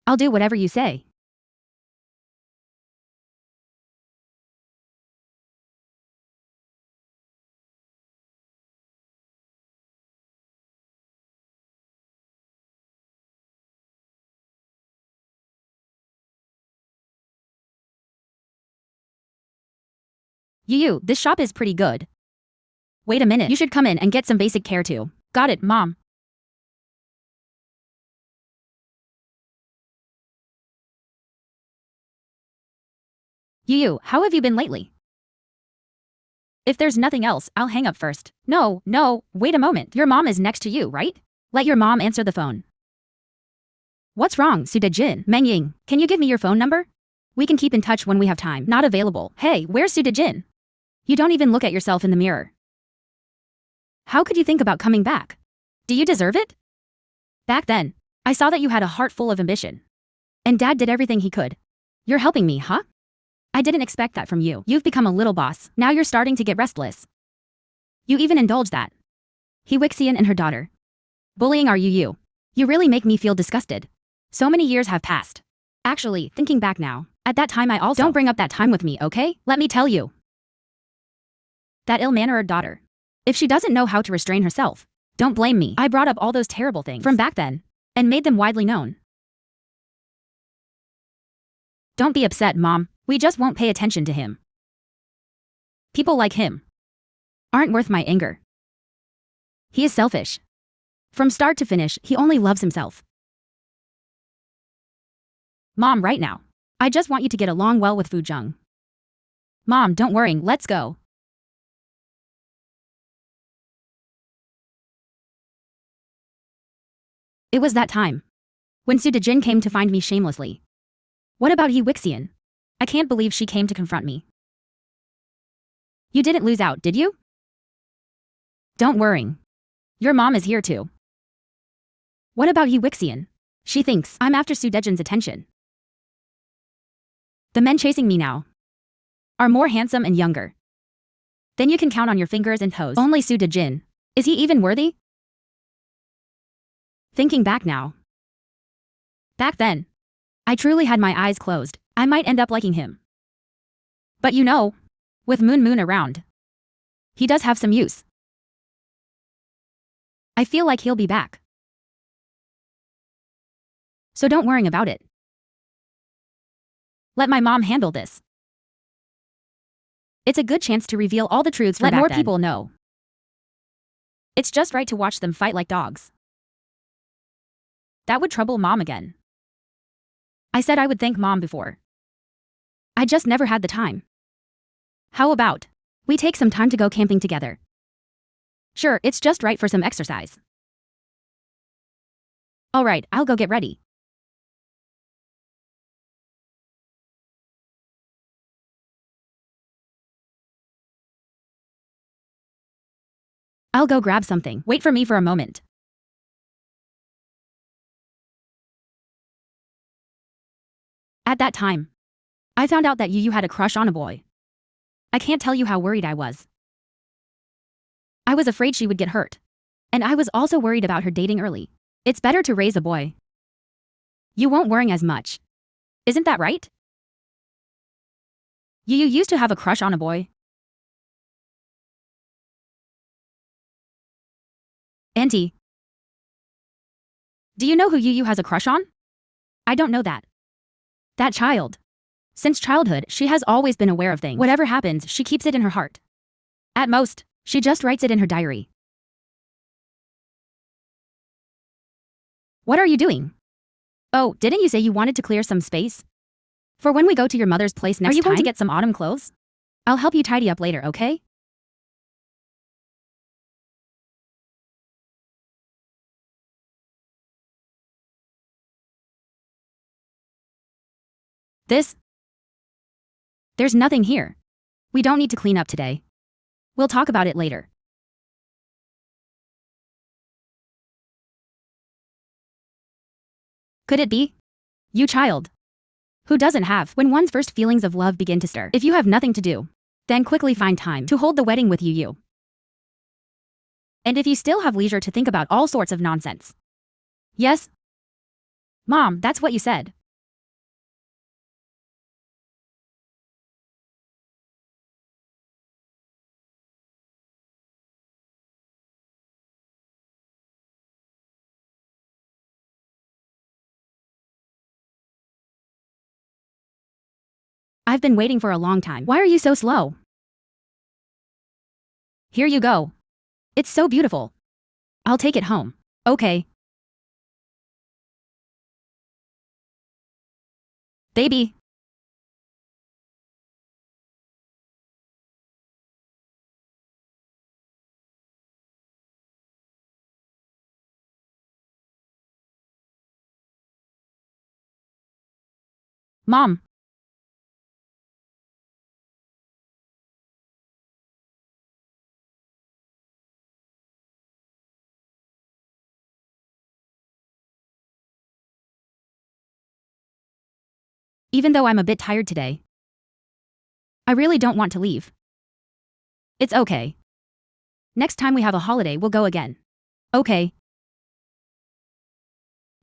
I'll do whatever you say. This shop is pretty good. Wait a minute, you should come in and get some basic care too. Got it, Mom. How have you been lately? If there's nothing else, I'll hang up first. No, wait a moment. Your mom is next to you, right? Let your mom answer the phone. What's wrong, Su Dejin? Meng Ying, can you give me your phone number? We can keep in touch when we have time. Not available. Hey, where's Su Dejin? You don't even look at yourself in the mirror. How could you think about coming back? Do you deserve it? Back then, I saw that you had a heart full of ambition. And Dad did everything he could. You're helping me, huh? I didn't expect that from you. You've become a little boss. Now you're starting to get restless. You even indulge that. He Wixian and her daughter. Bullying are you. You really make me feel disgusted. So many years have passed. Actually, thinking back now, at that time I also— Don't bring up that time with me, okay? Let me tell you. That ill-mannered daughter. If she doesn't know how to restrain herself, don't blame me. I brought up all those terrible things from back then and made them widely known. Don't be upset, Mom. We just won't pay attention to him. People like him aren't worth my anger. He is selfish. From start to finish, he only loves himself. Mom, right now. I just want you to get along well with Fu Zheng. Mom, don't worry, let's go. It was that time when Su Dejin came to find me shamelessly. What about Yi Wixian? I can't believe she came to confront me. You didn't lose out, did you? Don't worry. Your mom is here too. What about Yi Wixian? She thinks I'm after Su Dejin's attention. The men chasing me now are more handsome and younger. Then you can count on your fingers and toes. Only Su Dejin. Is he even worthy? Thinking back now. Back then, I truly had my eyes closed. I might end up liking him. But you know, with Moon around, he does have some use. I feel like he'll be back. So don't worry about it. Let my mom handle this. It's a good chance to reveal all the truths. Let more people know. It's just right to watch them fight like dogs. That would trouble Mom again. I said I would thank Mom before. I just never had the time. How about we take some time to go camping together? Sure, it's just right for some exercise. Alright, I'll go get ready. I'll go grab something. Wait for me for a moment. At that time, I found out that Yu had a crush on a boy. I can't tell you how worried I was. I was afraid she would get hurt. And I was also worried about her dating early. It's better to raise a boy. You won't worry as much. Isn't that right? Yu used to have a crush on a boy. Auntie. Do you know who Yu has a crush on? I don't know that. That child. Since childhood, she has always been aware of things. Whatever happens, she keeps it in her heart. At most, she just writes it in her diary. What are you doing? Oh, didn't you say you wanted to clear some space? For when we go to your mother's place next time? Are you going to get some autumn clothes? I'll help you tidy up later, okay? There's nothing here. We don't need to clean up today. We'll talk about it later. Could it be? You child. Who doesn't have when one's first feelings of love begin to stir? If you have nothing to do, then quickly find time to hold the wedding with Yu. And if you still have leisure to think about all sorts of nonsense. Yes? Mom, that's what you said. I've been waiting for a long time. Why are you so slow? Here you go. It's so beautiful. I'll take it home. Okay. Baby. Mom. Even though I'm a bit tired today. I really don't want to leave. It's okay. Next time we have a holiday, we'll go again. Okay.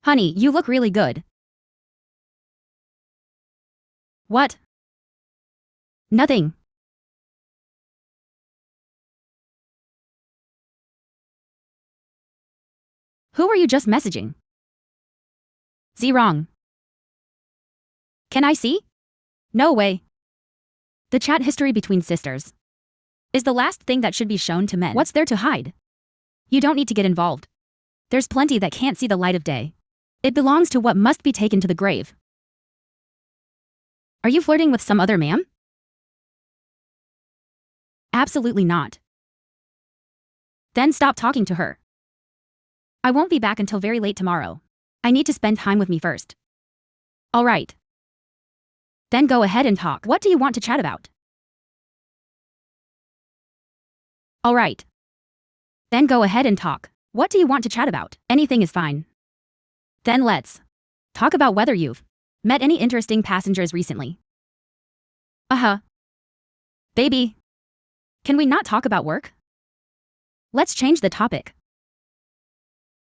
Honey, you look really good. What? Nothing. Who were you just messaging? Wrong. Can I see? No way. The chat history between sisters is the last thing that should be shown to men. What's there to hide? You don't need to get involved. There's plenty that can't see the light of day. It belongs to what must be taken to the grave. Are you flirting with some other man? Absolutely not. Then stop talking to her. I won't be back until very late tomorrow. I need to spend time with me first. All right. Then go ahead and talk. What do you want to chat about? All right. Then go ahead and talk. What do you want to chat about? Anything is fine. Then let's talk about whether you've met any interesting passengers recently. Baby. Can we not talk about work? Let's change the topic.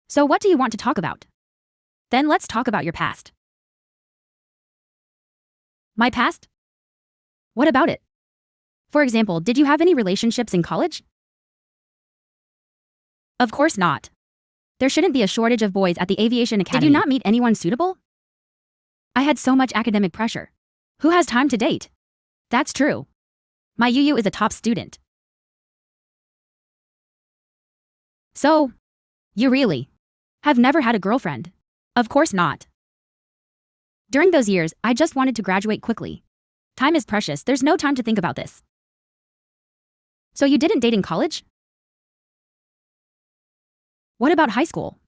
So what do you want to talk about? Then let's talk about your past. My past? What about it? For example, did you have any relationships in college? Of course not. There shouldn't be a shortage of boys at the aviation academy. Did you not meet anyone suitable? I had so much academic pressure. Who has time to date? That's true. My Yu is a top student. So, you really have never had a girlfriend? Of course not. During those years, I just wanted to graduate quickly. Time is precious, there's no time to think about this. So you didn't date in college? What about high school?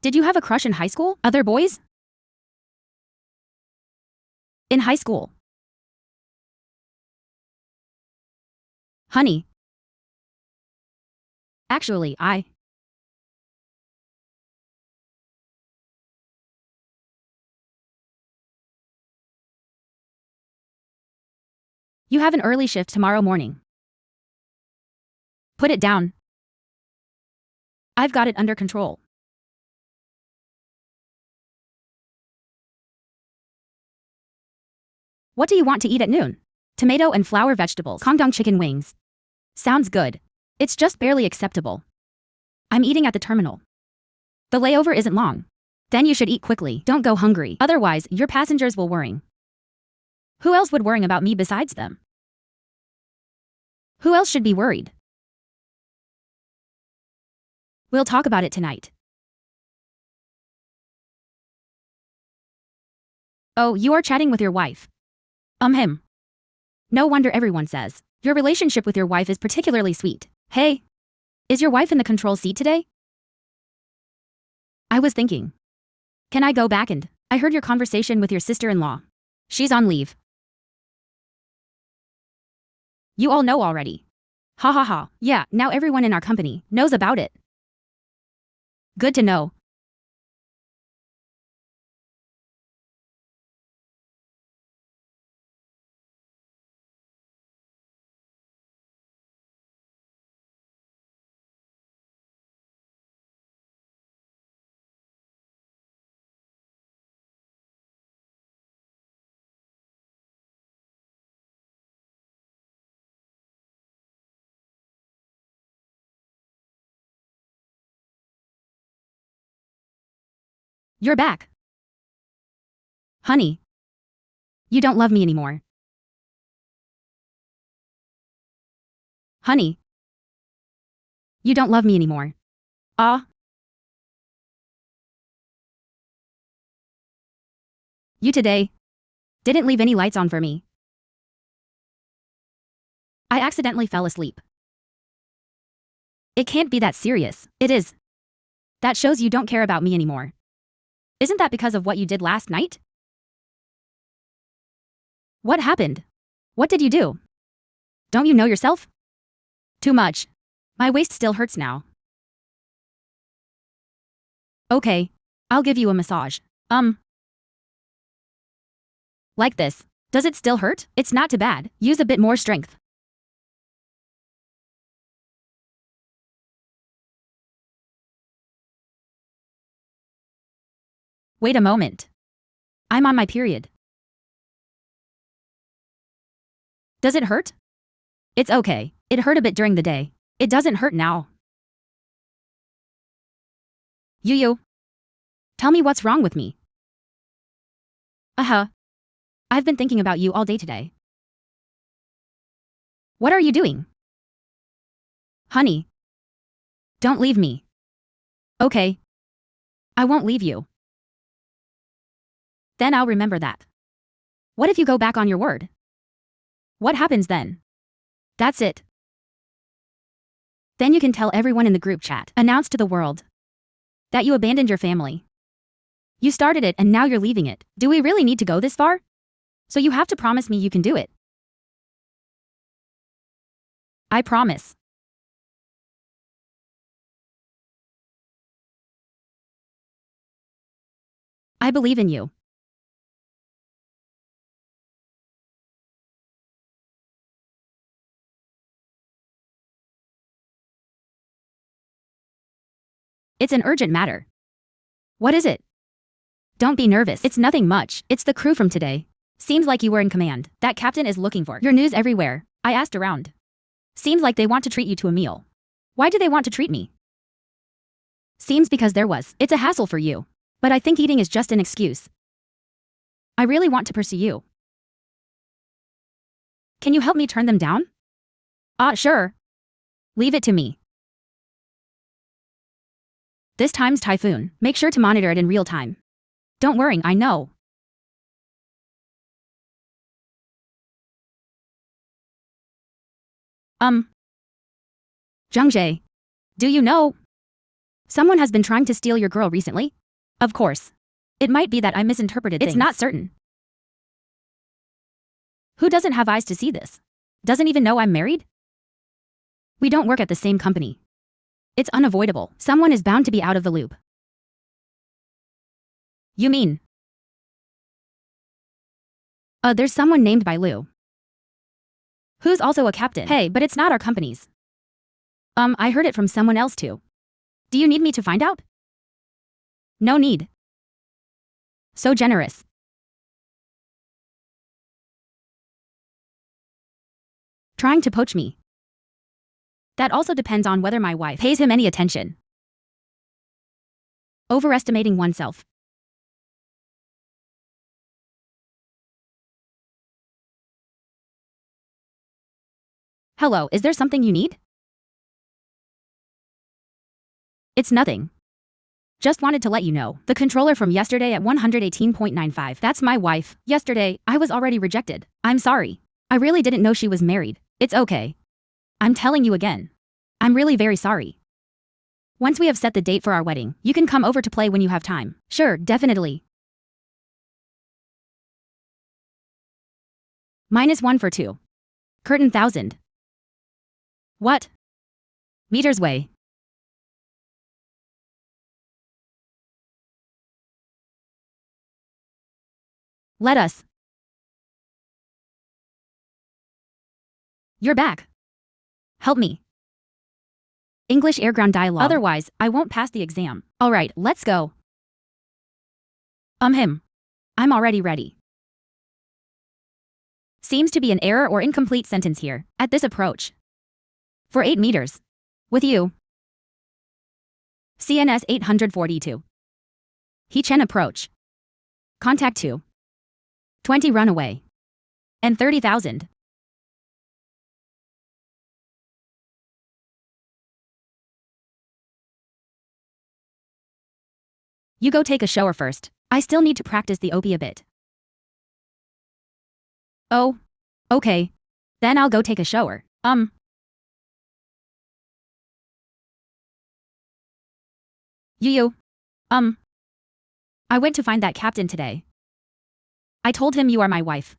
Did you have a crush in high school? Other boys? In high school? Honey. Actually, You have an early shift tomorrow morning. Put it down. I've got it under control. What do you want to eat at noon? Tomato and flour vegetables. Kangdong chicken wings. Sounds good. It's just barely acceptable. I'm eating at the terminal. The layover isn't long. Then you should eat quickly. Don't go hungry. Otherwise, your passengers will worry. Who else would worry about me besides them? Who else should be worried? We'll talk about it tonight. Oh, you are chatting with your wife. Him. No wonder everyone says your relationship with your wife is particularly sweet. Hey, is your wife in the control seat today? I was thinking. Can I go back and I heard your conversation with your sister-in-law. She's on leave. You all know already. Ha ha ha. Yeah, now everyone in our company knows about it. Good to know. You're back. Honey. You don't love me anymore. Honey. You don't love me anymore. You today didn't leave any lights on for me. I accidentally fell asleep. It can't be that serious. It is. That shows you don't care about me anymore. Isn't that because of what you did last night? What happened? What did you do? Don't you know yourself? Too much. My waist still hurts now. Okay. I'll give you a massage. Like this. Does it still hurt? It's not too bad. Use a bit more strength. Wait a moment. I'm on my period. Does it hurt? It's okay. It hurt a bit during the day. It doesn't hurt now. Yu, tell me what's wrong with me. I've been thinking about you all day today. What are you doing? Honey. Don't leave me. Okay. I won't leave you. Then I'll remember that. What if you go back on your word? What happens then? That's it. Then you can tell everyone in the group chat, announce to the world, that you abandoned your family. You started it and now you're leaving it. Do we really need to go this far? So you have to promise me you can do it. I promise. I believe in you. It's an urgent matter. What is it? Don't be nervous. It's nothing much. It's the crew from today. Seems like you were in command. That captain is looking for your news everywhere. I asked around. Seems like they want to treat you to a meal. Why do they want to treat me? Seems because there was. It's a hassle for you. But I think eating is just an excuse. I really want to pursue you. Can you help me turn them down? Sure. Leave it to me. This time's typhoon. Make sure to monitor it in real time. Don't worry, I know. Zhengzhe. Do you know? Someone has been trying to steal your girl recently? Of course. It might be that I misinterpreted things. It's not certain. Who doesn't have eyes to see this? Doesn't even know I'm married? We don't work at the same company. It's unavoidable. Someone is bound to be out of the loop. You mean? There's someone named by Liu. Who's also a captain. Hey, but it's not our company's. I heard it from someone else too. Do you need me to find out? No need. So generous. Trying to poach me. That also depends on whether my wife pays him any attention. Overestimating oneself. Hello, is there something you need? It's nothing. Just wanted to let you know. The controller from yesterday at 118.95. That's my wife. Yesterday, I was already rejected. I'm sorry. I really didn't know she was married. It's okay. I'm telling you again. I'm really very sorry. Once we have set the date for our wedding, you can come over to play when you have time. Sure, definitely. -1 for 2. Curtain 1,000. What? Meters way. Let us. You're back. Help me. English airground dialogue. Otherwise, I won't pass the exam. Alright, let's go. I'm already ready. Seems to be an error or incomplete sentence here, at this approach. For 8 meters. With you. CNS 842. He Chen approach. Contact 2. 20 runaway. And 30,000. You go take a shower first. I still need to practice the OP a bit. Oh. Okay. Then I'll go take a shower. You. I went to find that captain today. I told him you are my wife.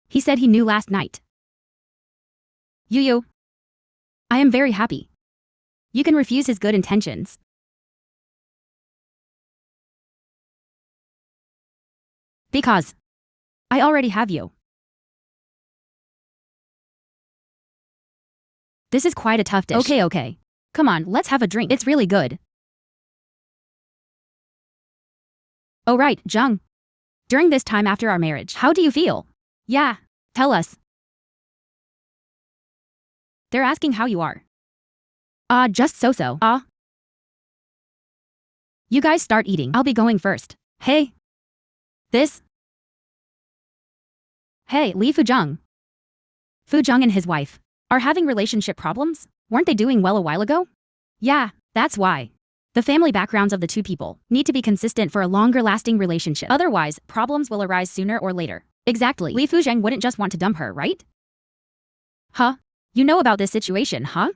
He said he knew last night. You. I am very happy. You can refuse his good intentions. Because I already have you. This is quite a tough dish. Okay. Come on, let's have a drink. It's really good. Oh right, Jung. During this time after our marriage, how do you feel? Yeah, tell us. They're asking how you are. Just so-so. You guys start eating. I'll be going first. Hey. This? Hey, Li Fuzheng. Fuzheng and his wife are having relationship problems? Weren't they doing well a while ago? Yeah, that's why. The family backgrounds of the two people need to be consistent for a longer-lasting relationship. Otherwise, problems will arise sooner or later. Exactly. Li Fuzheng wouldn't just want to dump her, right? Huh? You know about this situation, huh?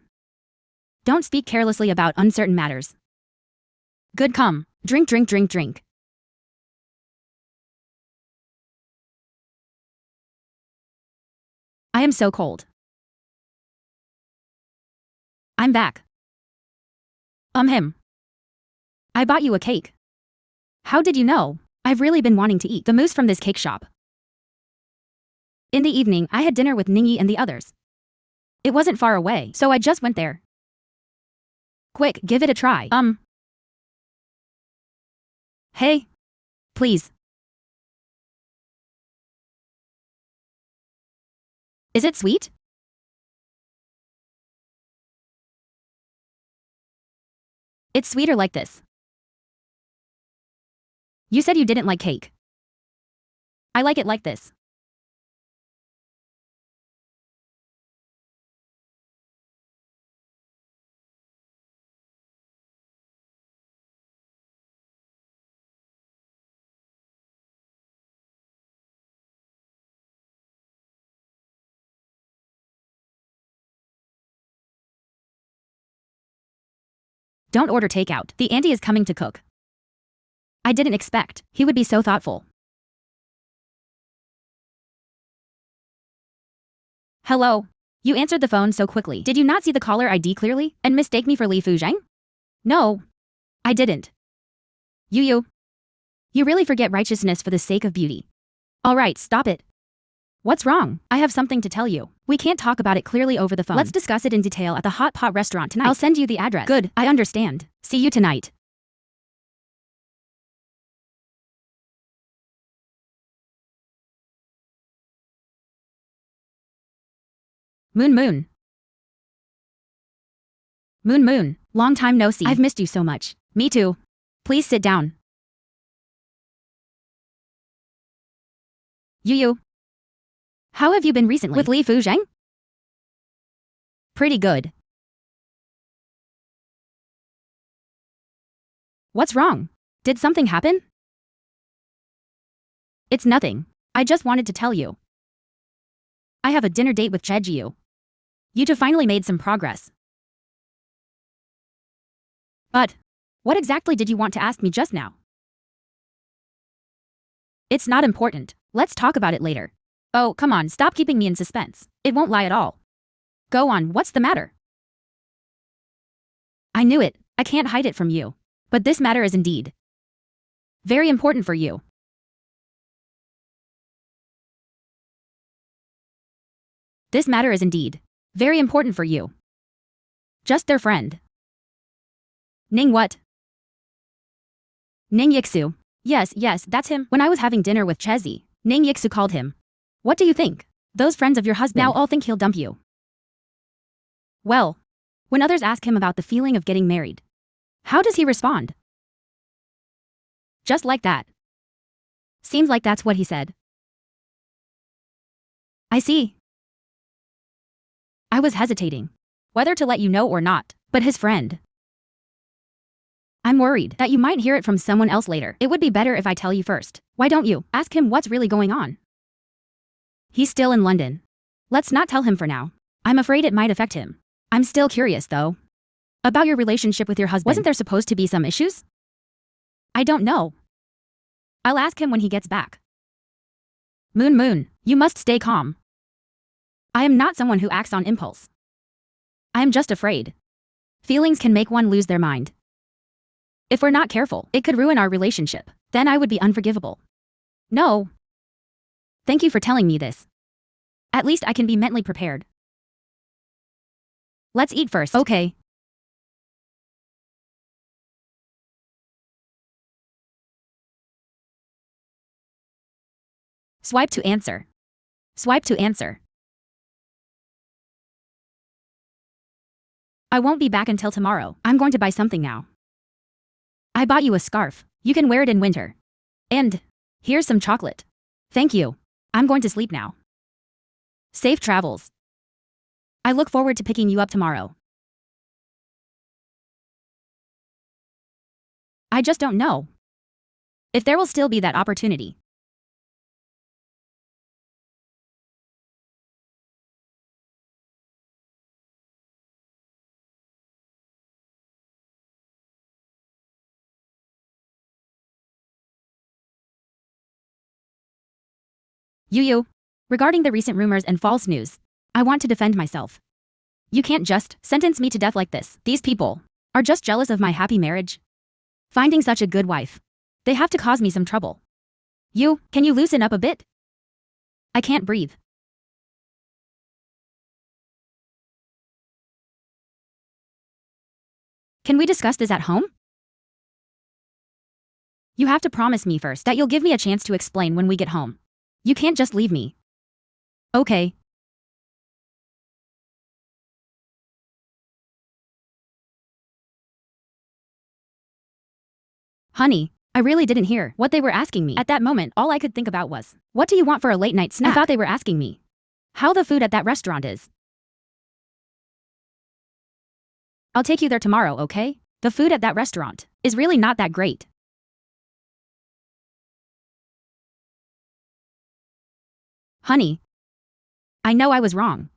Don't speak carelessly about uncertain matters. Good, come. Drink. I am so cold. I'm back. Him. I bought you a cake. How did you know? I've really been wanting to eat the mousse from this cake shop. In the evening, I had dinner with Ningyi and the others. It wasn't far away, so I just went there. Quick, give it a try. Hey. Please. Is it sweet? It's sweeter like this. You said you didn't like cake. I like it like this. Don't order takeout. The auntie is coming to cook. I didn't expect he would be so thoughtful. Hello. You answered the phone so quickly. Did you not see the caller ID clearly and mistake me for Li Fuzheng? No. I didn't. You really forget righteousness for the sake of beauty. Alright, stop it. What's wrong? I have something to tell you. We can't talk about it clearly over the phone. Let's discuss it in detail at the hot pot restaurant tonight. I'll send you the address. Good, I understand. See you tonight. Moon. Moon. Long time no see. I've missed you so much. Me too. Please sit down. You. How have you been recently? With Li Fuzheng? Pretty good. What's wrong? Did something happen? It's nothing. I just wanted to tell you. I have a dinner date with Chejiu. You two finally made some progress. But what exactly did you want to ask me just now? It's not important. Let's talk about it later. Oh, come on, stop keeping me in suspense. It won't lie at all. Go on, what's the matter? I knew it. I can't hide it from you. But this matter is indeed very important for you. This matter is indeed very important for you. Just their friend. Ning what? Ning Yixu. Yes, that's him. When I was having dinner with Chezi, Ning Yixu called him. What do you think? Those friends of your husband now all think he'll dump you. Well, when others ask him about the feeling of getting married, how does he respond? Just like that. Seems like that's what he said. I see. I was hesitating whether to let you know or not, but his friend. I'm worried that you might hear it from someone else later. It would be better if I tell you first. Why don't you ask him what's really going on? He's still in London. Let's not tell him for now. I'm afraid it might affect him. I'm still curious, though. About your relationship with your husband. Wasn't there supposed to be some issues? I don't know. I'll ask him when he gets back. Moon, you must stay calm. I am not someone who acts on impulse. I am just afraid. Feelings can make one lose their mind. If we're not careful, it could ruin our relationship. Then I would be unforgivable. No. Thank you for telling me this. At least I can be mentally prepared. Let's eat first. Okay. Swipe to answer. Swipe to answer. I won't be back until tomorrow. I'm going to buy something now. I bought you a scarf. You can wear it in winter. And here's some chocolate. Thank you. I'm going to sleep now. Safe travels. I look forward to picking you up tomorrow. I just don't know if there will still be that opportunity. You. Regarding the recent rumors and false news, I want to defend myself. You can't just sentence me to death like this. These people are just jealous of my happy marriage. Finding such a good wife. They have to cause me some trouble. Can you loosen up a bit? I can't breathe. Can we discuss this at home? You have to promise me first that you'll give me a chance to explain when we get home. You can't just leave me. Okay. Honey, I really didn't hear what they were asking me. At that moment, all I could think about was, what do you want for a late night snack? I thought they were asking me how the food at that restaurant is. I'll take you there tomorrow, okay? The food at that restaurant is really not that great. Honey, I know I was wrong.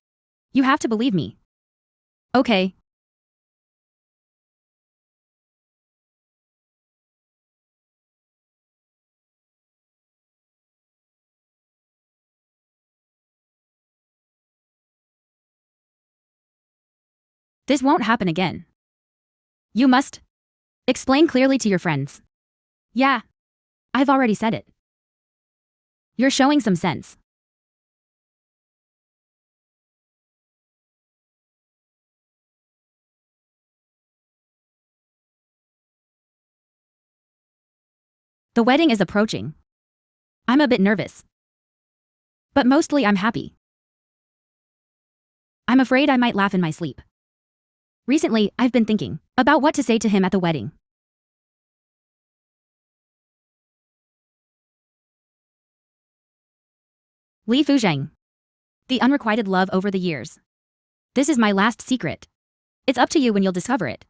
You have to believe me. Okay. This won't happen again. You must explain clearly to your friends. Yeah, I've already said it. You're showing some sense. The wedding is approaching. I'm a bit nervous. But mostly I'm happy. I'm afraid I might laugh in my sleep. Recently, I've been thinking about what to say to him at the wedding. Li Fuzheng. The unrequited love over the years. This is my last secret. It's up to you when you'll discover it.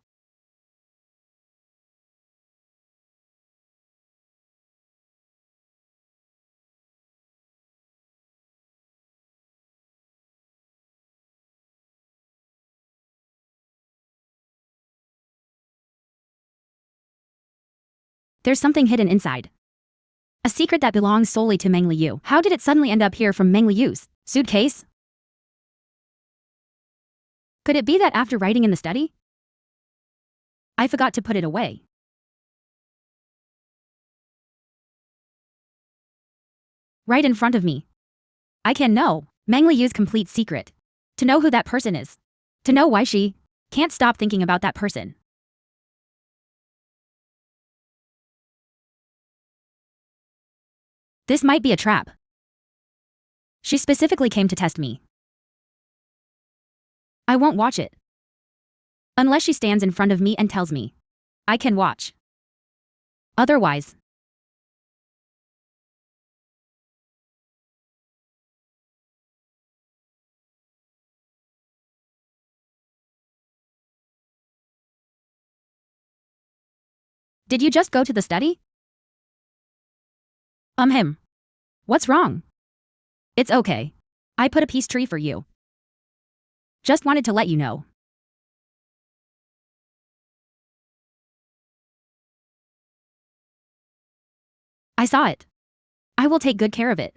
There's something hidden inside. A secret that belongs solely to Meng Liu. How did it suddenly end up here from Meng Liu's suitcase? Could it be that after writing in the study, I forgot to put it away? Right in front of me. I can know Meng Liu's complete secret. To know who that person is. To know why she can't stop thinking about that person. This might be a trap. She specifically came to test me. I won't watch it. Unless she stands in front of me and tells me I can watch. Otherwise, did you just go to the study? Him. What's wrong? It's okay. I put a peace tree for you. Just wanted to let you know. I saw it. I will take good care of it.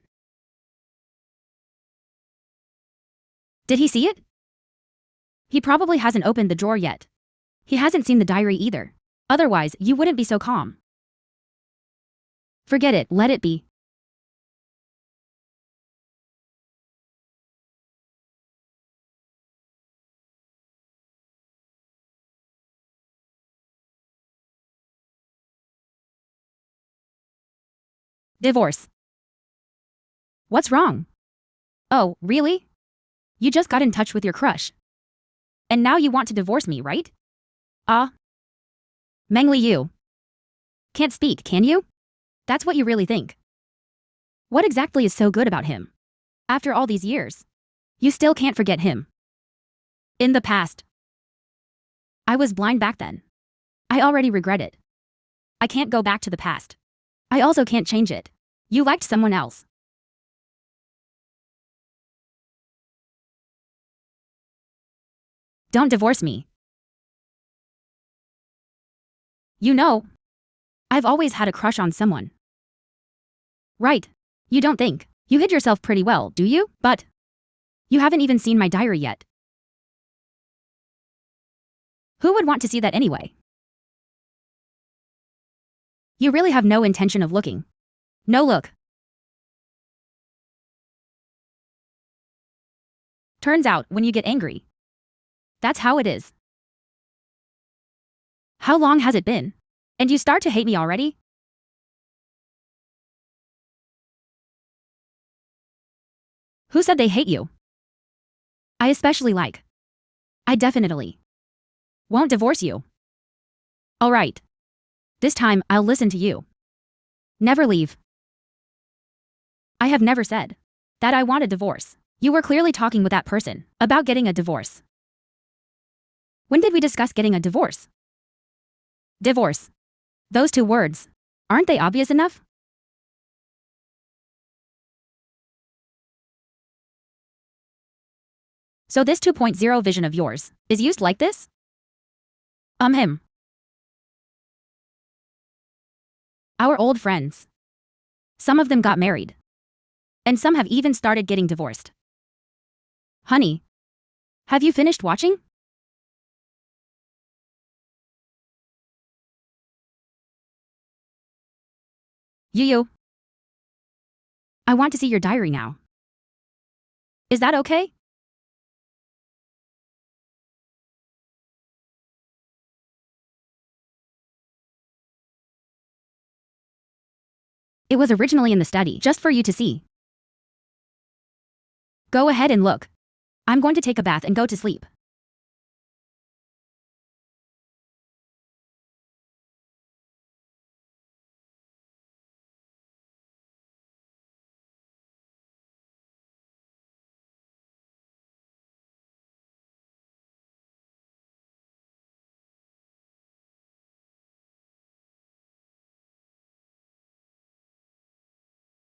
Did he see it? He probably hasn't opened the drawer yet. He hasn't seen the diary either. Otherwise, you wouldn't be so calm. Forget it, let it be. Divorce. What's wrong? Oh, really? You just got in touch with your crush. And now you want to divorce me, right? Ah. Mengli, you can't speak, can you? That's what you really think. What exactly is so good about him? After all these years, you still can't forget him. In the past, I was blind back then. I already regret it. I can't go back to the past. I also can't change it. You liked someone else. Don't divorce me. You know, I've always had a crush on someone. Right. You don't think. You hid yourself pretty well, do you? But you haven't even seen my diary yet. Who would want to see that anyway? You really have no intention of looking. No look. Turns out, when you get angry, that's how it is. How long has it been? And you start to hate me already? Who said they hate you? I especially like. I definitely won't divorce you. Alright. This time, I'll listen to you. Never leave. I have never said that I want a divorce. You were clearly talking with that person about getting a divorce. When did we discuss getting a divorce? Divorce. Those two words, aren't they obvious enough? So this 2.0 vision of yours is used like this? Him. Our old friends. Some of them got married. And some have even started getting divorced. Honey, have you finished watching? You. I want to see your diary now. Is that okay? It was originally in the study, just for you to see. Go ahead and look. I'm going to take a bath and go to sleep.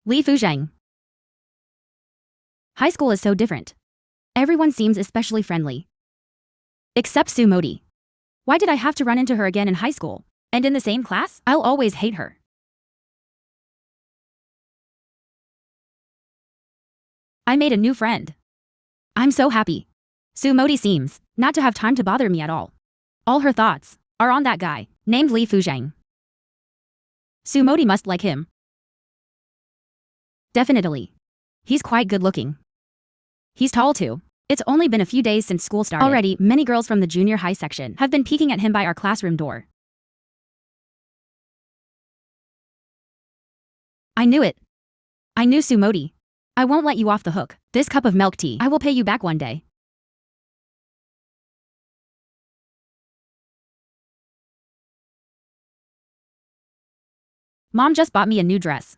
Li Fuzheng. High school is so different. Everyone seems especially friendly. Except Su Modi. Why did I have to run into her again in high school? And in the same class? I'll always hate her. I made a new friend. I'm so happy. Su Modi seems not to have time to bother me at all. All her thoughts are on that guy, named Li Fuzheng. Su Modi must like him. Definitely. He's quite good looking. He's tall too. It's only been a few days since school started. Already, many girls from the junior high section have been peeking at him by our classroom door. I knew it. I knew Su Modi. I won't let you off the hook. This cup of milk tea, I will pay you back one day. Mom just bought me a new dress.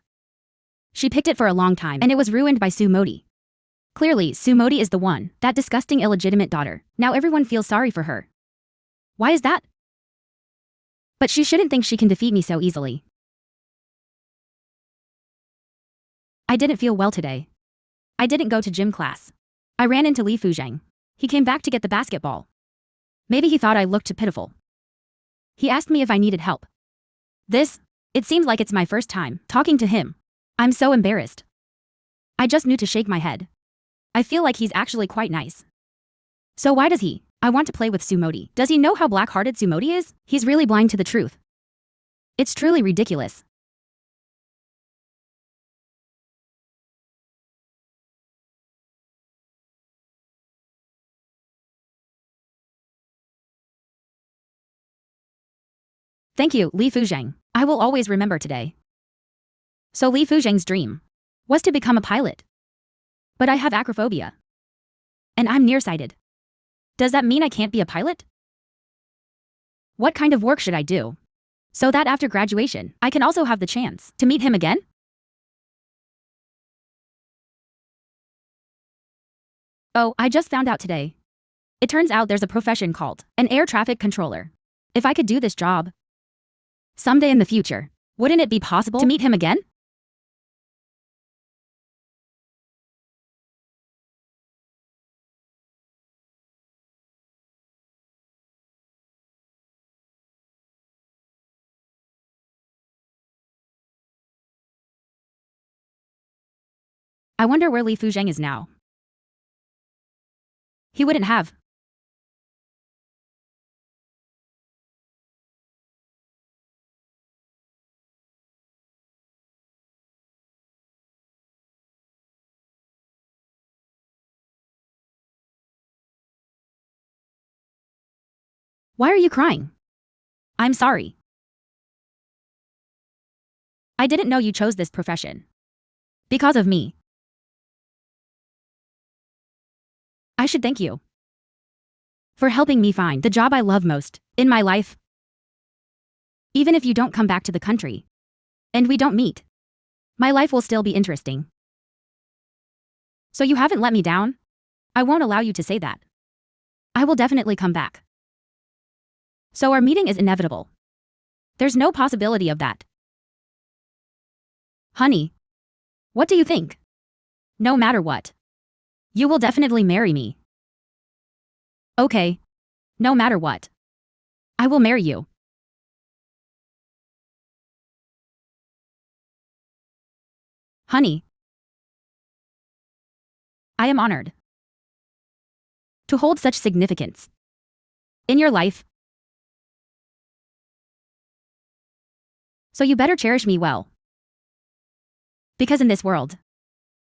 She picked it for a long time and it was ruined by Su Modi. Clearly, Su Modi is the one, that disgusting illegitimate daughter. Now everyone feels sorry for her. Why is that? But she shouldn't think she can defeat me so easily. I didn't feel well today. I didn't go to gym class. I ran into Li Fuzheng. He came back to get the basketball. Maybe he thought I looked too pitiful. He asked me if I needed help. It seems like it's my first time talking to him. I'm so embarrassed. I just knew to shake my head. I feel like he's actually quite nice. So why does he? I want to play with Su Modi. Does he know how black-hearted Su Modi is? He's really blind to the truth. It's truly ridiculous. Thank you, Li Fuzheng. I will always remember today. So Li Fuzheng's dream was to become a pilot. But I have acrophobia. And I'm nearsighted. Does that mean I can't be a pilot? What kind of work should I do so that after graduation, I can also have the chance to meet him again? Oh, I just found out today. It turns out there's a profession called an air traffic controller. If I could do this job someday in the future, wouldn't it be possible to meet him again? I wonder where Li Fuzheng is now. He wouldn't have. Why are you crying? I'm sorry. I didn't know you chose this profession. Because of me. I should thank you for helping me find the job I love most in my life. Even if you don't come back to the country and we don't meet, my life will still be interesting. So you haven't let me down? I won't allow you to say that. I will definitely come back. So our meeting is inevitable. There's no possibility of that. Honey, what do you think? No matter what, you will definitely marry me. Okay. No matter what, I will marry you. Honey, I am honored to hold such significance in your life. So you better cherish me well. Because in this world,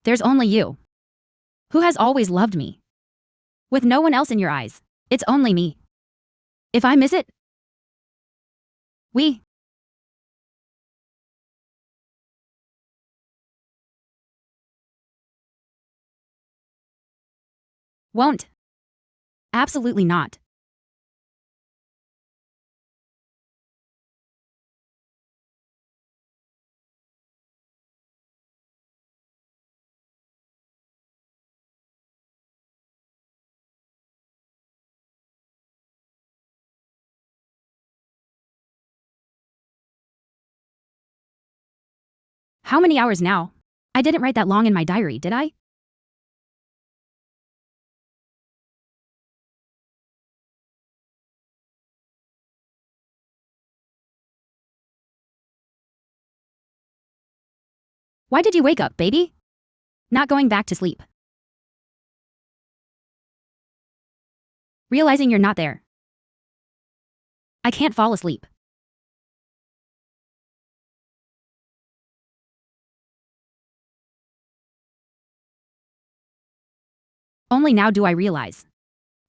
there's only you who has always loved me. With no one else in your eyes, it's only me. If I miss it, we won't. Absolutely not. How many hours now? I didn't write that long in my diary, did I? Why did you wake up, baby? Not going back to sleep. Realizing you're not there. I can't fall asleep. Only now do I realize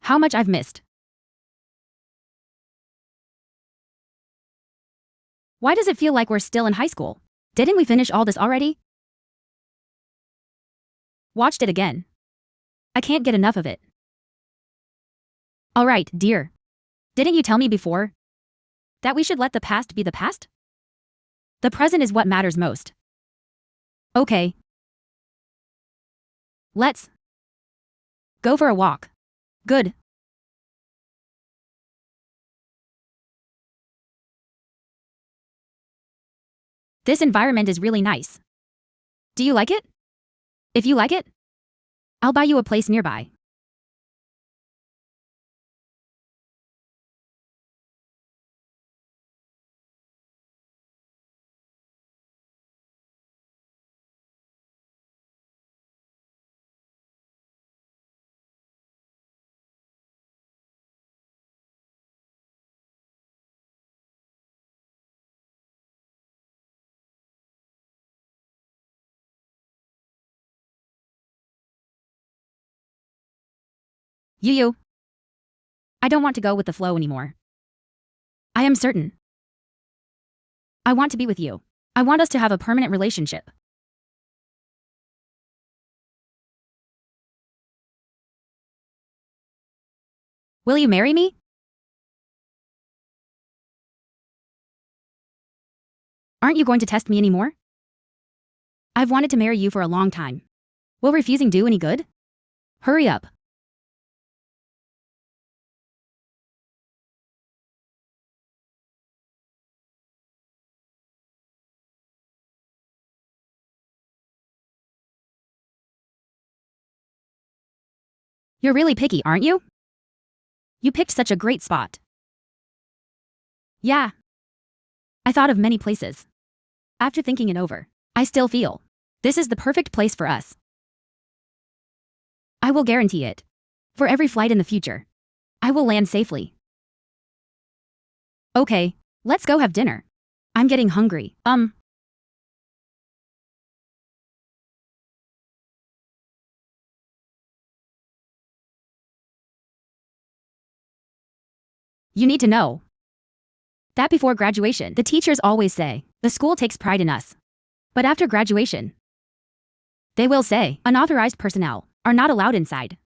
how much I've missed. Why does it feel like we're still in high school? Didn't we finish all this already? Watched it again. I can't get enough of it. Alright, dear. Didn't you tell me before that we should let the past be the past? The present is what matters most. Okay. Let's go for a walk. Good. This environment is really nice. Do you like it? If you like it, I'll buy you a place nearby. You. I don't want to go with the flow anymore. I am certain. I want to be with you. I want us to have a permanent relationship. Will you marry me? Aren't you going to test me anymore? I've wanted to marry you for a long time. Will refusing do any good? Hurry up. You're really picky, aren't you? You picked such a great spot. Yeah. I thought of many places. After thinking it over, I still feel this is the perfect place for us. I will guarantee it. For every flight in the future, I will land safely. Okay, let's go have dinner. I'm getting hungry. You need to know that before graduation, the teachers always say, the school takes pride in us. But after graduation, they will say, unauthorized personnel are not allowed inside.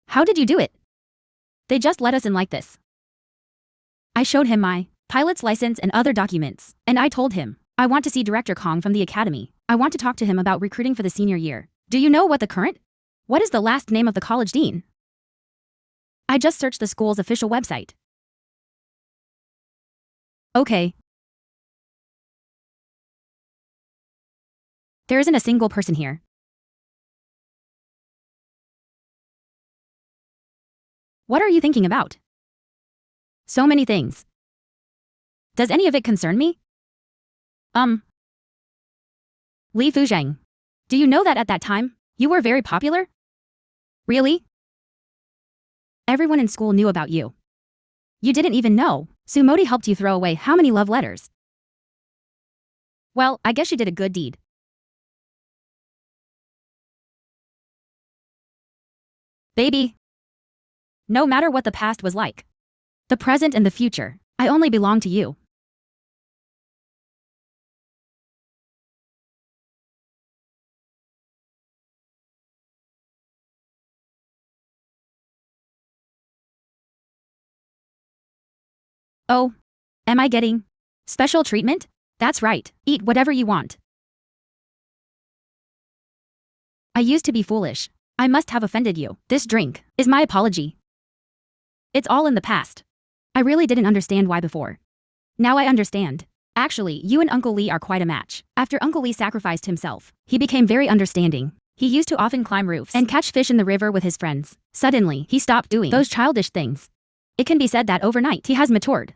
How did you do it? They just let us in like this. I showed him my pilot's license and other documents, and I told him, I want to see Director Kong from the academy. I want to talk to him about recruiting for the senior year. Do you know what is the last name of the college dean? I just searched the school's official website. Okay. There isn't a single person here. What are you thinking about? So many things. Does any of it concern me? Li Fuzheng. Do you know that at that time, you were very popular? Really? Everyone in school knew about you. You didn't even know. Sumodi helped you throw away how many love letters? Well, I guess you did a good deed. Baby. No matter what the past was like, the present and the future, I only belong to you. Oh, am I getting special treatment? That's right, eat whatever you want. I used to be foolish. I must have offended you. This drink is my apology. It's all in the past. I really didn't understand why before. Now I understand. Actually, you and Uncle Lee are quite a match. After Uncle Lee sacrificed himself, he became very understanding. He used to often climb roofs and catch fish in the river with his friends. Suddenly, he stopped doing those childish things. It can be said that overnight he has matured.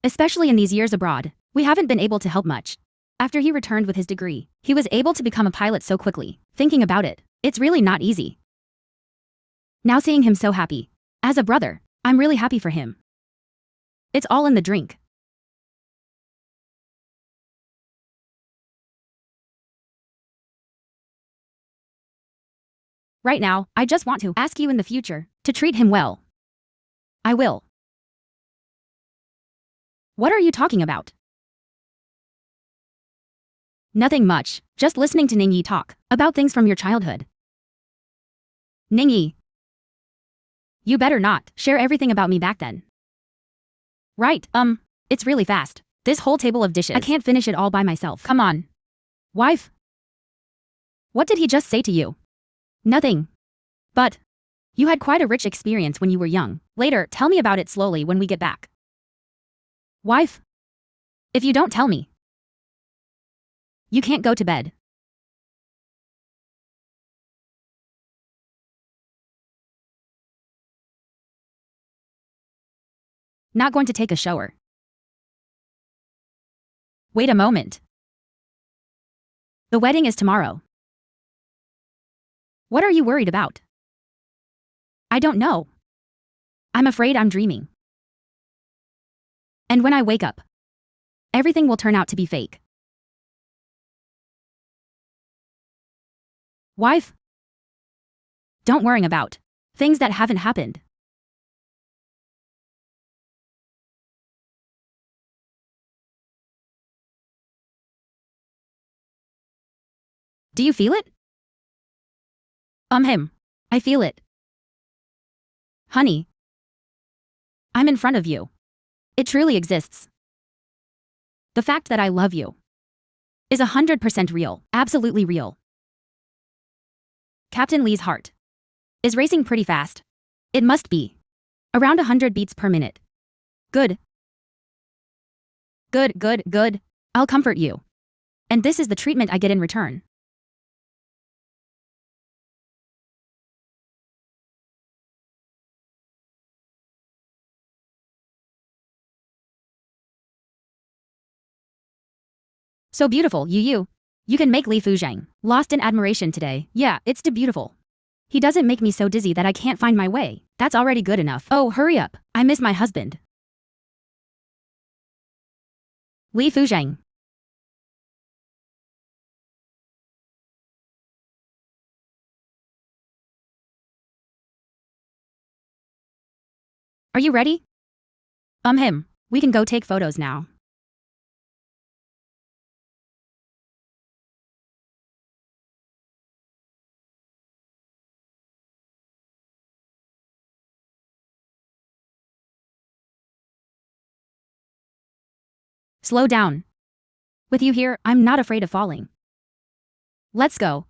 Especially in these years abroad, we haven't been able to help much. After he returned with his degree, he was able to become a pilot so quickly. Thinking about it, it's really not easy. Now seeing him so happy, as a brother, I'm really happy for him. It's all in the drink. Right now, I just want to ask you in the future to treat him well. I will. What are you talking about? Nothing much, just listening to Ningyi talk about things from your childhood. Ningyi, you better not share everything about me back then. Right, it's really fast. This whole table of dishes, I can't finish it all by myself. Come on. Wife? What did he just say to you? Nothing. But you had quite a rich experience when you were young. Later, tell me about it slowly when we get back. Wife? If you don't tell me, you can't go to bed. Not going to take a shower. Wait a moment. The wedding is tomorrow. What are you worried about? I don't know. I'm afraid I'm dreaming. And when I wake up, everything will turn out to be fake. Wife? Don't worry about things that haven't happened. Do you feel it? Him. I feel it. Honey. I'm in front of you. It truly exists. The fact that I love you is 100% real, absolutely real. Captain Lee's heart is racing pretty fast. It must be around 100 beats per minute. Good. Good, good, good. I'll comfort you. And this is the treatment I get in return. So beautiful, you. You can make Li Fuzhang lost in admiration today. Yeah, it's too beautiful. He doesn't make me so dizzy that I can't find my way. That's already good enough. Oh, hurry up. I miss my husband. Li Fuzhang. Are you ready? Him. We can go take photos now. Slow down. With you here, I'm not afraid of falling. Let's go.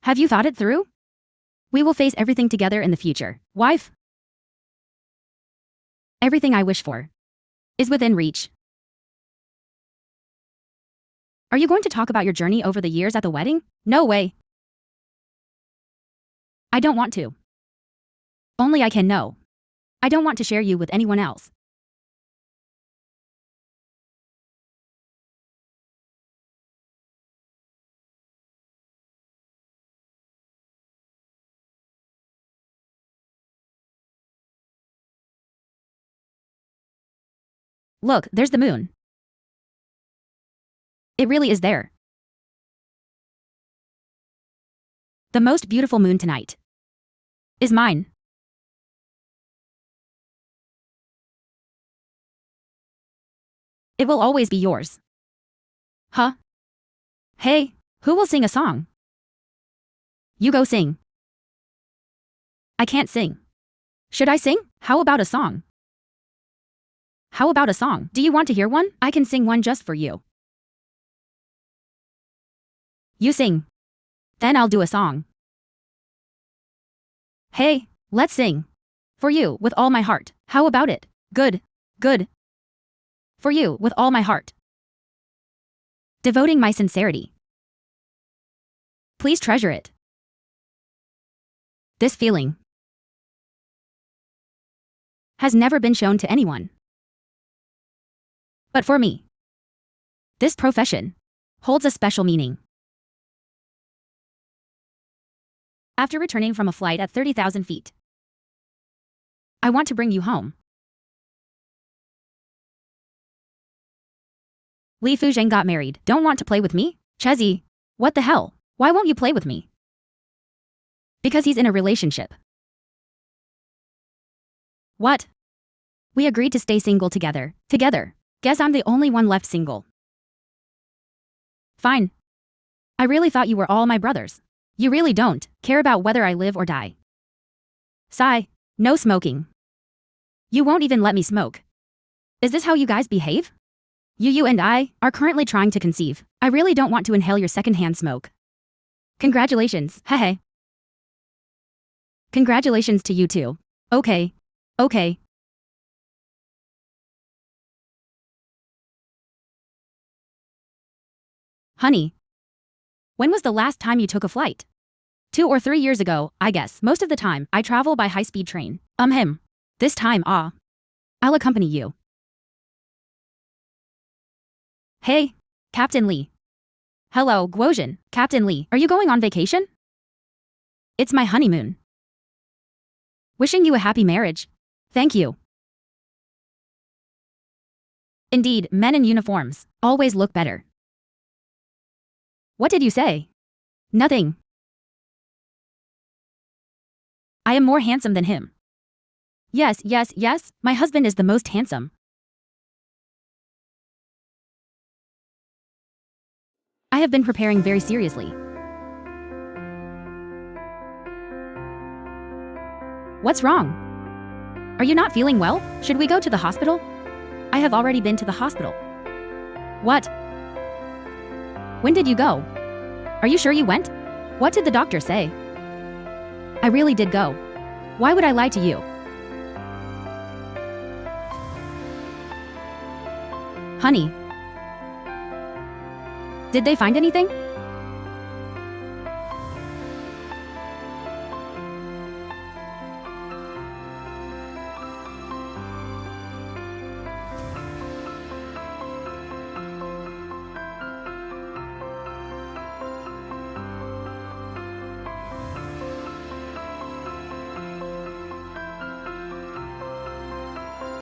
Have you thought it through? We will face everything together in the future. Wife? Everything I wish for is within reach. Are you going to talk about your journey over the years at the wedding? No way. I don't want to. Only I can know. I don't want to share you with anyone else. Look, there's the moon. It really is there. The most beautiful moon tonight is mine. It will always be yours. Huh? Hey, who will sing a song? You go sing. I can't sing. Should I sing? How about a song? How about a song? Do you want to hear one? I can sing one just for you. You sing. Then I'll do a song. Hey, let's sing. For you, with all my heart. How about it? Good. Good. For you, with all my heart. Devoting my sincerity. Please treasure it. This feeling has never been shown to anyone. But for me, this profession holds a special meaning. After returning from a flight at 30,000 feet, I want to bring you home. Li Fuzhang got married. Don't want to play with me? Chezzy, what the hell? Why won't you play with me? Because he's in a relationship. What? We agreed to stay single together. Together. Guess I'm the only one left single. Fine. I really thought you were all my brothers. You really don't care about whether I live or die. Sigh. No smoking. You won't even let me smoke. Is this how you guys behave? You and I are currently trying to conceive. I really don't want to inhale your secondhand smoke. Congratulations, hehe. Congratulations to you too. Okay. Okay. Honey, when was the last time you took a flight? 2 or 3 years ago, I guess. Most of the time, I travel by high-speed train. Him. This time, I'll accompany you. Hey, Captain Lee. Hello, Guozhen. Captain Lee, are you going on vacation? It's my honeymoon. Wishing you a happy marriage. Thank you. Indeed, men in uniforms always look better. What did you say? Nothing. I am more handsome than him. Yes, yes, yes, my husband is the most handsome. I have been preparing very seriously. What's wrong? Are you not feeling well? Should we go to the hospital? I have already been to the hospital. What? When did you go? Are you sure you went? What did the doctor say? I really did go. Why would I lie to you? Honey. Did they find anything?